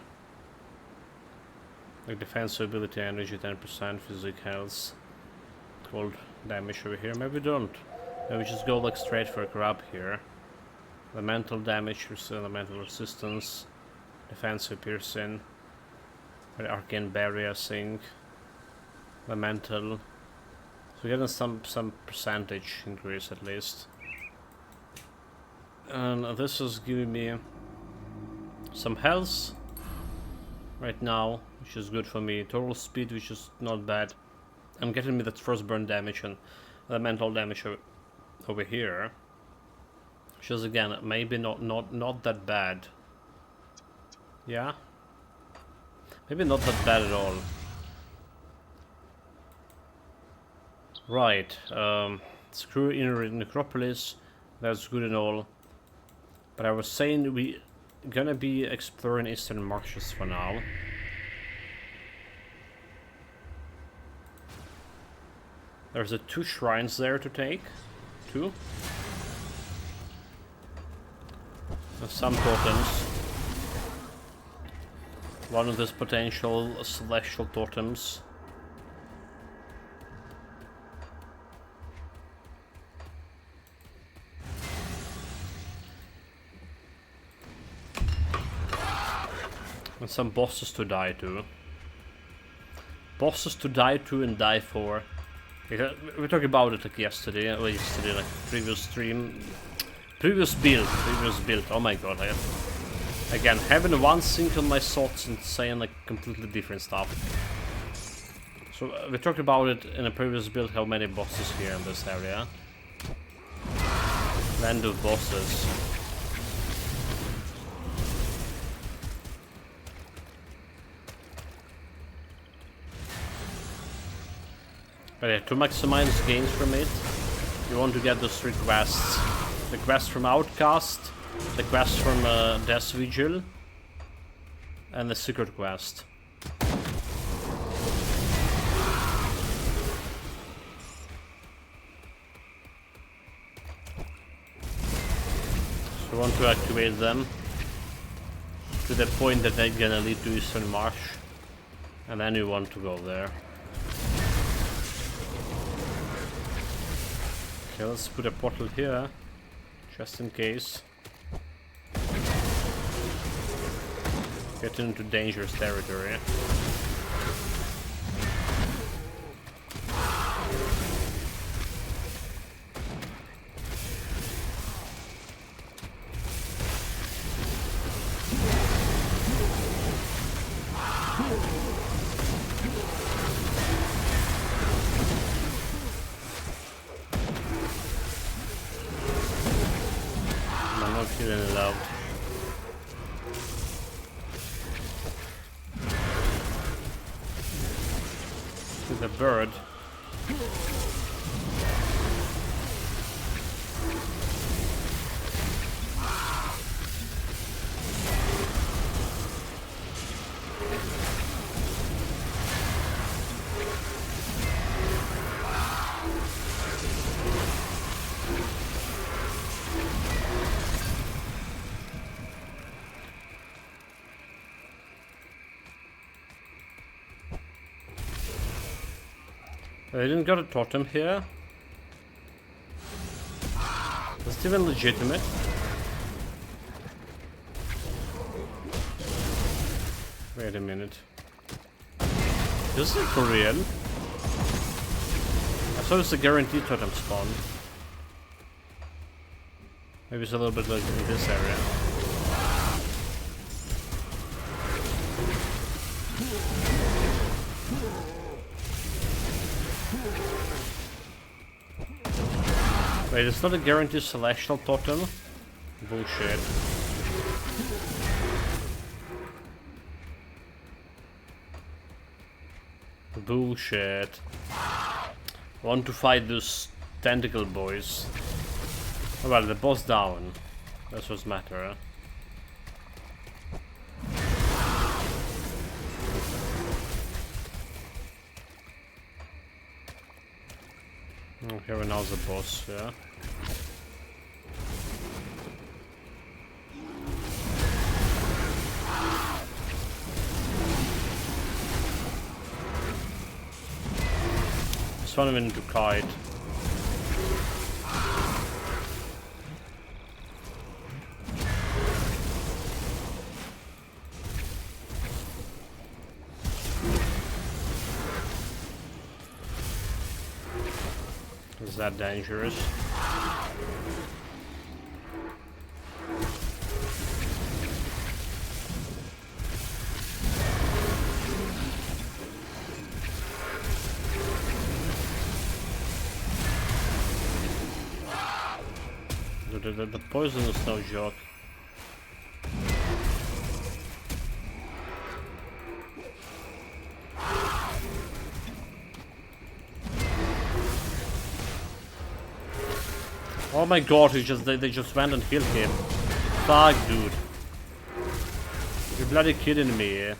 Like defense ability, energy 10%, physical health, cold damage over here. Maybe we don't. Maybe we just go like straight for a grab here. Elemental damage, elemental resistance, defensive piercing, arcane barrier sync, elemental. So we're getting some percentage increase at least. And this is giving me some health right now, which is good for me. Total speed, which is not bad. I'm getting me that first burn damage and elemental damage over here, which is again maybe not that bad. Yeah, maybe not that bad at all. Right, screw inner necropolis. That's good and all. But I was saying we gonna be exploring eastern marshes for now. There's 2 shrines there to take. 2. And some totems. One of these potential celestial totems. And some bosses to die to. Bosses to die to and die for. We talked about it like yesterday, like previous stream. Previous build. Oh my god. Again, having one sync on my thoughts and saying like completely different stuff. So we talked about it in a previous build, how many bosses here in this area. Land of bosses. But yeah, to maximize gains from it, you want to get those 3 quests. The quest from Outcast, the quest from Death Vigil, and the secret quest. So you want to activate them to the point that they're gonna lead to Eastern Marsh, and then you want to go there. Okay, let's put a portal here, just in case. Get into dangerous territory. I'm not feeling allowed. With a bird. I didn't got a totem here. Is it even legitimate? Wait a minute. Is it for real? I thought it's a guaranteed totem spawn. Maybe it's a little bit like in this area. Wait, it's not a guaranteed celestial totem? Bullshit. Bullshit. Want to fight those tentacle boys. Oh, well, the boss down. That's what's matter, huh? Okay, well now's the boss, yeah. This one went to kite. Is that dangerous? The poison is no joke. Oh my god, they just went and killed him. Fuck, dude. You're bloody kidding me.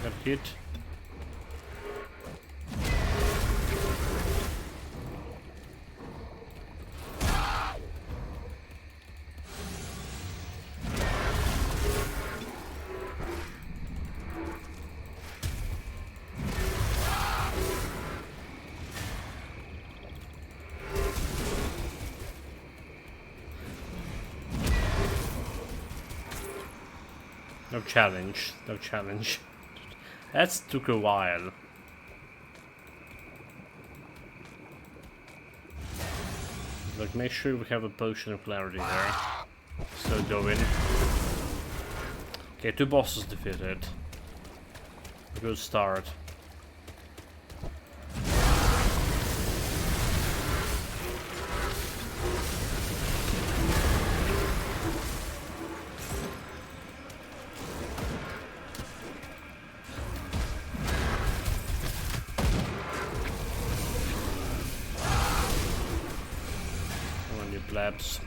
Got hit. No challenge, no challenge. That took a while. Like, make sure we have a potion of clarity here. So go in. Okay, 2 bosses defeated. Good start. Blabs.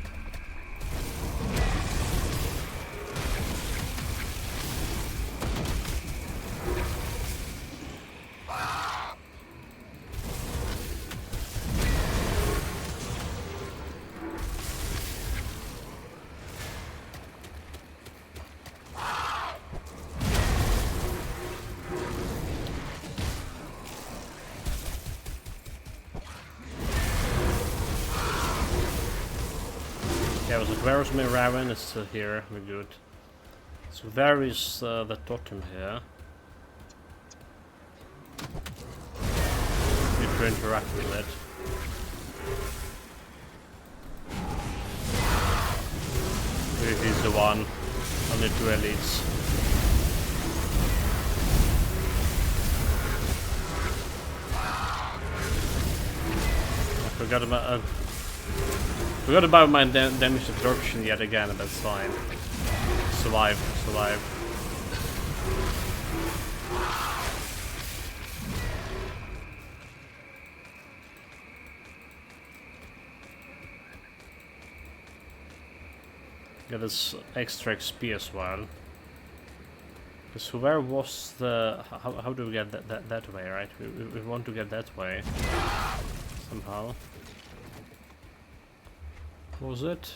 Yeah, I was like, where is Wereraven? It's still here. We're good. So where is the totem here? Need to interact with it. He's the one. Only 2 elites. Forgot about my damage absorption yet again, but it's fine. Survive. Get this extra XP as well. So where was the... How do we get that way, right? We want to get that way. Somehow. Was it?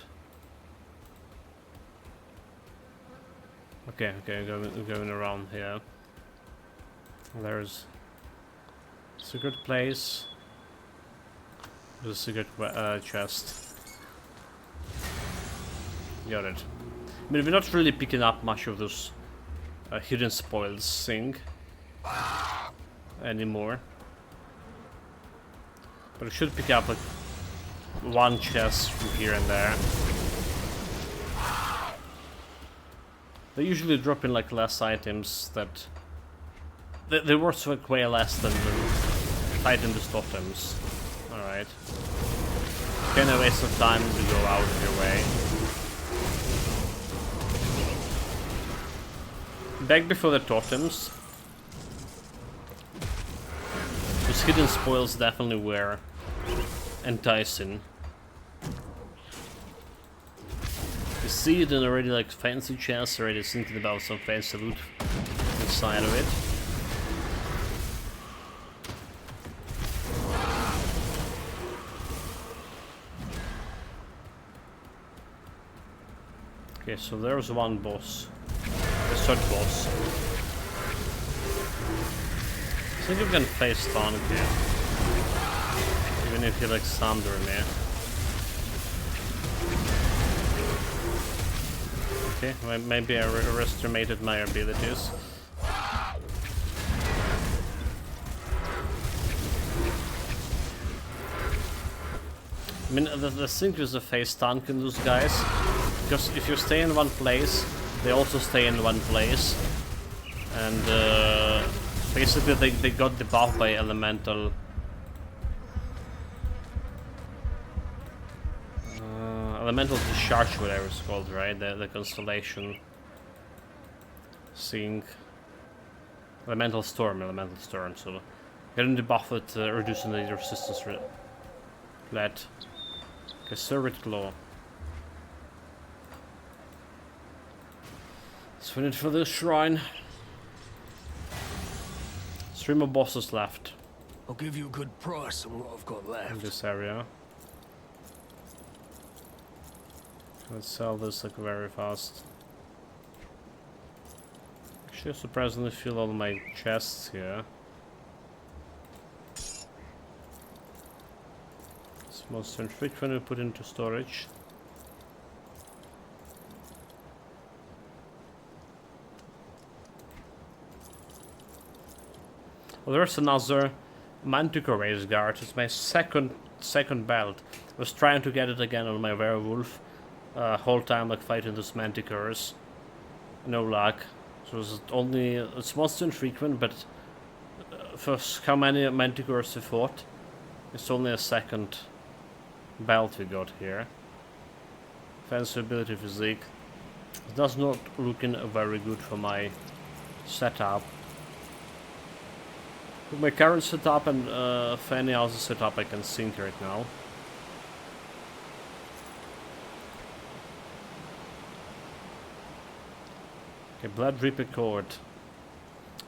Okay, going around here. There's a secret place. There's a secret chest. Got it. I mean, we're not really picking up much of those hidden spoils thing anymore. But we should pick up like 1 chest from here and there. They usually drop in like less items that they're worth like way less than the item totems. Alright. kind of waste of time to go out of your way. Back before the totems. Those hidden spoils definitely were enticing. You see it in already like fancy chests, already thinking about some fancy loot inside of it. Okay, so there's one boss. The third boss. I think you can face Tonic here. Even if you like Thunder me. Okay, maybe I overestimated my abilities. I mean, the thing with the face tank in those guys, because if you stay in one place, they also stay in one place. And basically they got debuffed by elemental. Elemental discharge, whatever it's called, right? The constellation thing. Elemental storm, so getting debuffed, reducing the resistance flat. Okay, Servant Claw. Let's win it for this shrine. 3 more bosses left I'll give you a good price on what I've got in left. this area. Let's sell this like very fast. Actually, I surprisingly fill all my chests here. It's most infrequent we put into storage. Well, there's another Manticore Race Guard. It's my second belt. I was trying to get it again on my werewolf. Whole time like fighting those manticores. No luck. So it's most infrequent, but for how many manticores we fought, it's only a second belt we got here. Fancy ability physique. It does not looking very good for my setup. With my current setup and for any other setup I can think right now. Okay, Blood Reaper Cord.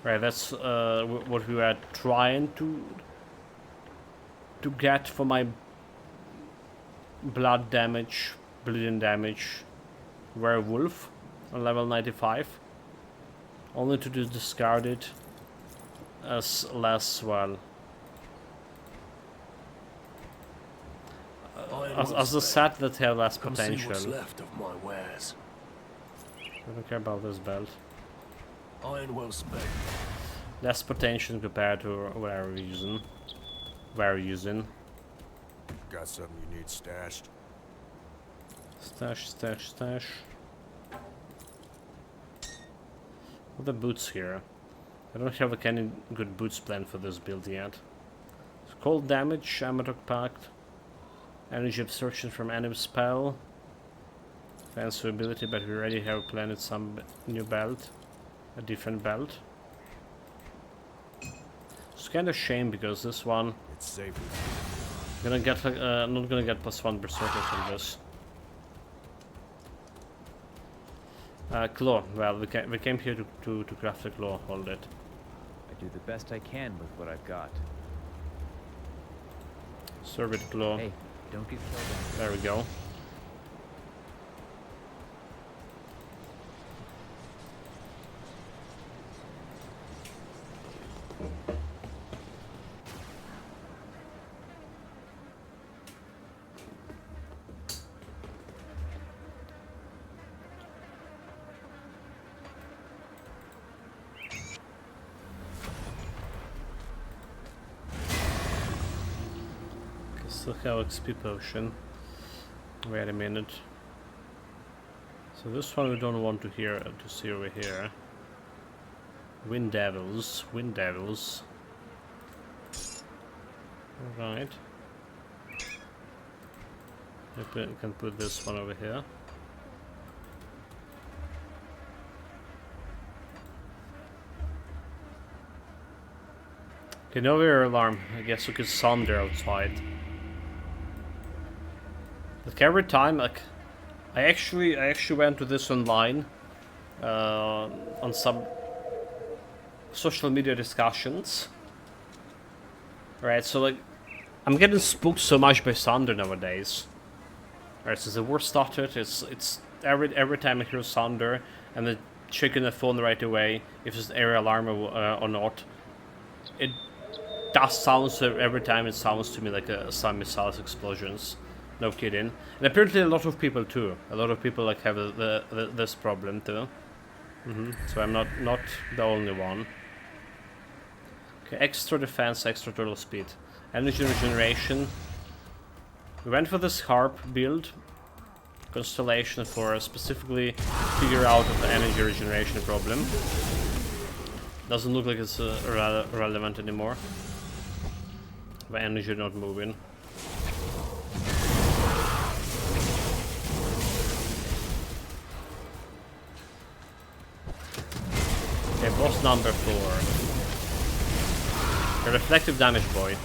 Right, that's what we were trying to get for my blood damage, bleeding damage werewolf on level 95. Only to discard it as less, well, as a set that have less potential. See what's left of my wares. I don't care about this belt. Iron well spent. Less potential compared to Wereraven. Wereraven. Got something you need stashed? Stash. What are the boots here? I don't have any good boots planned for this build yet. So cold damage, Amatok Pact, energy absorption from enemy spell, fancy ability, but we already have planned some new belt, a different belt. It's kind of shame because this one It's safe. gonna get not gonna get +1 Berserker from this. Claw. Well, we came here to craft a claw. Hold it. I do the best I can with what I've got. Serve it, claw. Hey, don't get killed on There we go. Still have XP potion. Wait a minute. So this one we don't want to see over here. Wind Devils. Alright. Maybe I can put this one over here. Okay, no rear alarm. I guess we could Sunder outside. Like every time, like I actually went to this online on some social media discussions. Right, so like I'm getting spooked so much by Sunder nowadays. Right, so the war started. It's every time I hear Sunder, and then checking the phone right away if it's an area alarm or not. It does sound every time. It sounds to me like some missiles explosions. No kidding. And apparently a lot of people too. A lot of people like have this problem too. So I'm not the only one. Okay, extra defense, extra total speed, energy regeneration. We went for this harp build constellation for specifically figure out the energy regeneration problem. Doesn't look like it's relevant anymore. The energy not moving. Okay, boss number 4. A reflective damage boy.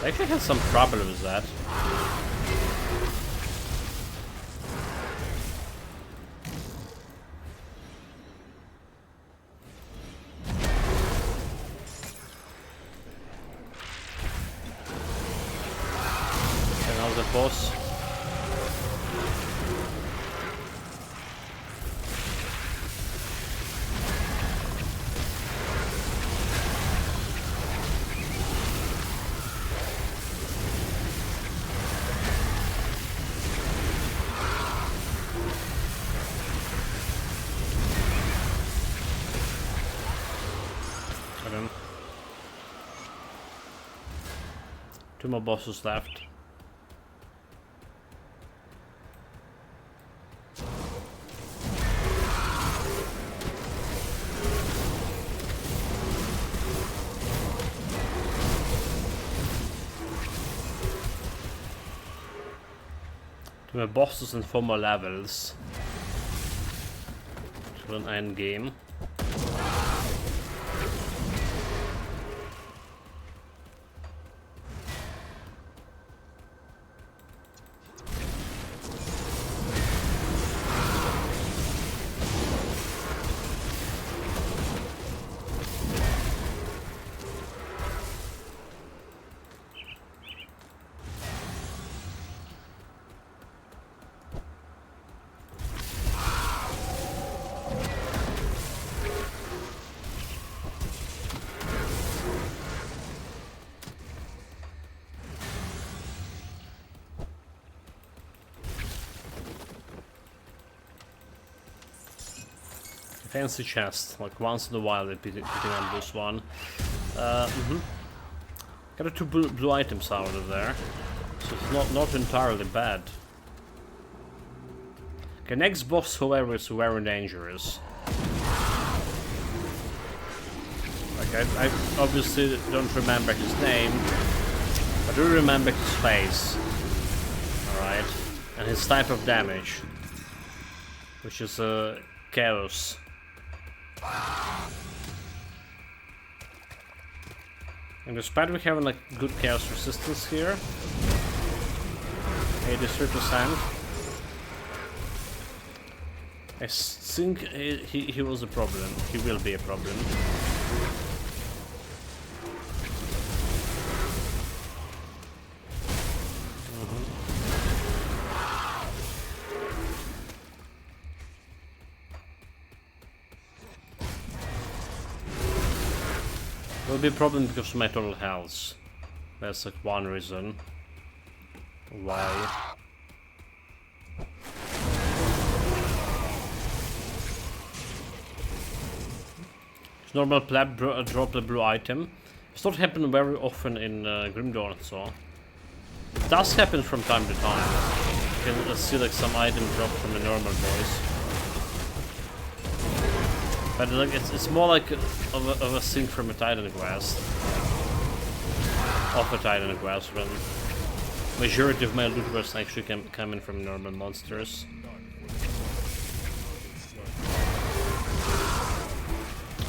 I actually had some trouble with that. And now the boss. Two more bosses left. Two more bosses and 4 more levels. To an end game. Fancy chest, like once in a while they're picking up this one. Got 2 blue items out of there, so it's not entirely bad. Okay, next boss, however, is very dangerous. Like I obviously don't remember his name, I do remember his face. Alright, and his type of damage, which is chaos. And despite we having like good chaos resistance here, 83%, I think he was a problem. He will be a problem. Will be a problem because of my total health. That's like one reason why. It's normal pleb drop the blue item. It's not happening very often in Grim Dawn, so it does happen from time to time. You can see like some item drop from the normal boys. But like it's more like of a thing from a Titan quest. of the Titan quest when majority of my loot was actually coming from normal monsters.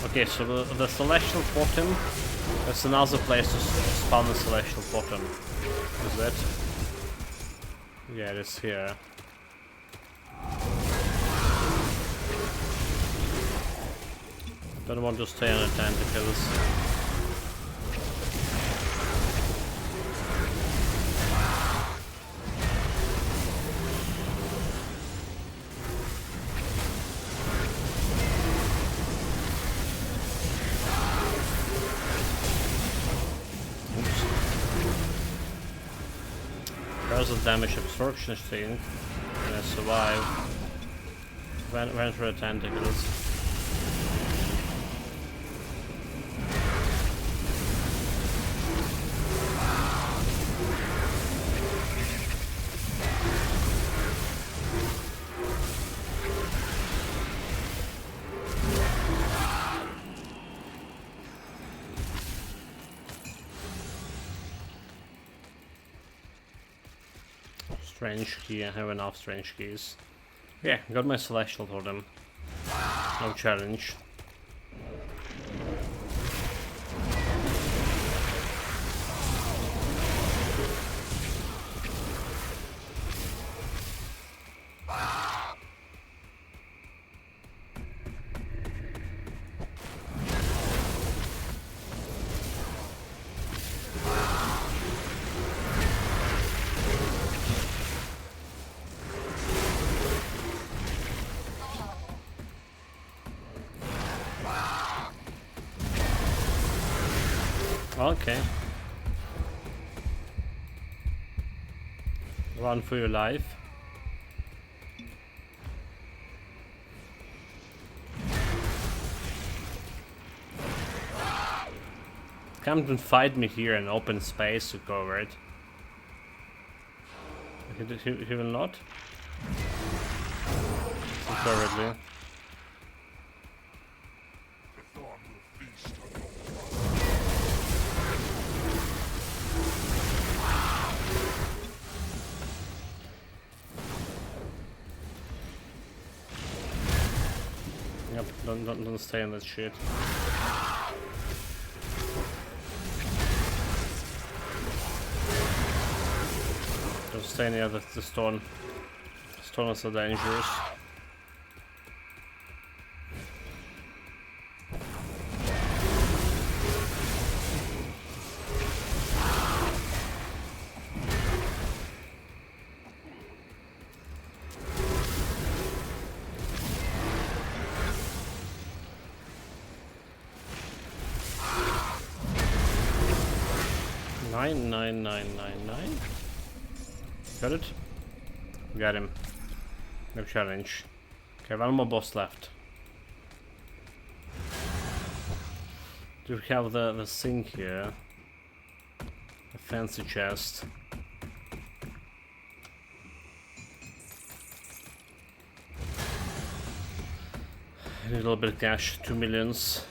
Okay, so the Celestial Bottom, that's another place to spawn the Celestial Bottom. Is it? Yeah, it is here. Don't want to stay on the tentacles. There's a damage absorption thing, and I survive. Went for the tentacles. Strange key, I have enough strange keys. Yeah, got my Celestial Totem. No challenge. Okay. Run for your life. Come and fight me here in open space to cover it. He will not? Preferably. Yep, don't stay in that shit. Don't stay near the stone. Stone is so dangerous. Nine. Got it? Got him. No challenge. Okay, one more boss left. Do we have the thing here? A fancy chest. I need a little bit of cash, 2 millions.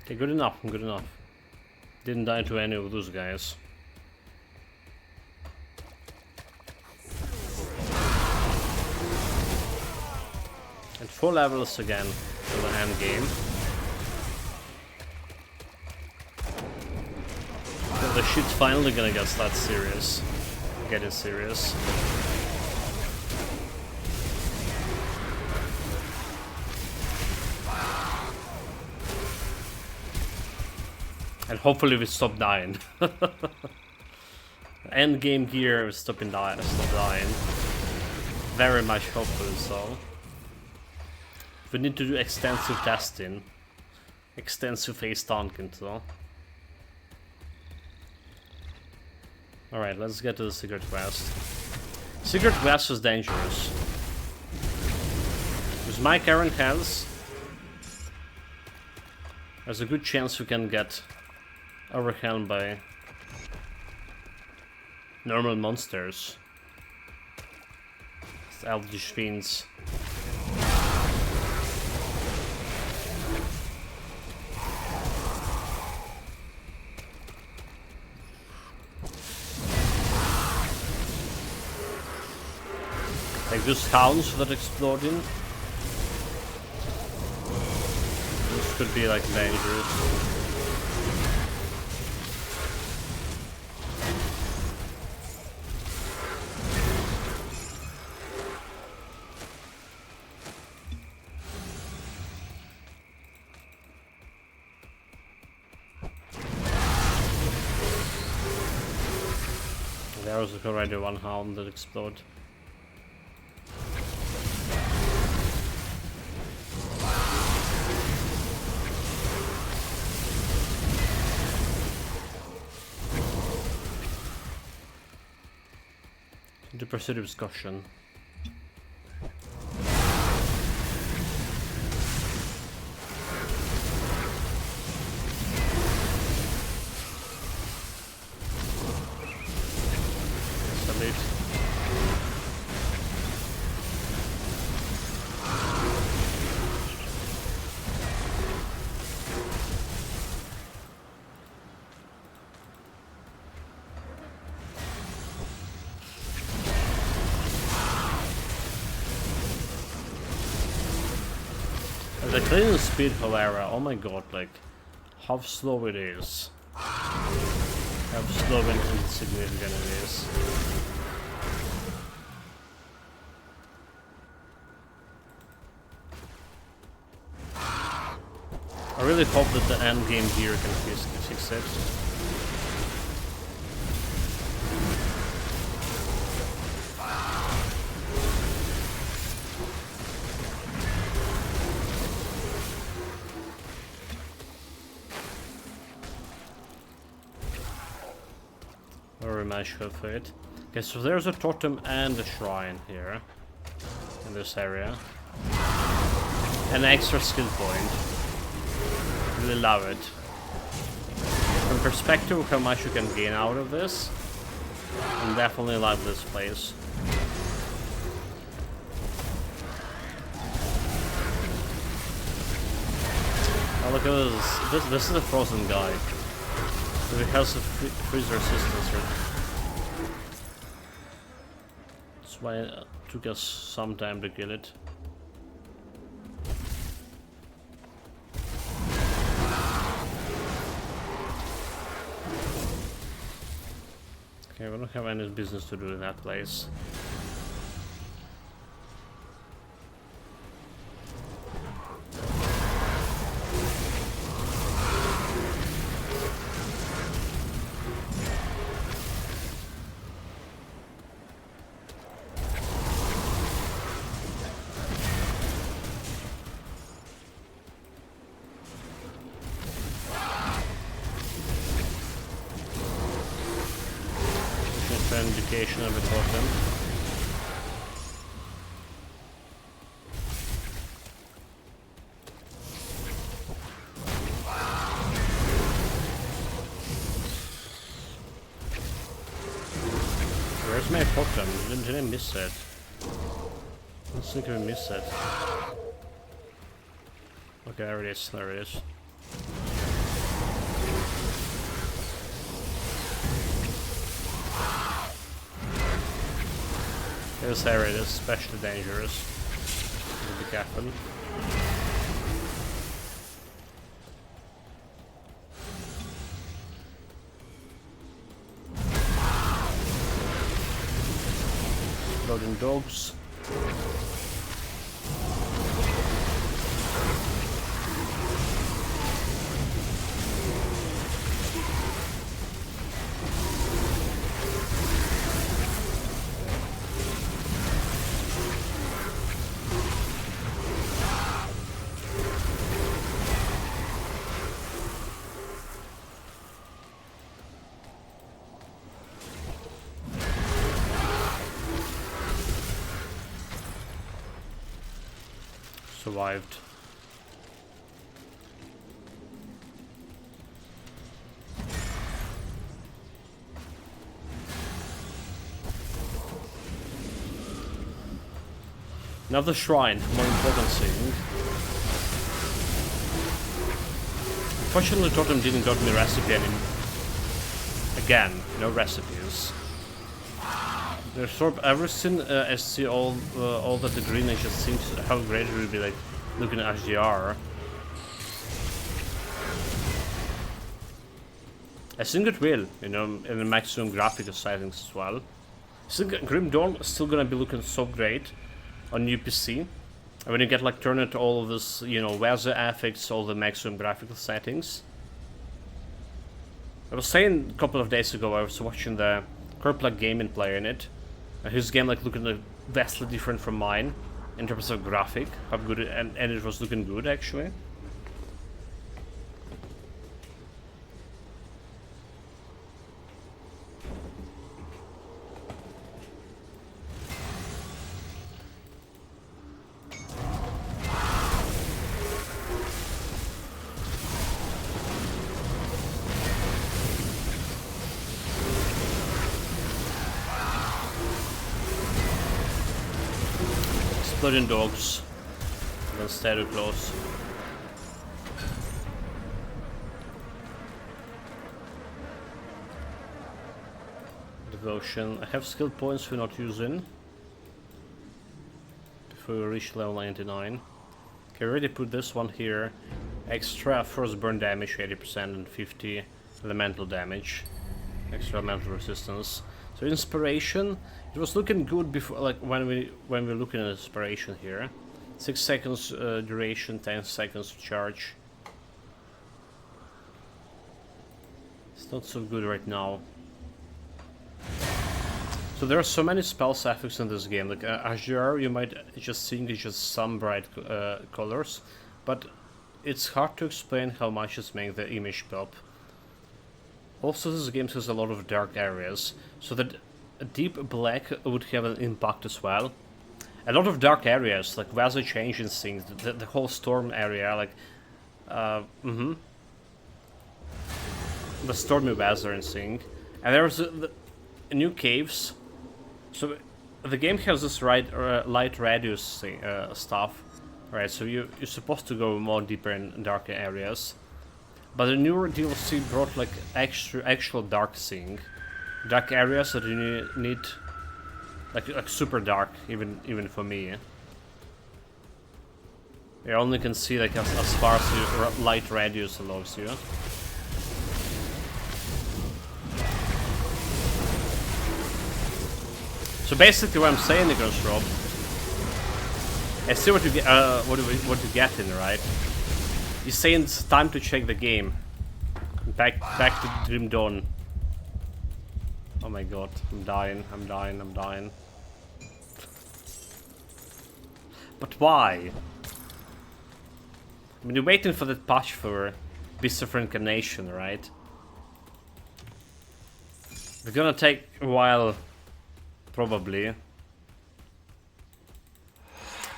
Okay, good enough, good enough. Didn't die to any of those guys. And 4 levels again for the end game. So the shit's finally gonna get that serious. Get it serious. And hopefully we stop dying. End game gear we stop dying. Very much hopefully so. We need to do extensive testing. Extensive face tanking though. Alright, let's get to the secret quest. Secret quest is dangerous. With my current health, there's a good chance we can get overwhelmed by normal monsters. It's eldritch fiends. Like those hounds that explode in. This could be like dangerous. There was already one hound that exploded. To pursue discussion. Salute. The cleaning speed, however, oh my god, like how slow it is. How slow and insignificant it is. I really hope that the end game gear can fix it. Very much hope for it. Okay, so there's a totem and a shrine here in this area. An extra skill point. Really love it. From perspective of how much you can gain out of this, I definitely love this place. Oh, look at this. This is a frozen guy. It has a freeze resistance here. That's why it took us some time to kill it. Okay, we don't have any business to do in that place. Indication of a totem. Where's my totem? Did I miss it? I don't think I missed it. Okay, there it is. There it is. This area is especially dangerous. Be careful. Exploding dogs. Survived. Now the shrine, more important thing. Unfortunately, Totem didn't got me recipe anymore. Again, no recipes. There's sort of everything. I see all that the green. It just seems how great it would be like looking at HDR. I think it will, you know, in the maximum graphical settings as well. I think Grim Dawn is still gonna be looking so great on new PC. And when you get like turn it all of this, you know, weather effects, all the maximum graphical settings. I was saying a couple of days ago I was watching the Kerplug gaming player in it. And his game like looking like vastly different from mine in terms of graphic, how good it, and it was looking good actually. Exploding dogs. Don't stay too close. Devotion. I have skill points we're not using. Before we reach level 99. Okay, I already put this one here. Extra first burn damage 80% and 50 elemental damage. Extra elemental resistance. So inspiration, it was looking good before, like when we're looking at inspiration here. 6 seconds duration, 10 seconds charge. It's not so good right now. So there are so many spell effects in this game. Like HDR, you might just think it's just some bright colors, but it's hard to explain how much it's making the image pop. Also, this game has a lot of dark areas, so that a deep black would have an impact as well. A lot of dark areas, like weather changing things, the whole storm area, like, the stormy weather and thing. And there's new caves. So the game has this light radius thing, stuff, right? So you're supposed to go more deeper in darker areas. But the newer DLC brought like actual dark thing, dark areas that you need like super dark, even for me. You only can see like as far as your light radius allows you. So basically, what I'm saying, Nicholas Rob, I see what you get, what you get in, right? He's saying it's time to check the game. Back to Grim Dawn. Oh my god, I'm dying. But why? I mean, you're waiting for that patch for Beast of Incarnation, right? It's gonna take a while, probably.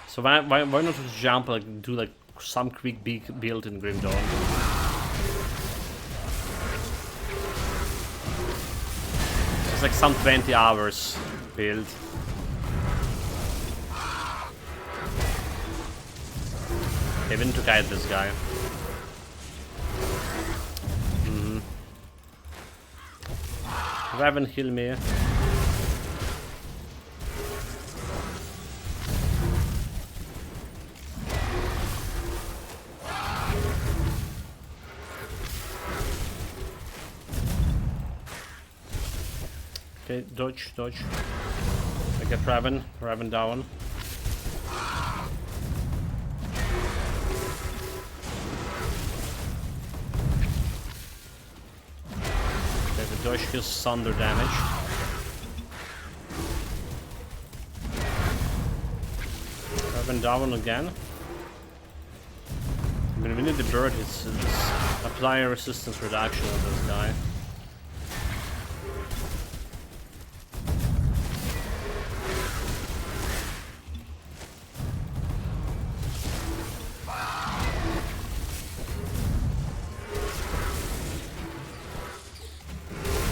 So why not just jump, like, do like some quick build in Grim Dawn? It's like some 20 hours build. Okay, we need to guide this guy. Raven, heal me. Okay, dodge. I get Raven down. Okay, the dodge kills thunder damage. Raven down again. I mean, we need the bird, it's apply resistance reduction on this guy.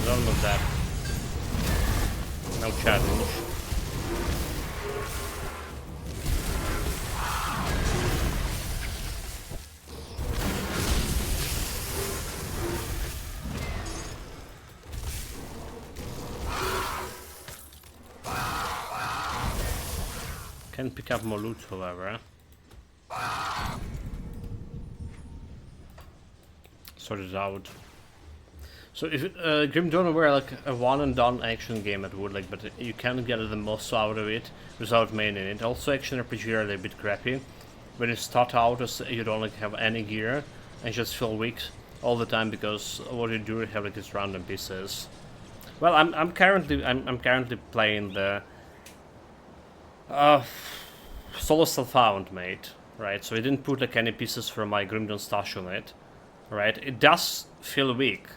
Of that. No challenge. Can pick up more loot, however. Sort it out. So if Grim Dawn were like a one and done action game, it would like, but you can get the most out of it without maining it. Also, action RPG are a bit crappy. When you start out, you don't like have any gear and just feel weak all the time because what you do have like these random pieces. Well, I'm currently playing the solo self-found mate, right? So I didn't put like any pieces from my Grim Dawn stash on it, right? It does feel weak.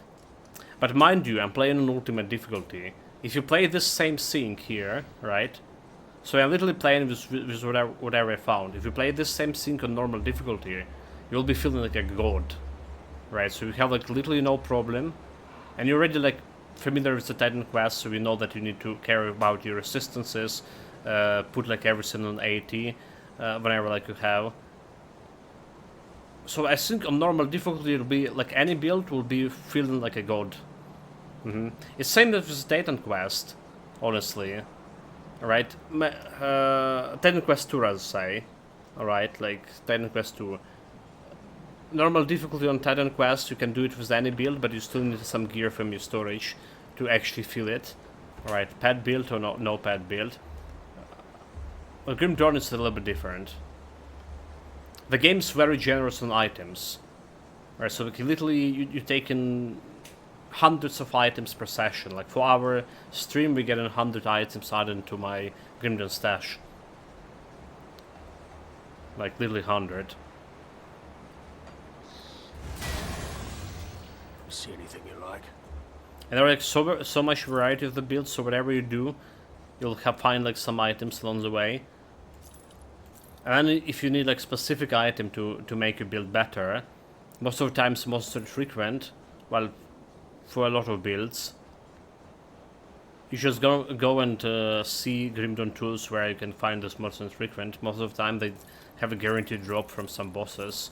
But mind you, I'm playing on ultimate difficulty. If you play this same sync here, right? So I'm literally playing with whatever I found. If you play this same sync on normal difficulty, you'll be feeling like a god, right? So you have like literally no problem, and you're already like familiar with the Titan quest, so you know that you need to care about your resistances, put like everything on 80 whenever like you have. So I think on normal difficulty it'll be like any build will be feeling like a god. It's same with the Titan quest, honestly. Alright, Titan quest 2 I'd say. Alright, like Titan quest 2. Normal difficulty on Titan quest, you can do it with any build, but you still need some gear from your storage to actually feel it. Alright, pad build or no pad build. Well, Grim Dawn is a little bit different. The game's very generous on items. Right, so like literally you take in hundreds of items per session. Like for our stream we get 100 items added into my Grim Dawn stash. Like literally 100. See anything you like? And there are like so much variety of the builds, so whatever you do, you'll find like some items along the way. And then if you need like specific item to make your build better, most of the times most frequent, well, for a lot of builds, you just go and see Grim Dawn tools where you can find this most frequent. Most of the time they have a guaranteed drop from some bosses.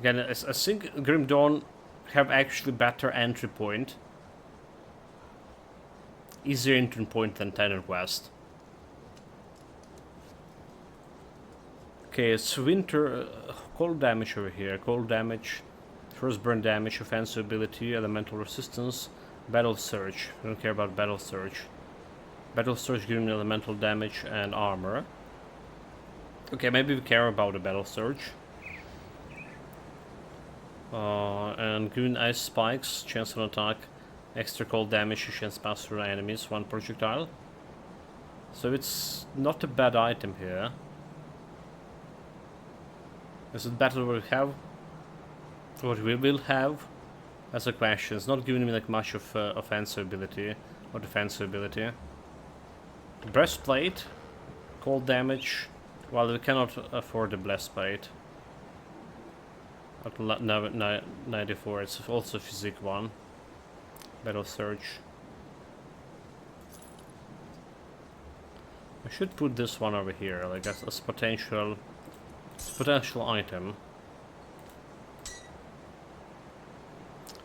Again, I think Grim Dawn have actually better entry point. Easier entry point than Titan Quest. Okay, it's winter, cold damage over here. Cold damage, first burn damage, offensive ability, elemental resistance, battle surge. I don't care about battle surge. Battle surge giving elemental damage and armor. Okay, maybe we care about the battle surge. And green ice spikes, chance on attack, extra cold damage, you chance pass through enemies, one projectile. So it's not a bad item here. Is it better what we have? What we will have? That's a question. It's not giving me like much of offensive ability or defensive ability. Breastplate, cold damage. Well, we cannot afford the breastplate. At 94, it's also physique 1. Battle Surge. I should put this one over here, like as potential item.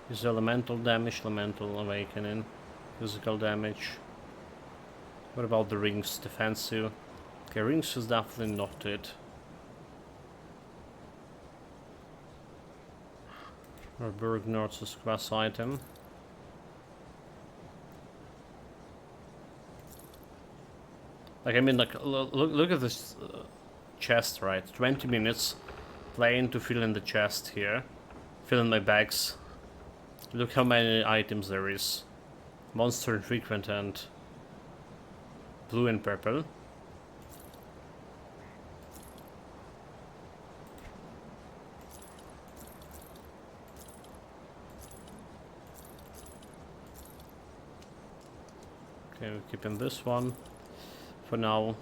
Is elemental damage, elemental awakening, physical damage. What about the rings? Defensive. Okay, rings is definitely not it. Or Berg North's quest item. Like, I mean, like, look at this chest, right? 20 minutes playing to fill in the chest here. Fill in my bags. Look how many items there is. Monster infrequent and blue and purple. Okay, we're keeping this one for now.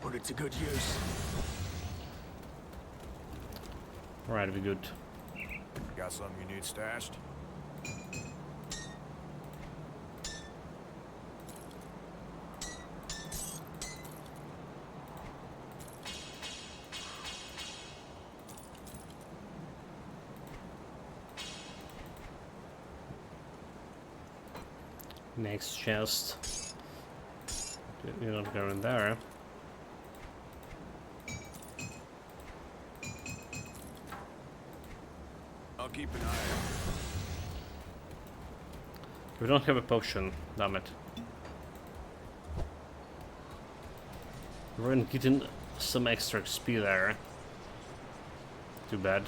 Put it to good use. Alright, we're good. Got something you need stashed? Next chest. You're not going there. I'll keep an eye out. We don't have a potion, damn it. We're getting some extra XP there. Too bad.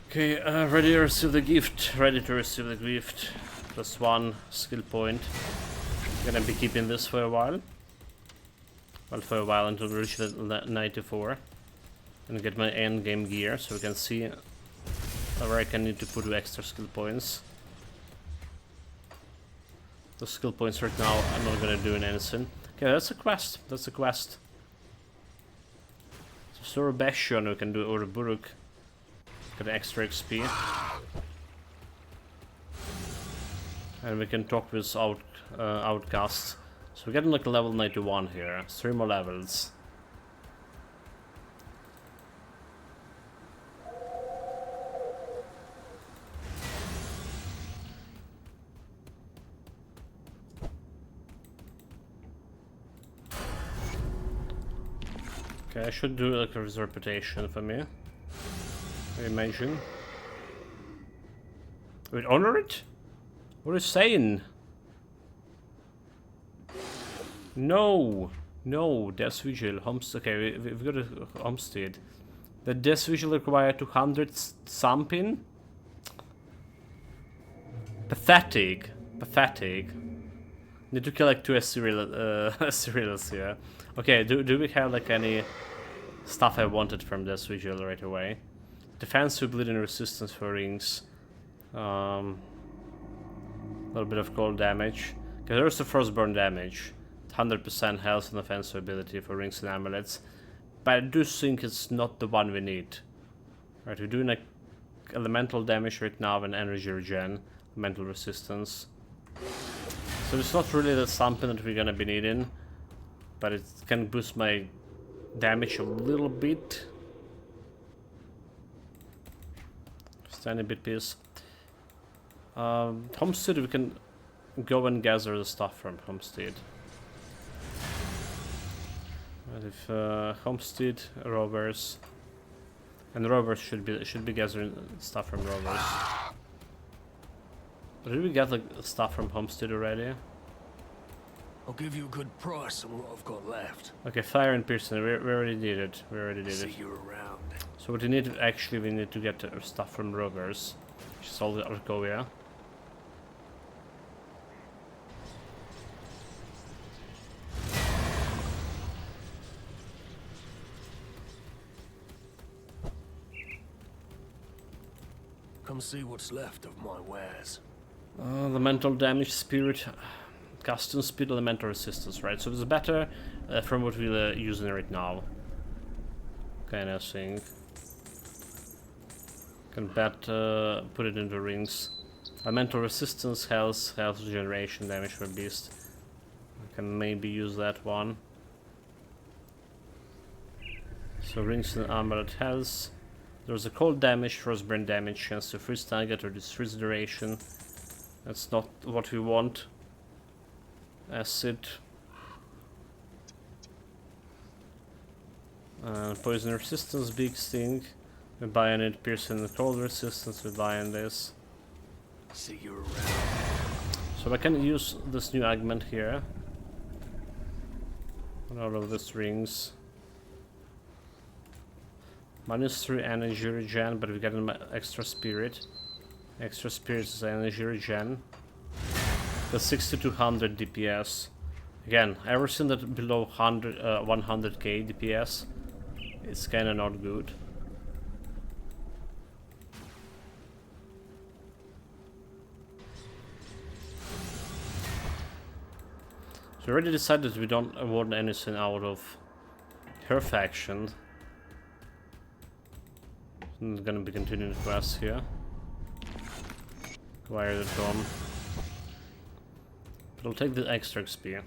Okay, ready to receive the gift. Ready to receive the gift. +1 skill point. Gonna be keeping this for a while. Well, for a while until we reach the 94. And get my end game gear so we can see where I can need to put extra skill points. The skill points right now I'm not gonna do anything. Okay, that's a quest. That's a quest. So Sorobeshion we can do Ouroburuk. Get extra XP. And we can talk with outcasts. So we're getting like a level 91 here. 3 more levels. Okay, I should do like a reputation for me. I imagine. Wait, honor it? What are you saying? No! No, Death Vigil, Homestead. Okay, we've got a Homestead. The Death Vigil require 200 something? Pathetic. Pathetic. Need to kill like 2 Assyrians here. Okay, do we have like any stuff I wanted from Death Vigil right away? Defense with bleeding resistance for rings. A little bit of cold damage. Okay, there's the frostburn damage. 100% health and offensive ability for rings and amulets. But I do think it's not the one we need. Right, we're doing like elemental damage right now and energy regen, mental resistance. So it's not really the something that we're gonna be needing, but it can boost my damage a little bit. Just tiny bit piece. Homestead, we can go and gather the stuff from Homestead. But if Homestead, rovers, and rovers should be gathering stuff from rovers. Did we get like stuff from Homestead already? I'll give you a good price on what I've got left. Okay, fire and piercing. We already did it. We already did See it. you around. So what we need actually, we need to get stuff from rovers, which is all the Argovia. Come see what's left of my wares. The mental damage, spirit, custom speed, elemental resistance, right? So it's better from what we're using right now. Kind of thing. Can put it into rings. Elemental resistance, health regeneration, damage for beast. I can maybe use that one. So rings and amulet health. There's a cold damage, frostburn damage, chance to freeze target or freeze duration. That's not what we want. Acid. Poison resistance, big sting. We buy on it, piercing and cold resistance, we buy on this. See you around. So I can use this new augment here. On all of these rings. -3 energy regen, but we get an extra spirit. Extra spirit is energy regen. The 6200 DPS. Again, everything that below 100k DPS is kinda not good. So we already decided we don't want anything out of her faction. I'm gonna be continuing the quest here. Acquire the drum. We'll take the extra XP.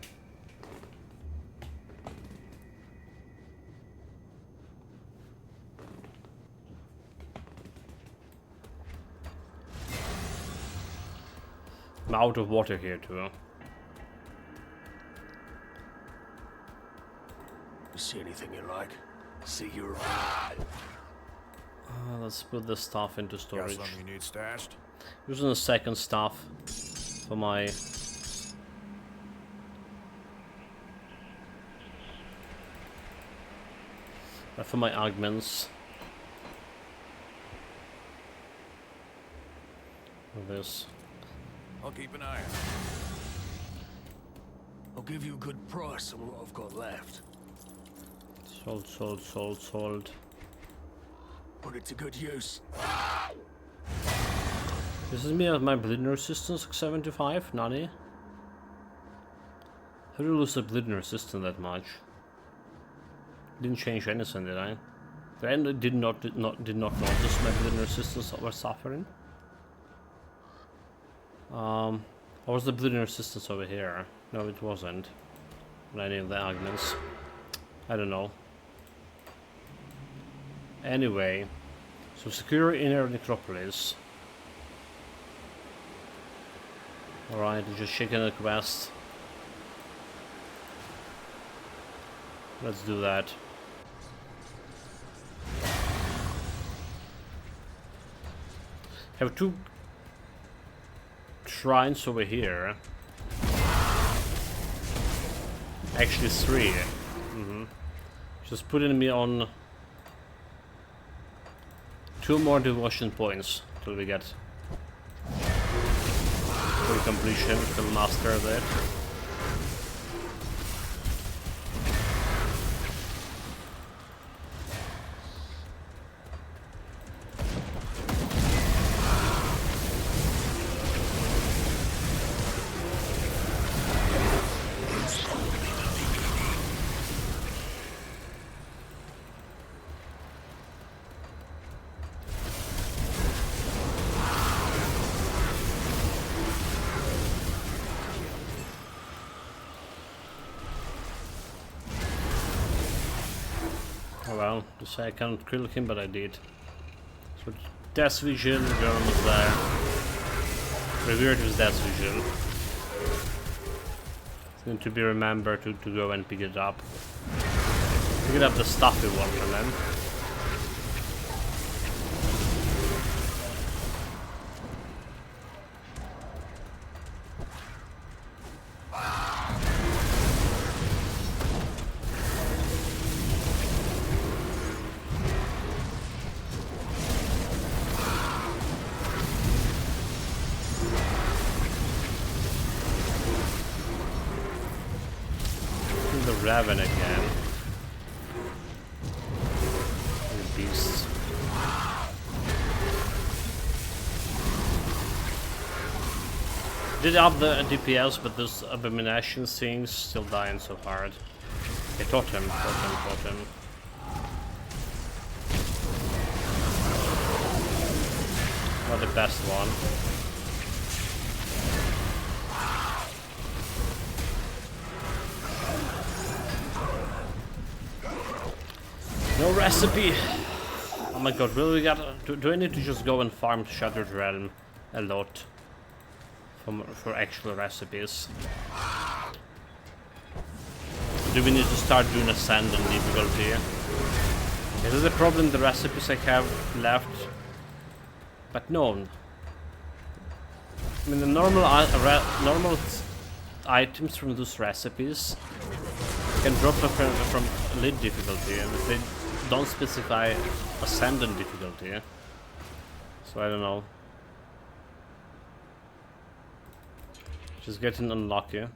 I'm out of water here too. You see anything you like? See you around. Let's put the stuff into Got storage. something you need stashed? Using the second stuff for my augments. This. I'll keep an eye on it. I'll give you a good price on what I've got left. Sold. Put it to good use. This is me at my bleeding resistance 75, Nani. How do you lose the bleeding resistance that much? Didn't change anything, did I? I did not notice my bleeding resistance was suffering. Or was the bleeding resistance over here? No, it wasn't. On any of the augments. I don't know. Anyway, so secure inner necropolis. Alright, just checking the quest. Let's do that. Have two shrines over here. Actually 3. Just putting me on 2 more devotion points till we get full completion, till master of it. Oh well, to say I can't kill him, but I did. So Death Vision, we're almost there. Revered with Death Vision. It's going to be remembered to go and pick it up. Pick it up the stuffy one from them. Wereraven again. You beasts. Did up the DPS, but this abomination thing's still dying so hard. Okay, totem. Not the best one. No recipe! Oh my god, really we gotta... Do I need to just go and farm Shattered Realm a lot? For actual recipes? Do we need to start doing Ascendant difficulty? Is it a problem the recipes I have left? But no. I mean the normal items from those recipes can drop from elite difficulty, and if they don't specify Ascendant difficulty, so I don't know. Just getting unlucky.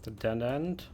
The dead end.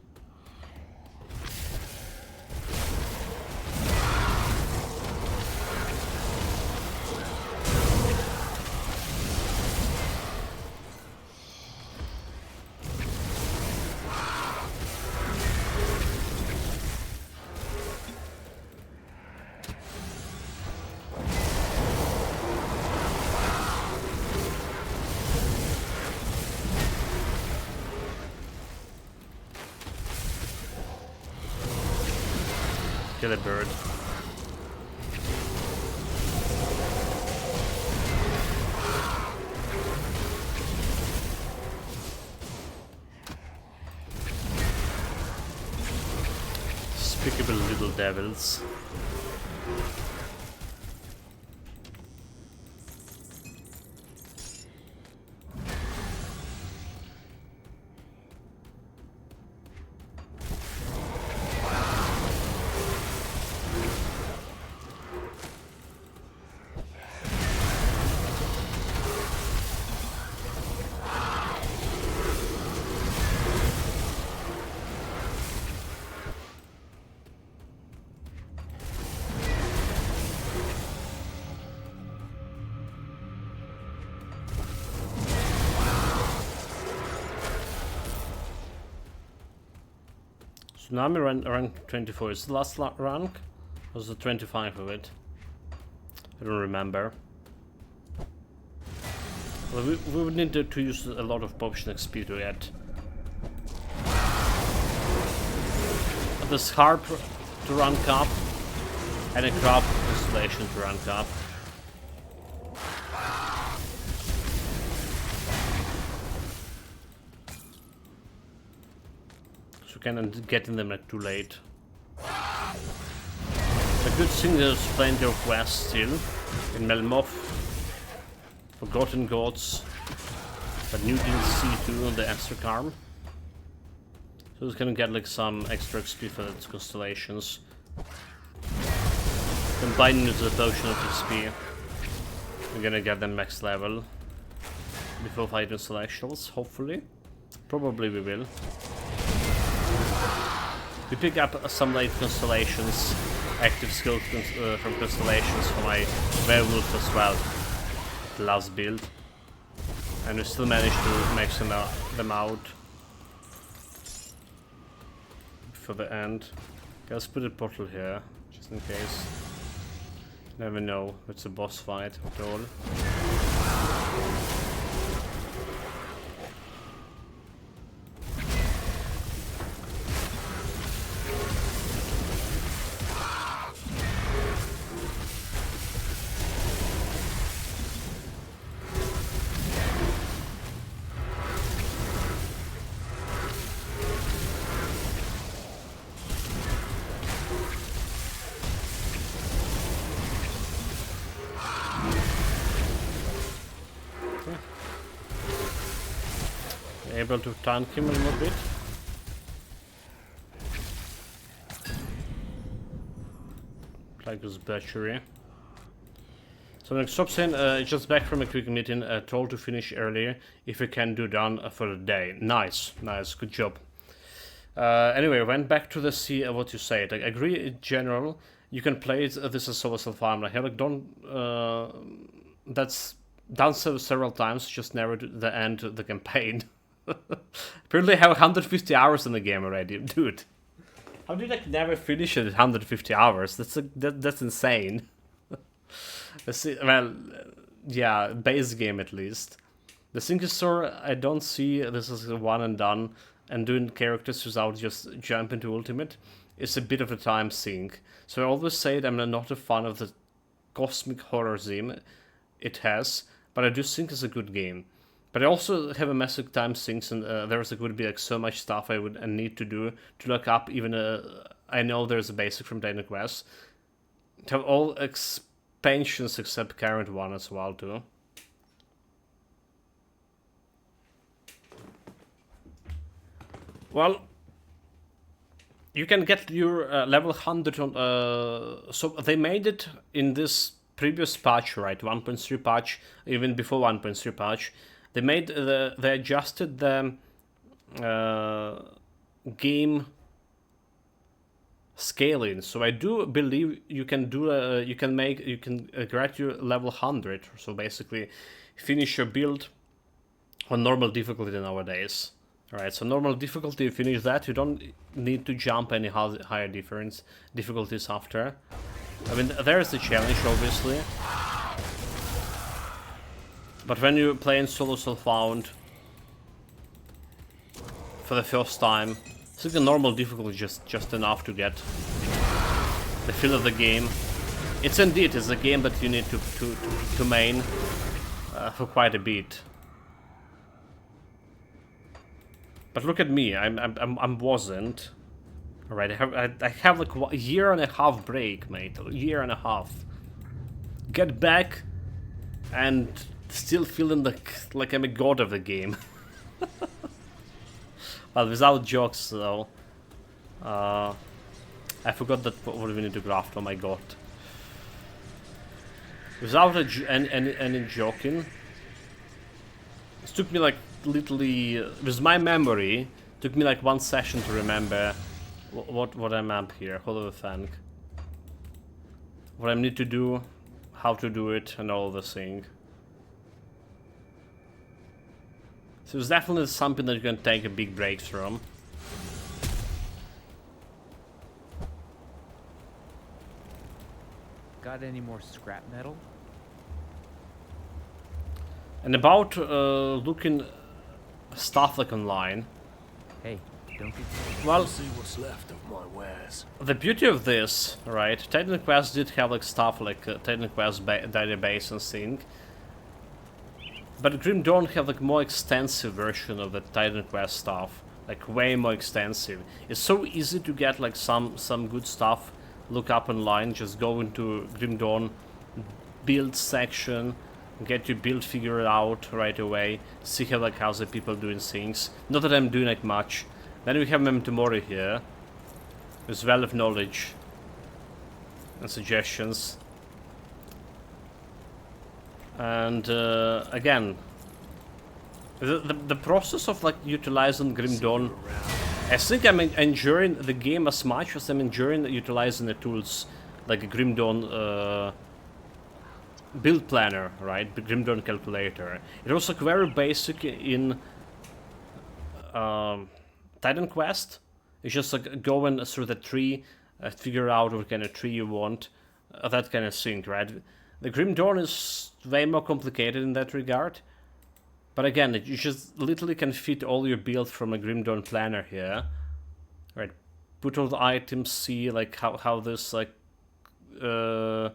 get a bird. Despicable little devils. Tsunami rank 24. Is the last rank? Or was it 25 of it? I don't remember. Well, we would need to use a lot of potion XP to get this harp to rank up and a crab constellation to rank up. Kind of getting them like too late. The good thing there's plenty of quests still in Melmoth, Forgotten Gods, but new DLC too on the Astrocharm. So it's gonna get like some extra XP for its constellations. Combining with the potion of XP, we're gonna get them max level before fighting Celestials, hopefully. Probably we will. We pick up some late constellations, active skills from constellations for my werewolf as well, the last build, and we still managed to make them out for the end. Okay, let's put a portal here, just in case. Never know, it's a boss fight at all. Able to tank him a little bit. Plague's Butchery. So next stop saying, just back from a quick meeting, told to finish earlier if we can do done for the day. Nice, nice, good job. Anyway, went back to the sea, what you said. I agree in general, you can play it, this as solo self-harm. Like, like don't, that's done several times, just never the end of the campaign. Apparently I have 150 hours in the game already, dude. How did I never finish it at 150 hours? That's insane. Well, yeah, base game at least. The Synchisor, I don't see this as a one and done, and doing characters without just jumping to ultimate is a bit of a time sink. So I always say that I'm not a fan of the cosmic horror theme it has, but I do think it's a good game. But I also have a massive time sinks, and there's going to be like so much stuff I would need to do to look up. Even I know there's a basic from Dino Quest. To have all expansions except current one as well too. Well, you can get your level 100 on. So they made it in this previous patch, right? 1.3 patch, even before 1.3 patch. They made they adjusted the game scaling, so I do believe you can do you can grant your level 100. So basically, finish your build on normal difficulty nowadays. All right, so normal difficulty, you finish that, you don't need to jump any higher difficulties after. I mean, there is the challenge, obviously. But when you play in solo self-found for the first time, I think the normal difficulty is just enough to get the feel of the game. It's indeed a game that you need to main for quite a bit. But look at me, I wasn't. Alright, I have like a year and a half break, mate. A year and a half. Get back and still feeling like I'm a god of the game. Well, without jokes though. I forgot that what we need to craft. Oh my god. Without any joking, it took me like literally, with my memory, it took me like 1 session to remember what I'm up here. Wereraven. What I need to do, how to do it, and all the thing. So it's definitely something that you can take a big break from. Got any more scrap metal? And about looking stuff like online. Hey, don't get Well, See what's left of my wares. the beauty of this, right? Titan Quest did have like stuff like Titan Quest database and thing. But Grim Dawn have like more extensive version of the Titan Quest stuff, like way more extensive. It's so easy to get like some good stuff. Look up online, just go into Grim Dawn build section, get your build figured out right away. See how the people doing things. Not that I'm doing like much. Then we have Memtomori here, with well of knowledge and suggestions. And again, the process of like utilizing Grim Dawn, I think I'm enjoying the game as much as I'm enjoying utilizing the tools like a Grim Dawn build planner, right? The Grim Dawn calculator. It was like very basic in Titan Quest. It's just like going through the tree, figure out what kind of tree you want, that kind of thing, right? The Grim Dawn is way more complicated in that regard. But again, you just literally can fit all your build from a Grim Dawn planner here. Right, put all the items, see like how this like how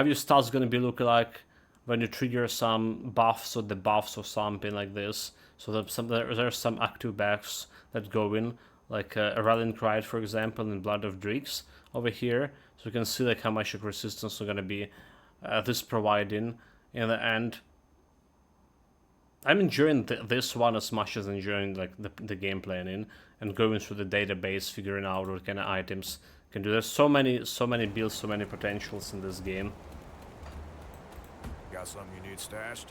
your stats gonna be look like when you trigger some buffs or debuffs or something like this. So that there's some active buffs that go in, like a Rallying Cry, for example, in Blood of Drakes over here. So you can see like how much resistance are gonna be this providing in the end. I'm enjoying this one as much as enjoying like the gameplay in and going through the database, figuring out what kind of items can do. There's so many builds, so many potentials in this game. Got something you need stashed?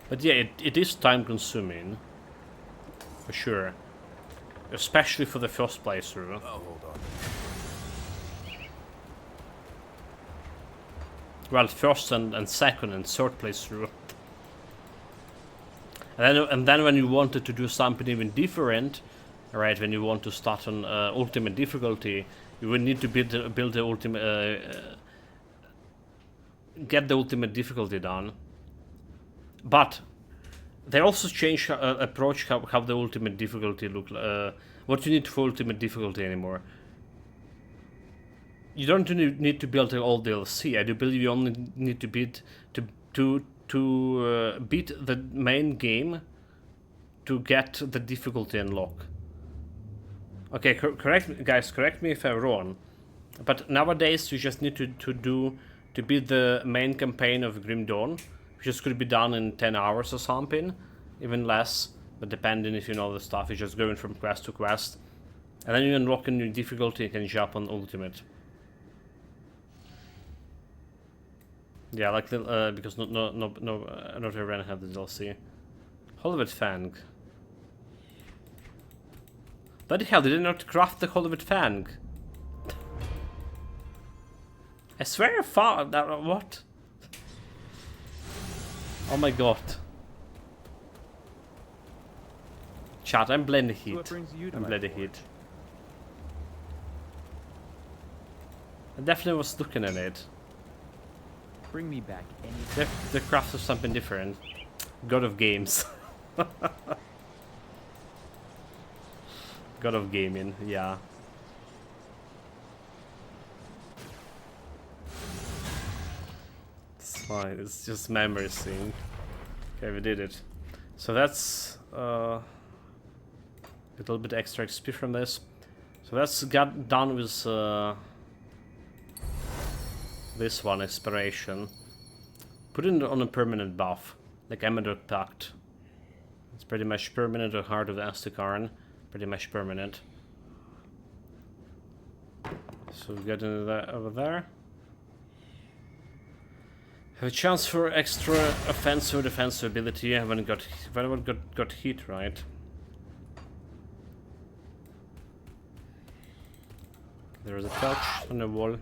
But yeah, it is time consuming, for sure. Especially for the first playthrough. Oh, hold on. Well, first and second and third playthrough. And then when you wanted to do something even different, right? When you want to start on ultimate difficulty, you will need to build the ultimate, get the ultimate difficulty done. But they also changed approach how the ultimate difficulty look. What you need for ultimate difficulty anymore. You don't need to build all DLC. I do believe you only need to beat to beat the main game to get the difficulty unlock. Okay, correct me if I'm wrong, but nowadays you just need to beat the main campaign of Grim Dawn, which could be done in 10 hours or something, even less, but depending if you know the stuff. You're just going from quest to quest, and then you unlock a new difficulty and can jump on ultimate. Yeah, like the because not everyone had the DLC. Hollywood Fang. Bloody hell, did I not craft the Hollywood Fang? I swear I found that. What? Oh my god. Chat, I'm bloody So what heat. brings you to I'm my bloody forge? heat. I definitely was looking at it. Bring me back any. The craft of something different. God of games. God of gaming, yeah. It's fine, it's just memory sync. Okay, we did it. So that's a little bit extra XP from this. So that's got done with this one, Inspiration. Put it on a permanent buff, like Emmedoc Pact. It's pretty much permanent, or Heart of the Astikarn. Pretty much permanent. So we get into that over there. Have a chance for extra offensive or defensive ability. I haven't got hit, right? There is a touch on the wall.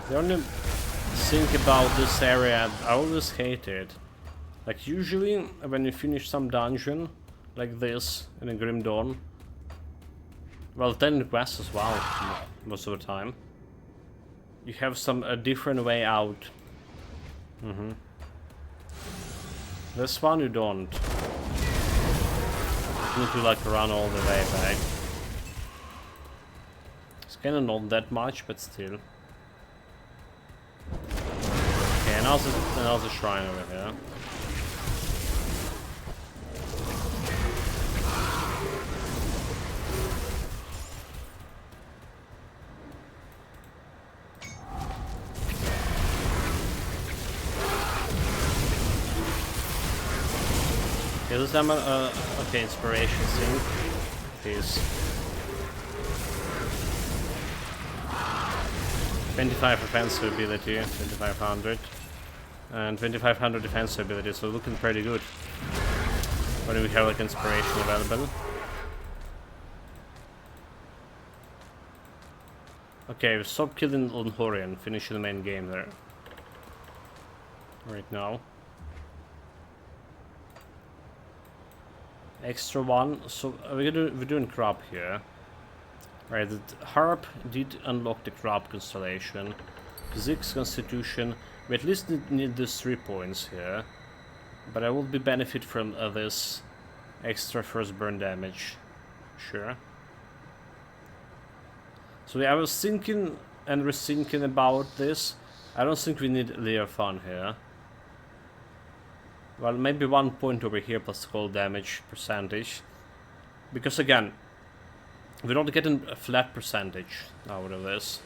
The only thing about this area, I always hate it. Like usually when you finish some dungeon like this in a Grim Dawn, well, 10 quests as well most of the time, you have a different way out. This one you don't. You need to like run all the way back. It's kinda not that much, but still. Okay, another shrine over here. Okay, this time, okay, Inspiration Sync is 25 offensive ability, 2500, and 2500 defensive ability, so looking pretty good. When we have like Inspiration available. Okay, stop killing Lunhorian, finishing the main game there. Right now. Extra one, so we're doing crop here. Right, the Harp did unlock the crop constellation. Physics, Constitution, we at least need these 3 points here. But I will be benefit from this extra first burn damage. Sure. So yeah, I was thinking and rethinking about this. I don't think we need Leofan here. Well, maybe 1 point over here plus cold damage percentage. Because again, we're not getting a flat percentage out of this.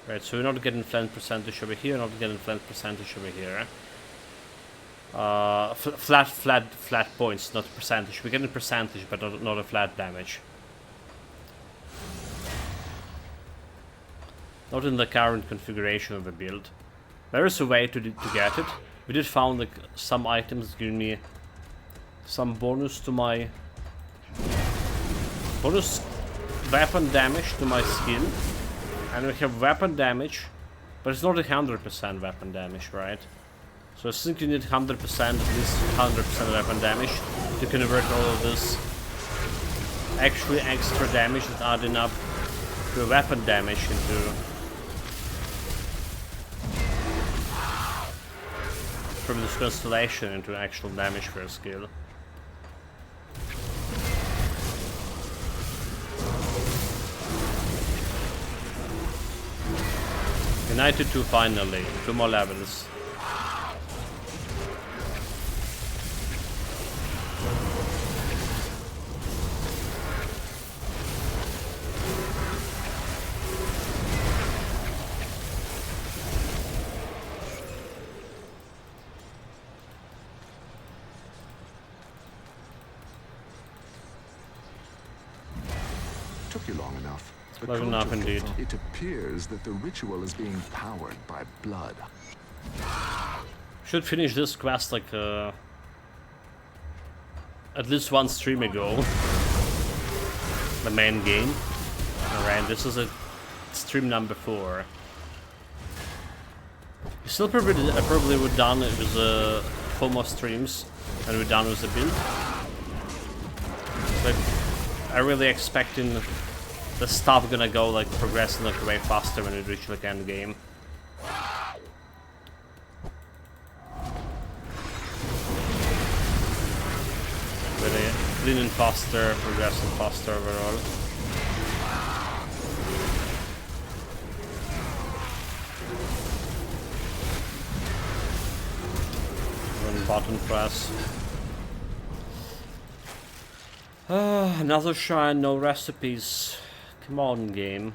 Right, so we're not getting flat percentage over here, not getting flat percentage over here. Flat points, not percentage. We're getting percentage, but not a flat damage. Not in the current configuration of the build. There is a way to get it. We did found like some items giving me some bonus to my weapon damage to my skill, and we have weapon damage, but it's not 100% weapon damage, right? So I think you need 100%, at least 100% weapon damage to convert all of this actually extra damage that's adding up to weapon damage into from this constellation into actual damage for a skill. United 2 finally, 2 more levels. Took you long enough. The Long enough indeed. It appears that the ritual is being powered by blood. Should finish this quest like at least 1 stream ago. The main game. Alright, this is a stream number 4. Still probably we're done with 4 more streams and we're done with the build. But I really expecting the stuff gonna go like progressing like way faster when we reach like end game. Really leaning faster, progressing faster overall. Run button press. Another shrine, no recipes. Come on, game.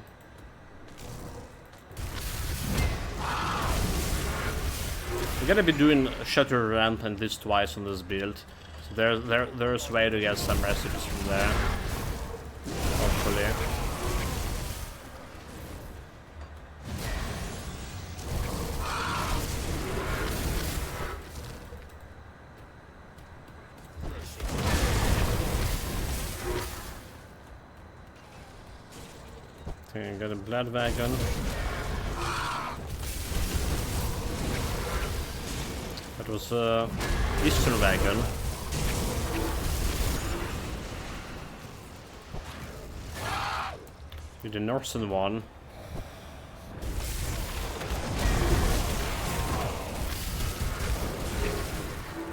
We're gonna be doing Shutter Ramp and this twice on this build. So there's a way to get some recipes from there. Hopefully. Okay, got a blood wagon. That was Eastern wagon. With the Northern one.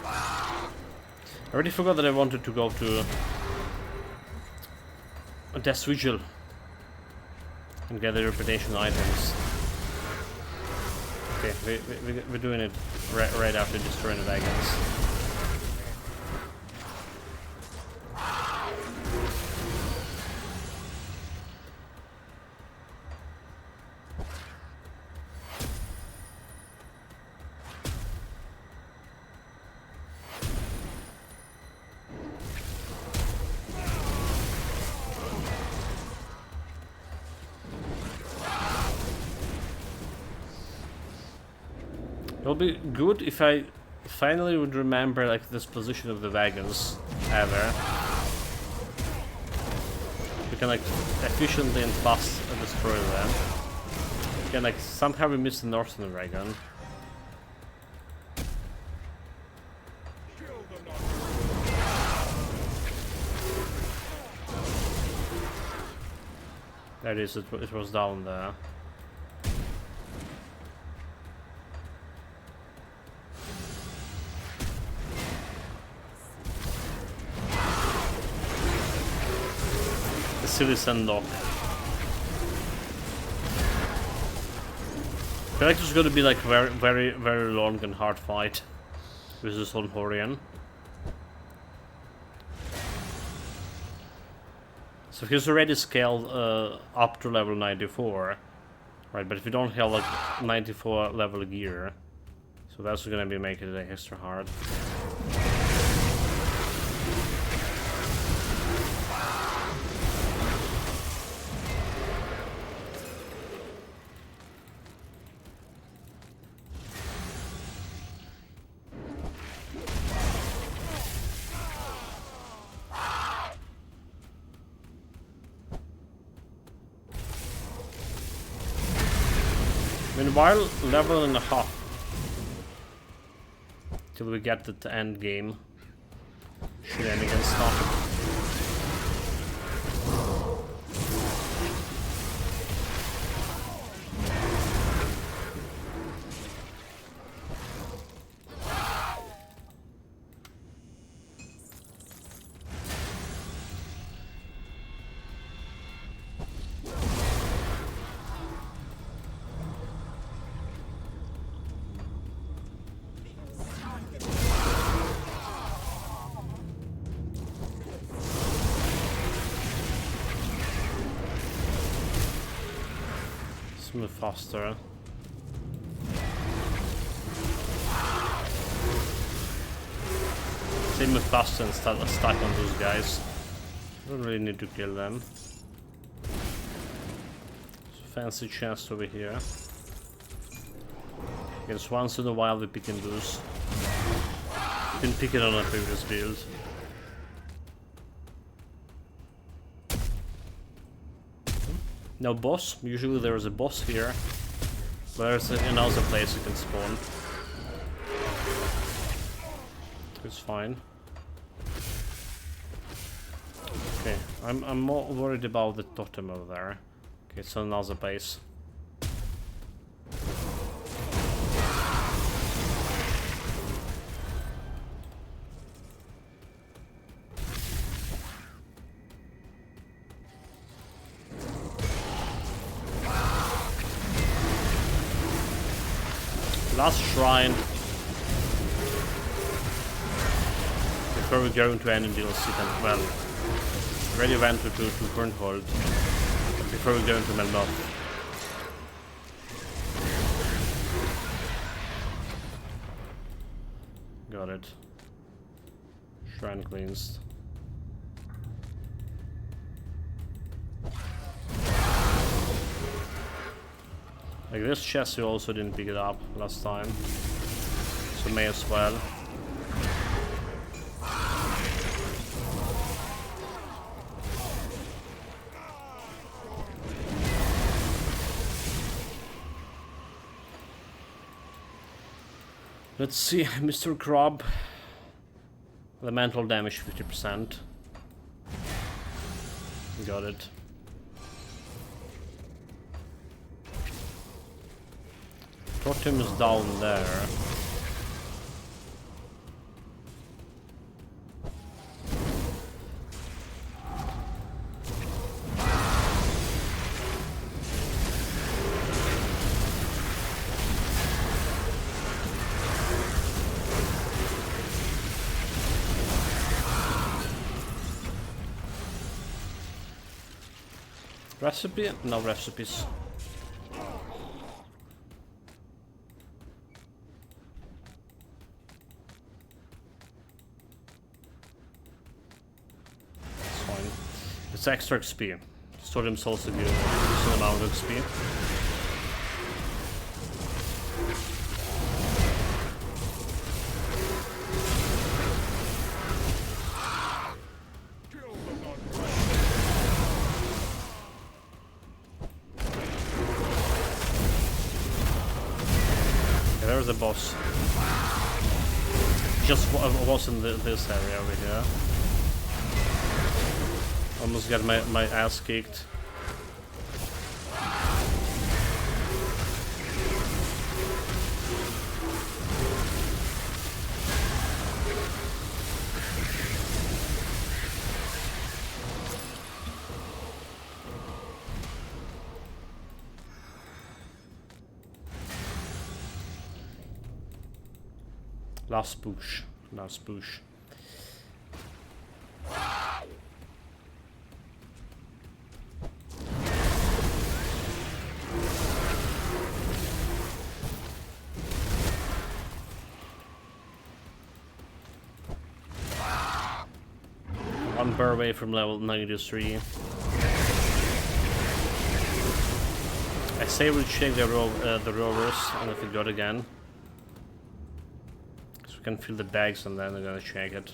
I already forgot that I wanted to go to a Death Vigil and get the reputation items. Okay, we're doing it right after destroying the wagons. It would be good if I finally would remember like this position of the wagons ever. We can like efficiently and fast destroy them. Again, like somehow we missed the northern wagon. There it is, it was down there. Silly send-off. I feel like it's gonna be like very long and hard fight with this one Horian. So he's already scaled up to level 94, right? But if you don't have like 94 level gear, so that's gonna be making it extra hard. Meanwhile, level and a half till we get to the end game. Shenanigans stuff. Move faster. They move faster and start a stack on those guys. Don't really need to kill them. Fancy chest over here. Guess once in a while we pick and lose. Didn't pick it on a previous build. No boss. Usually there is a boss here. There's another place you can spawn. It's fine. Okay, I'm more worried about the totem over there. Okay, so another base. Last shrine before we go into any DLC. Then, well, already went to Burnhold before we go into Melmoth. Got it. Shrine cleansed. Like this chest, we also didn't pick it up last time, so may as well. Let's see, Mr. Crab. Elemental damage 50%. Got it. Totem is down there. Recipe? No recipes. It's extra XP. Totems also give a decent amount of XP. Okay, there's the boss. Just was in this area over here. Almost got my ass kicked. Last push. Last push. One bar away from level 93. I say we'll check the rovers and if it got again. So we can fill the bags and then we're gonna check it.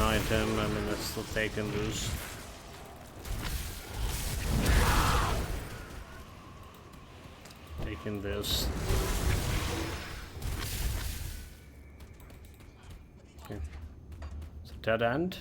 Item, I mean, it's still taking loose. Taking this. Okay. It's a dead end.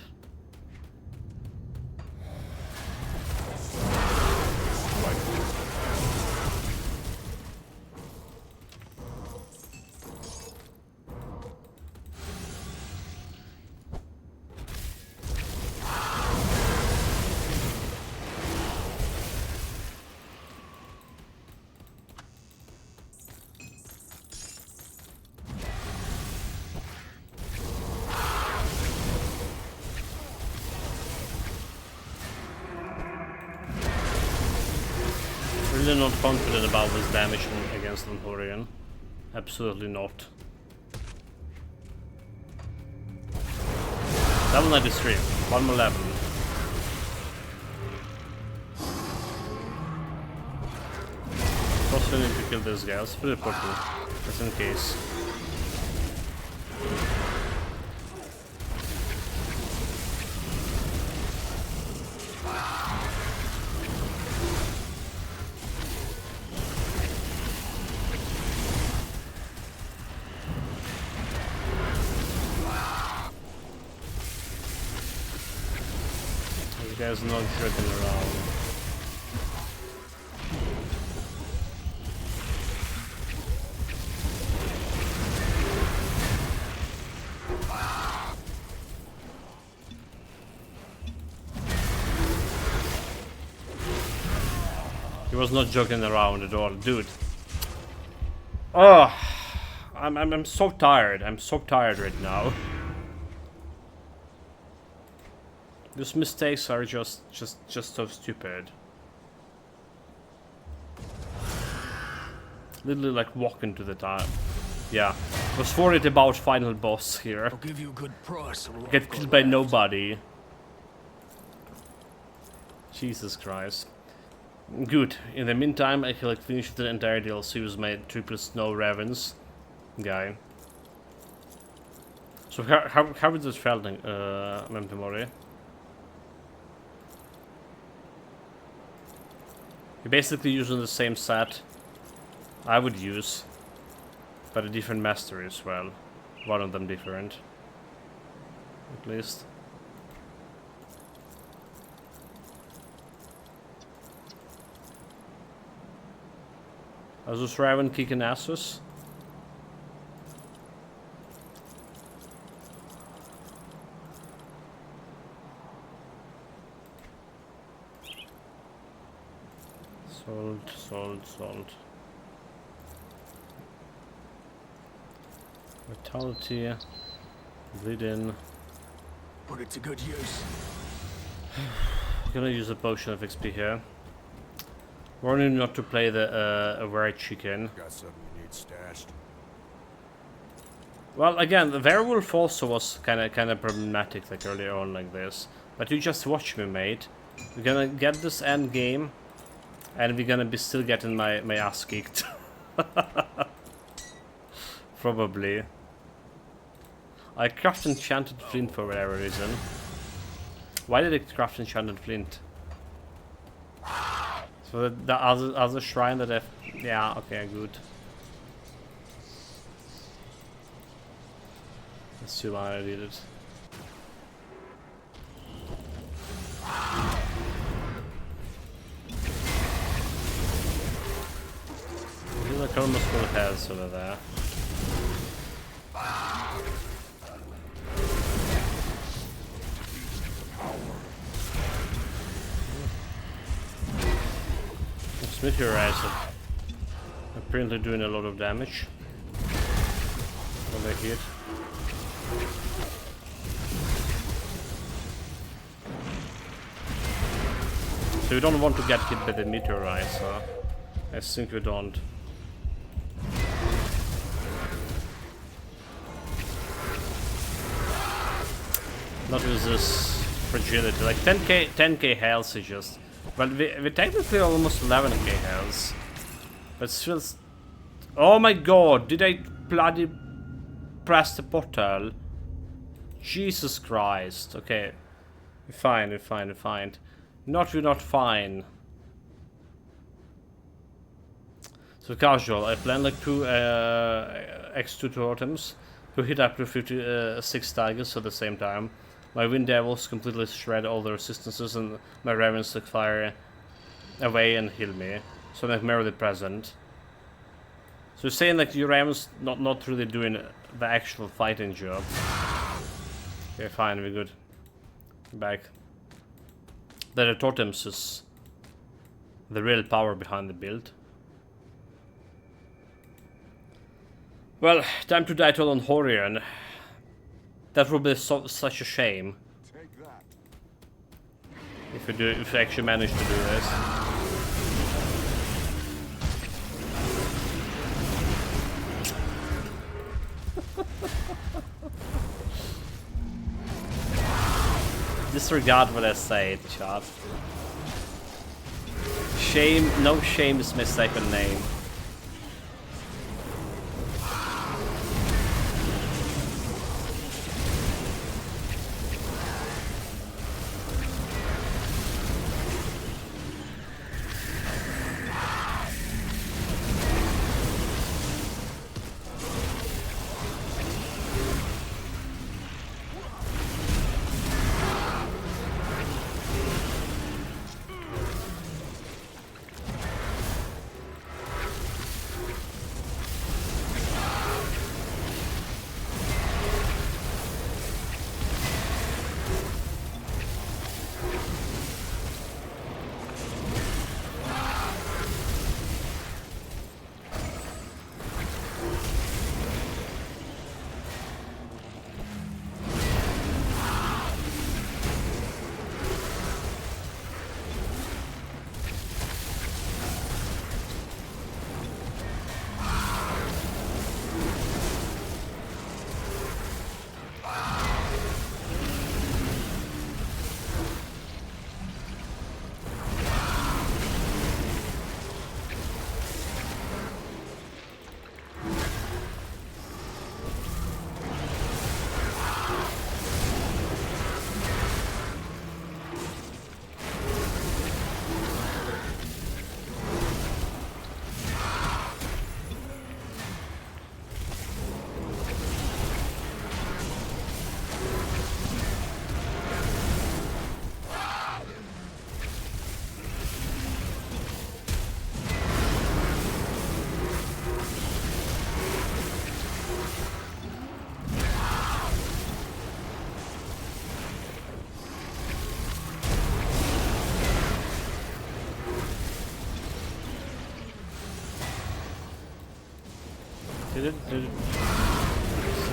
absolutely not confident about this damage against Anthorian. Absolutely not. Level 93. One more level. Also need to kill this guy. Let's put a portal, just in case. This guy's not joking around. He was not joking around at all, dude. Oh, I'm so tired. I'm so tired right now. These mistakes are just so stupid. Literally like walking to the time. Yeah, was worried about final boss here. I'll give you a good price. Get killed by nobody. Jesus Christ. Good. In the meantime, I can like finish the entire DLC with my triple snow ravens guy. So how is this feeling, Memtemori? You're basically using the same set I would use, but a different mastery as well. One of them different, at least. Azus Raven kicking asses. Salt. Vitality. Bleeding. Put it to good use. I'm gonna use a potion of XP here. Warning not to play the Were Chicken. Got something you need stashed. Well, again, the werewolf also was kind of problematic like earlier on like this. But you just watch me, mate. We're gonna get this end game. And we're gonna be still getting my ass kicked. Probably. I craft enchanted flint for whatever reason. Why did I craft enchanted flint? So the other shrine that I've... Yeah, okay, good. Let's see why I did it. The Columbus will have sort of there. This meteorizer apparently doing a lot of damage when they hit. So we don't want to get hit by the meteorizer. I think we don't. Not with this fragility, like 10k health is just... Well, we technically almost 11k health. But still... Oh my god, did I bloody press the portal? Jesus Christ, okay. We're fine. We're not fine. So casual, I plan like two X2 totems to hit up to 56 targets at the same time. My Wind Devils completely shred all the resistances and my Ravens like fire away and heal me. So I'm like merely present. So you're saying like your Ravens not really doing the actual fighting job. Okay, fine, we're good. Back. The totems is the real power behind the build. Well, time to die to Anthorian. That would be such a shame. Take that. If we actually manage to do this. Disregard what I say, chat. Shame, no shame is my second name. Did it?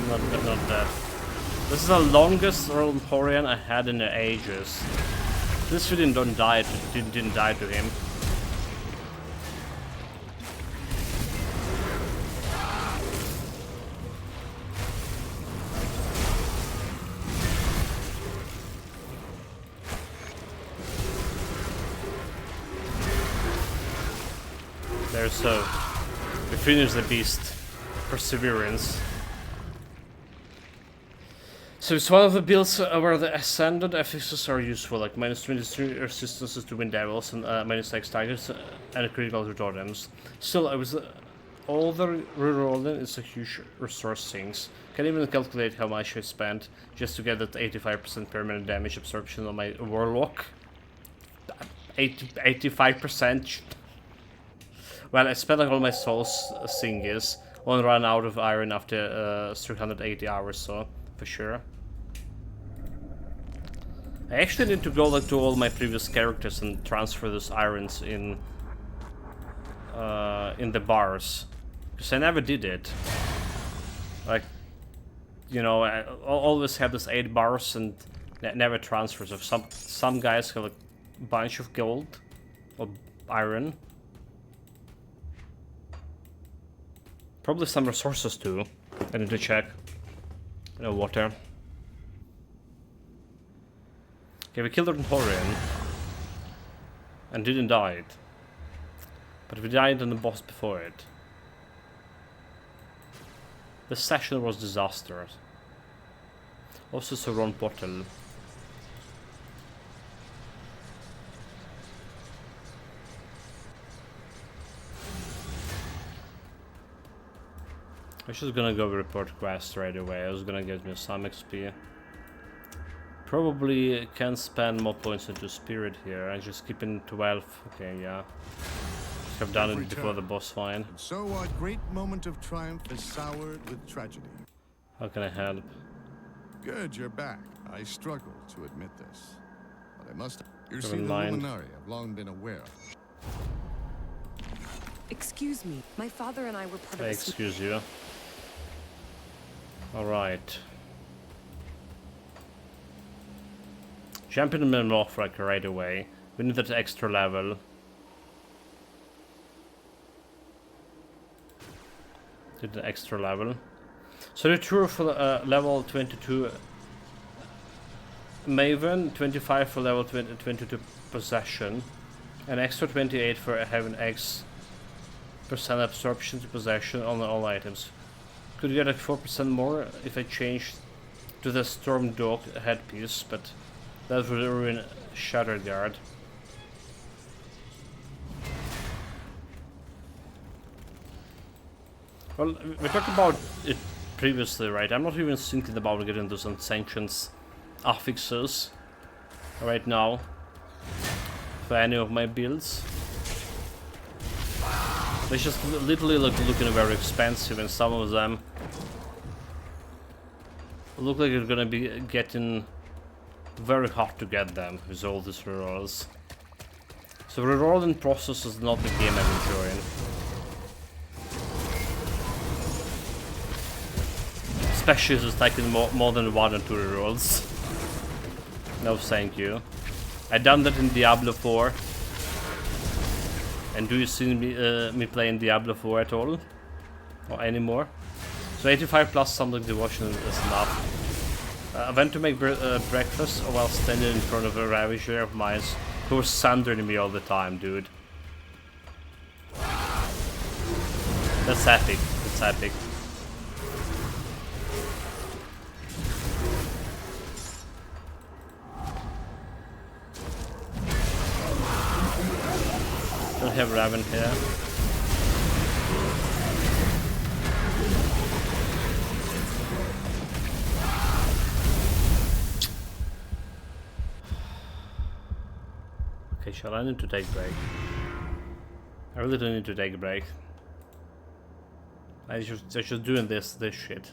Not that. This is the longest Rolmporian I had in the ages. This didn't die to him. There, so we finished the beast. Perseverance. So it's one of the builds where the ascended affixes are useful, like minus 23 resistances to wind devils and minus X tigers and critical to totems. Still, I was all the rerolling is a huge resource sinks. Can't even calculate how much I spent just to get that 85% permanent damage absorption on my warlock. 85%. Well, I spent like all my souls thingies. Won't run out of iron after 380 hours, so for sure. I actually need to go like to all my previous characters and transfer those irons in the bars, because I never did it. Like, you know, I always have this 8 bars and never transfers. Of some guys have like a bunch of gold or iron. Probably some resources too. I need to check. No water. Okay, we killed Horn and didn't die it. But we died on the boss before it. This session was disastrous. Also saw wrong bottle. I was just gonna go report quest right away. I was gonna get me some XP. Probably can spend more points into spirit here and just keep in 12. Okay, yeah. Have done it before the boss fight. And so our great moment of triumph is soured with tragedy. How can I help? Good, you're back. I struggle to admit this, but I must. You see, Never the mind. Luminari I've long been aware of. Excuse me, my father and I were part of I a excuse you. Alright. Jump in the middle of like right away. We need that extra level. Did the extra level. So the tour for level 22 Maven, 25 for level 22 possession. An extra 28 for having X% absorption to possession on all items. Could get like 4% more if I changed to the Storm Dog headpiece, but that would ruin Shatter Guard. Well, we talked about it previously, right? I'm not even thinking about getting those unsanctioned affixes right now for any of my builds. They just literally looking very expensive, and some of them look like it's gonna be getting very hard to get them with all these rerolls. So rerolling process is not the game I'm enjoying. Especially if it's taking more than 1 or 2 rerolls. No thank you. I done that in Diablo 4. And do you see me playing Diablo 4 at all? Or anymore? So 85 plus something devotion is enough. I went to make breakfast while standing in front of a Ravager of mine who was sundering me all the time, dude. That's epic. That's epic. Don't have Raven here. Okay, shall I need to take a break? I really don't need to take a break. I'm just doing this shit.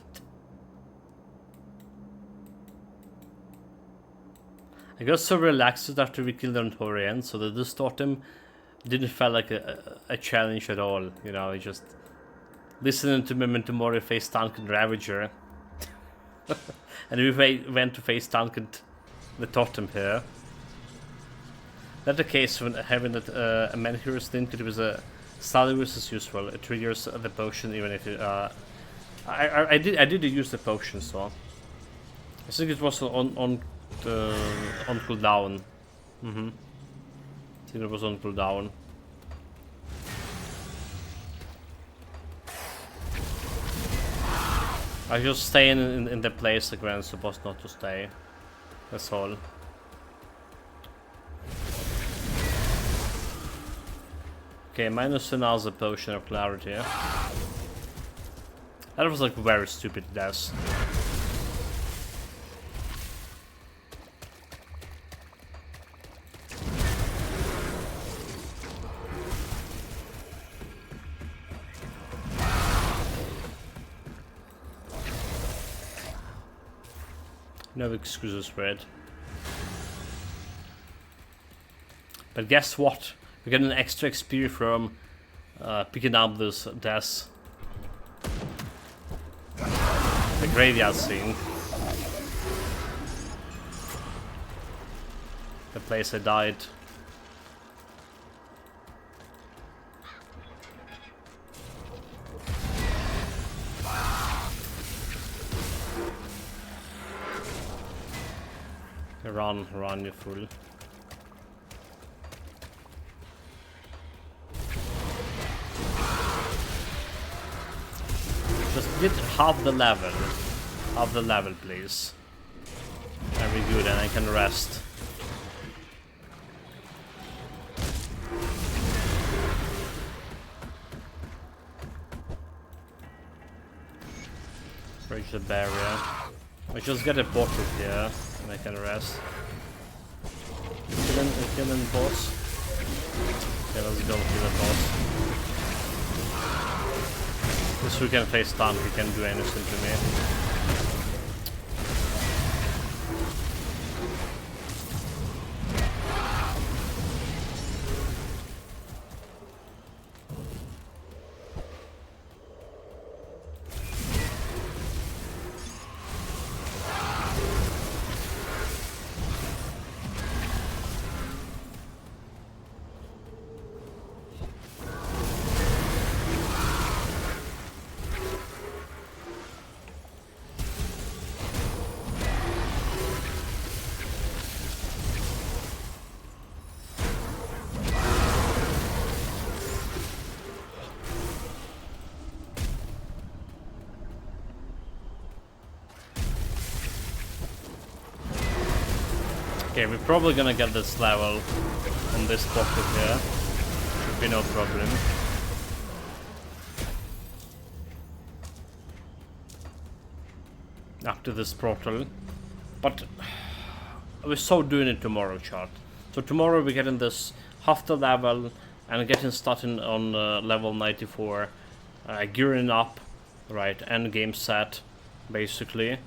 I got so relaxed after we killed Antorian, so that this totem didn't feel like a challenge at all, you know. I just listening to Memento Mori face tank and Ravager, and we went to face tank and the totem here. That's the case when having that a man hero's thing, it was a Salivus is useful. It triggers the potion even if it, I did use the potion, so I think it was on cooldown. I think it was on cooldown. I just staying in the place like when I'm supposed not to stay. That's all. Okay, minus another potion of clarity. That was like very stupid death. No excuses for it. But guess what? We get an extra XP from picking up this death. The graveyard scene. The place I died. Run, you fool. Just get half the level. Half the level, please. Very good, and I can rest. Breach the barrier. I just get a portrait here, and I can rest. Killing boss. Okay, let's go kill the boss. This we can face tank, he can do anything to me. Okay, we're probably gonna get this level on this pocket here. Should be no problem. After this portal. But we're so doing it tomorrow, chat. So tomorrow we're getting this half the level and getting started on level 94. Gearing up, right, end game set, basically.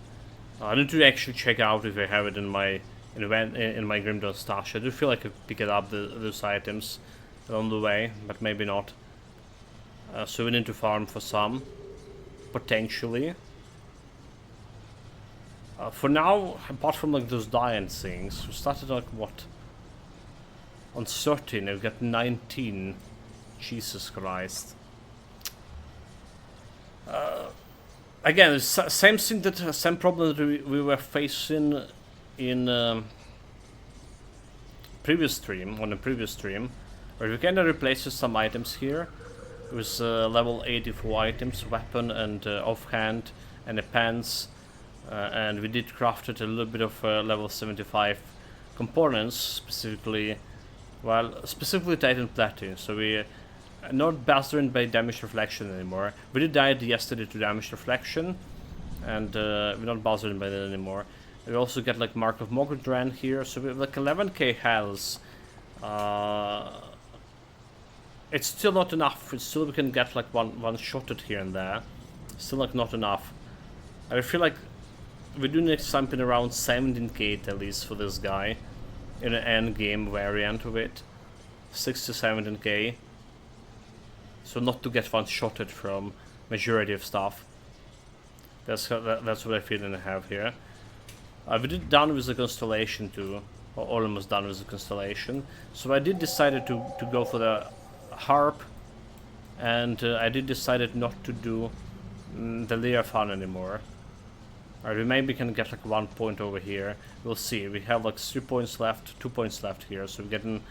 I need to actually check out if I have it in my Grimdawn stash. I do feel like I could pick it up those items along the way, but maybe not. So we need to farm for some, potentially. For now, apart from like those giant things, we started like what? On 13, we've got 19. Jesus Christ. Again, it's same thing same problem that we were facing in previous stream, on the previous stream, where we kind of replaced some items here with level 84 items, weapon and offhand and a pants, and we did crafted a little bit of level 75 components, specifically Titan Platinum. So we not bothered by damage reflection anymore. We did die yesterday to damage reflection, and we're not bothered by that anymore. We also get like Mark of Mogredran here, so we have like 11k health. It's still not enough. It's still we can get like one shotted here and there. Still like not enough. I feel like we do need something around 17k at least for this guy in an end game variant of it. 6 to 17k. So not to get one-shotted from majority of stuff. That's what I feel I have here. We did done with the constellation too, or almost done with the constellation. So I did decided to go for the harp, and I did decided not to do the Wereraven anymore. Alright, we maybe can get like 1 point over here. We'll see. We have like 3 points left, 2 points left here. So we're getting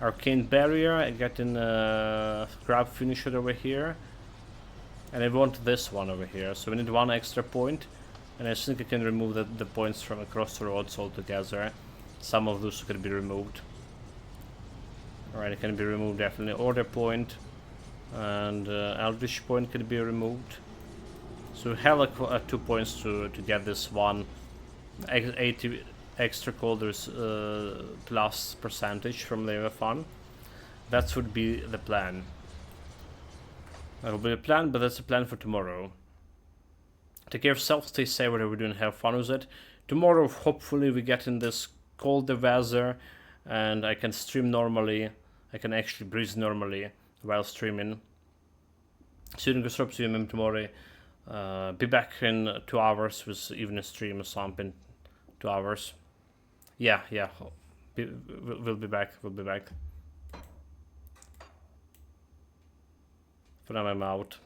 Arcane Barrier, I get in Grab Finisher over here, and I want this one over here, so we need 1 extra point, and I think I can remove the points from across the roads altogether. Some of those could be removed. Alright, it can be removed definitely. Order point and Eldritch point could be removed. So we have like 2 points to get this one 80 extra colders plus percentage from Wereraven. That would be the plan. That will be the plan, but that's the plan for tomorrow. Take care of yourself, stay safe whatever we're doing, have fun with it. Tomorrow, hopefully, we get in this cold weather and I can stream normally. I can actually breathe normally while streaming. See you in the tomorrow. Be back in 2 hours with evening stream or something. 2 hours. Yeah. We'll be back. For now I'm out.